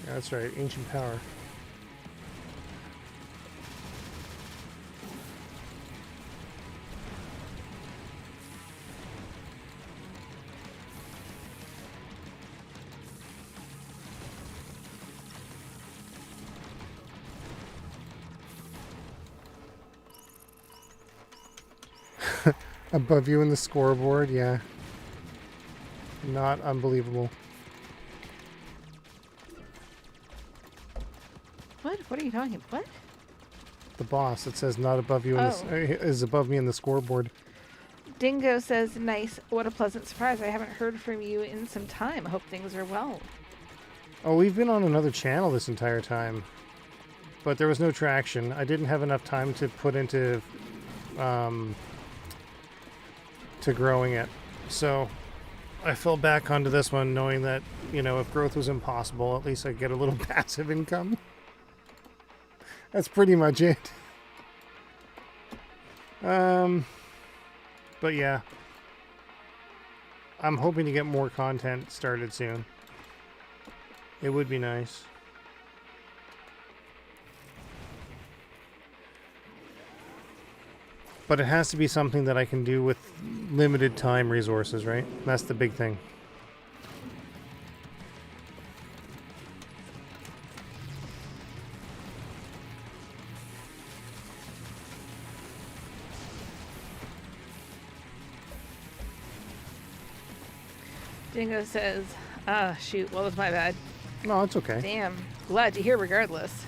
Yeah, that's right, ancient power. Above you in the scoreboard, yeah. Not unbelievable. What? What are you talking about? What? The boss, it says not above you in is above me in the scoreboard. Dingo says, nice. What a pleasant surprise. I haven't heard from you in some time. I hope things are well. Oh, we've been on another channel this entire time. But there was no traction. I didn't have enough time to put into to growing it. So I fell back onto this one knowing that, you know, if growth was impossible, at least I'd get a little passive income. That's pretty much it. But yeah. I'm hoping to get more content started soon. It would be nice. But it has to be something that I can do with limited time resources, right? That's the big thing. Dingo says, ah, shoot, well, it's my bad. No, it's okay. Damn. Glad to hear regardless.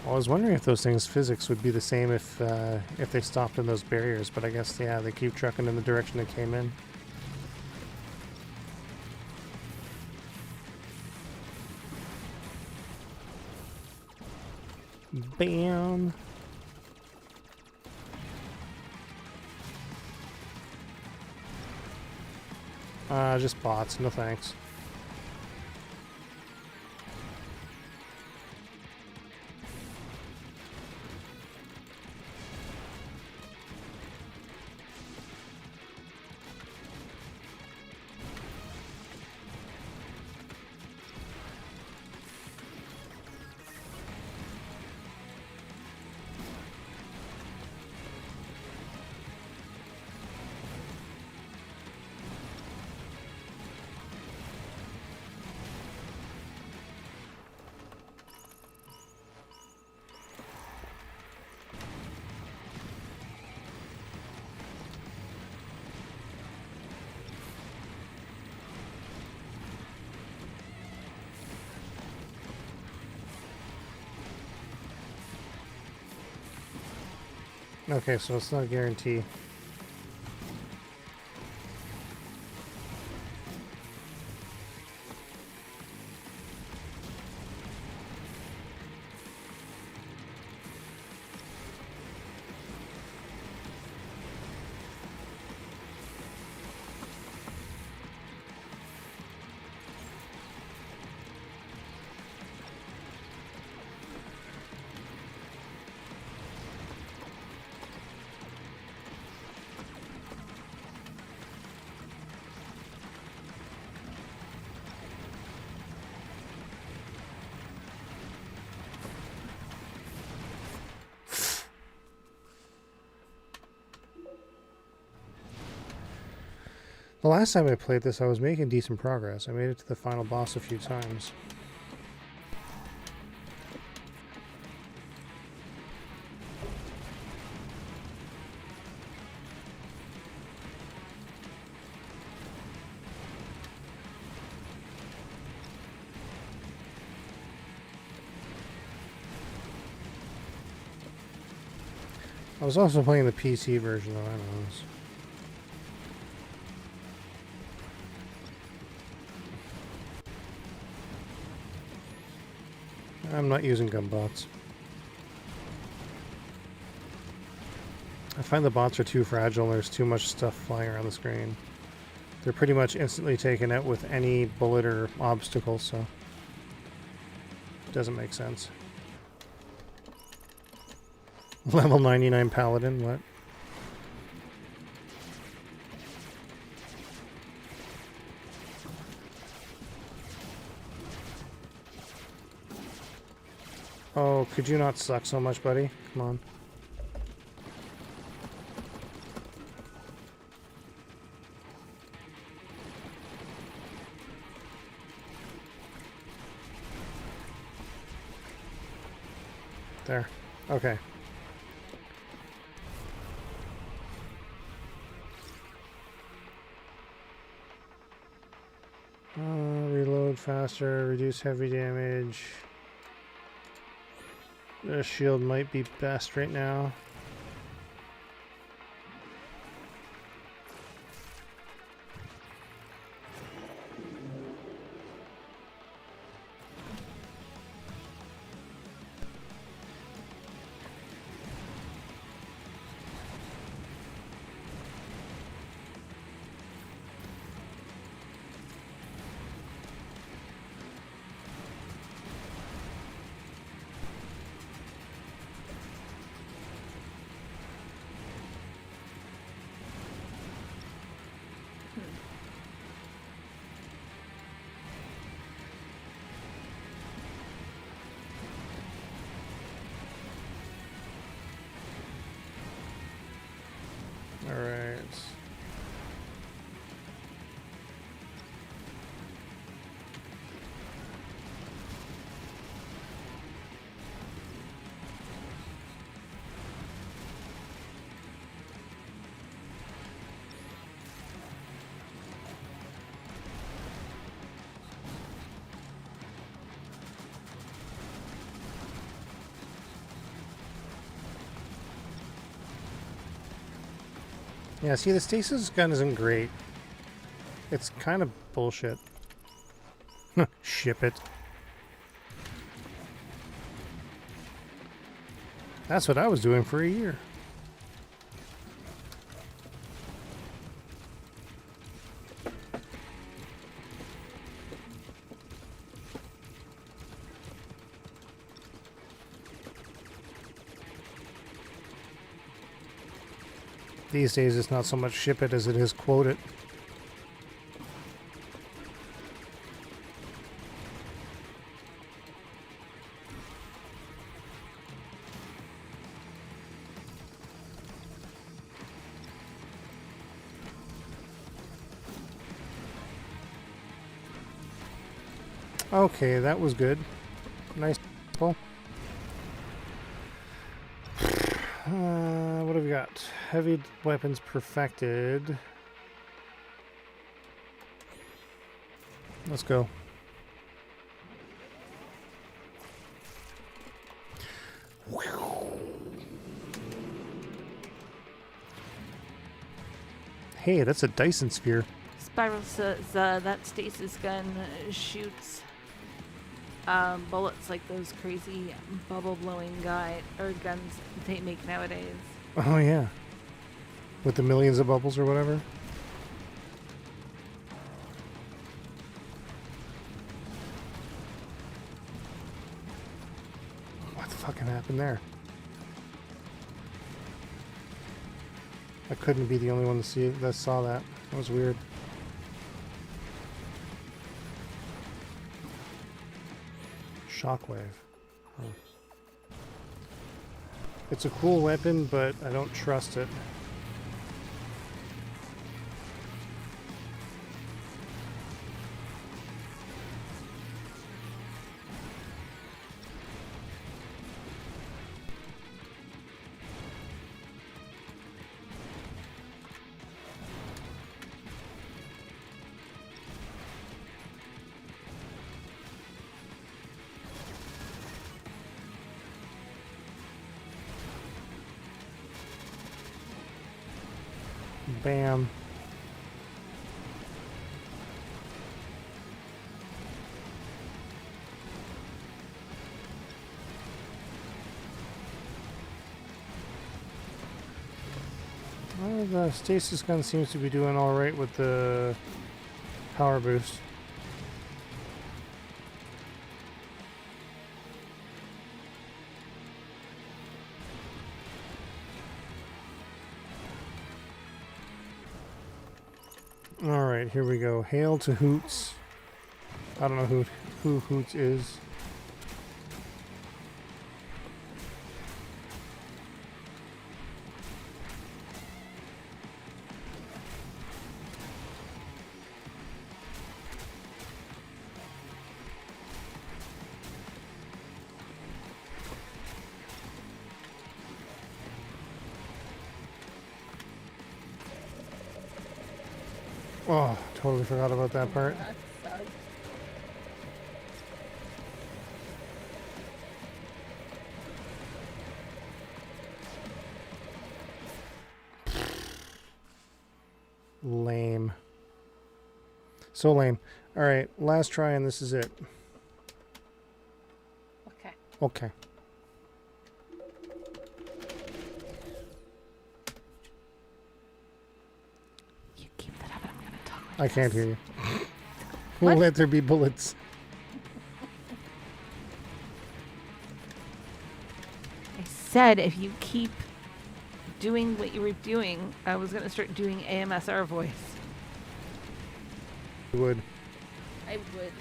Well, I was wondering if those things' physics would be the same if they stopped in those barriers, but I guess, yeah, they keep trucking in the direction they came in. Bam! Just bots, no thanks. Okay, so it's not a guarantee. The last time I played this, I was making decent progress. I made it to the final boss a few times. I was also playing the PC version, though, I don't know. I'm not using gun bots. I find the bots are too fragile. There's too much stuff flying around the screen. They're pretty much instantly taken out with any bullet or obstacle, so it doesn't make sense. Level 99 Paladin, what? Oh, could you not suck so much, buddy? Come on. There. Okay. Reload faster, reduce heavy damage. The shield might be best right now. Alright. Yeah, see, the stasis gun isn't great. It's kind of bullshit. Ship it. That's what I was doing for a year. These days, it's not so much ship it as it is quote it. Okay, that was good. Nice pull. What have we got? Heavy weapons perfected. Let's go. Hey, that's a Dyson sphere. Spiral says that stasis gun shoots bullets like those crazy bubble blowing guns they make nowadays. Oh yeah. With the millions of bubbles or whatever. What the fucking happened there? I couldn't be the only one that saw that. That was weird. Shockwave. Huh. It's a cool weapon, but I don't trust it. Bam. Well, the stasis gun seems to be doing alright with the power boost. Alright, here we go. Hail to Hoots. I don't know who Hoots is. Oh, totally forgot about that part. That sucks. Lame. So lame. Alright, last try and this is it. Okay. Okay. You keep that up and I'm gonna talk like I can't this. hear you. What? Let there be bullets. I said if you keep doing what you were doing, I was gonna start doing AMSR voice. You would. I would.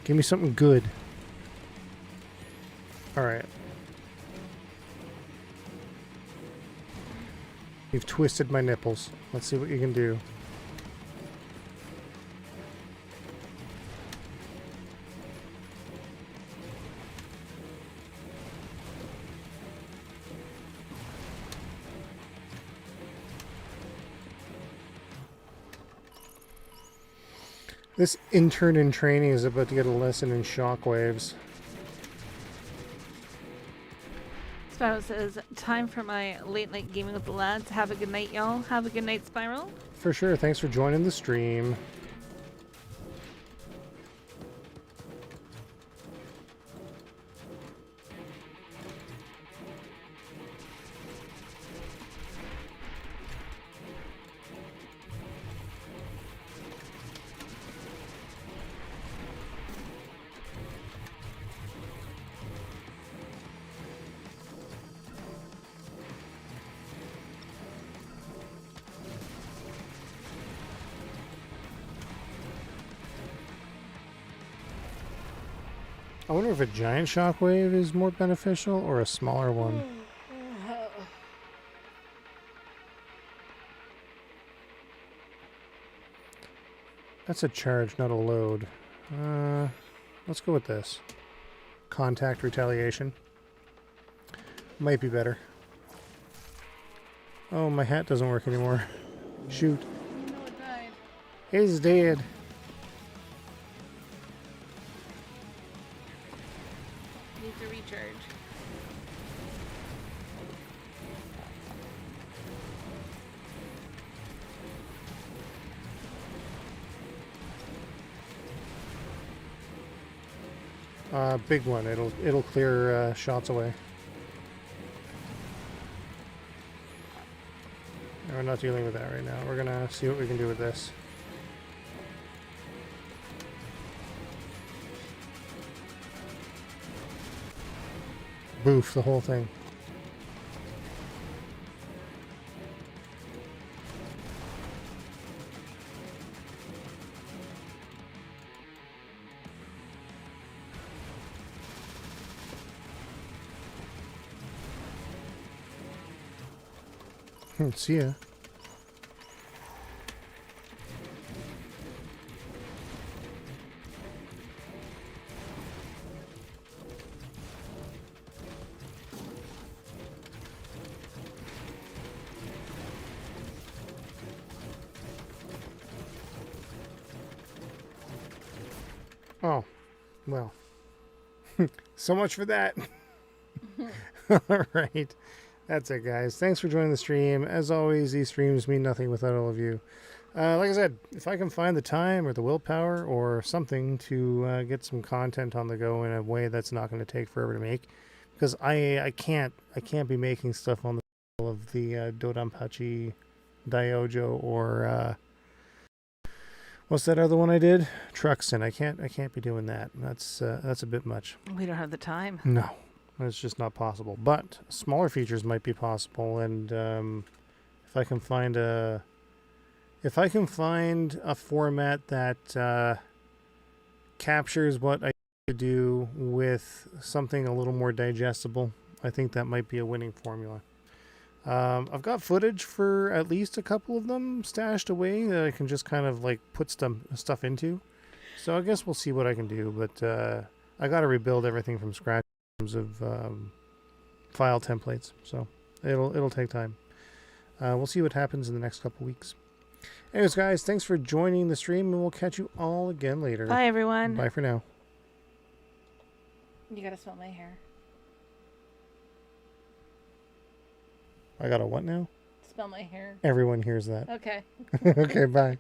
Give me something good. Alright. You've twisted my nipples. Let's see what you can do. This intern in training is about to get a lesson in shockwaves. Spiral says, time for my late night gaming with the lads. Have a good night, y'all. Have a good night, Spiral. For sure. Thanks for joining the stream. I wonder if a giant shockwave is more beneficial or a smaller one. That's a charge, not a load. Let's go with this. Contact retaliation. Might be better. Oh, my hat doesn't work anymore. Shoot. No, it died. It's dead. Needs to recharge. Big one. It'll clear shots away. We're not dealing with that right now. We're gonna see what we can do with this. Boof, the whole thing. See ya. Oh, well. So much for that. All right. That's it, guys. Thanks for joining the stream. As always, these streams mean nothing without all of you. Like I said, if I can find the time or the willpower or something to get some content on the go in a way that's not going to take forever to make, because I can't be making stuff on the level of the Dodonpachi Daijojo or what's that other one I did? Truxton. I can't be doing that. That's a bit much. We don't have the time. No. It's just not possible. But smaller features might be possible, and if I can find a format that captures what I do with something a little more digestible, I think that might be a winning formula. I've got footage for at least a couple of them stashed away that I can just kind of like put stuff into. So I guess we'll see what I can do. But I got to rebuild everything from scratch in terms of file templates. So it'll take time. We'll see what happens in the next couple weeks. Anyways, guys, thanks for joining the stream, and we'll catch you all again later. Bye, everyone. Bye for now. You gotta smell my hair. I got a what now? Smell my hair. Everyone hears that. Okay. Okay, bye.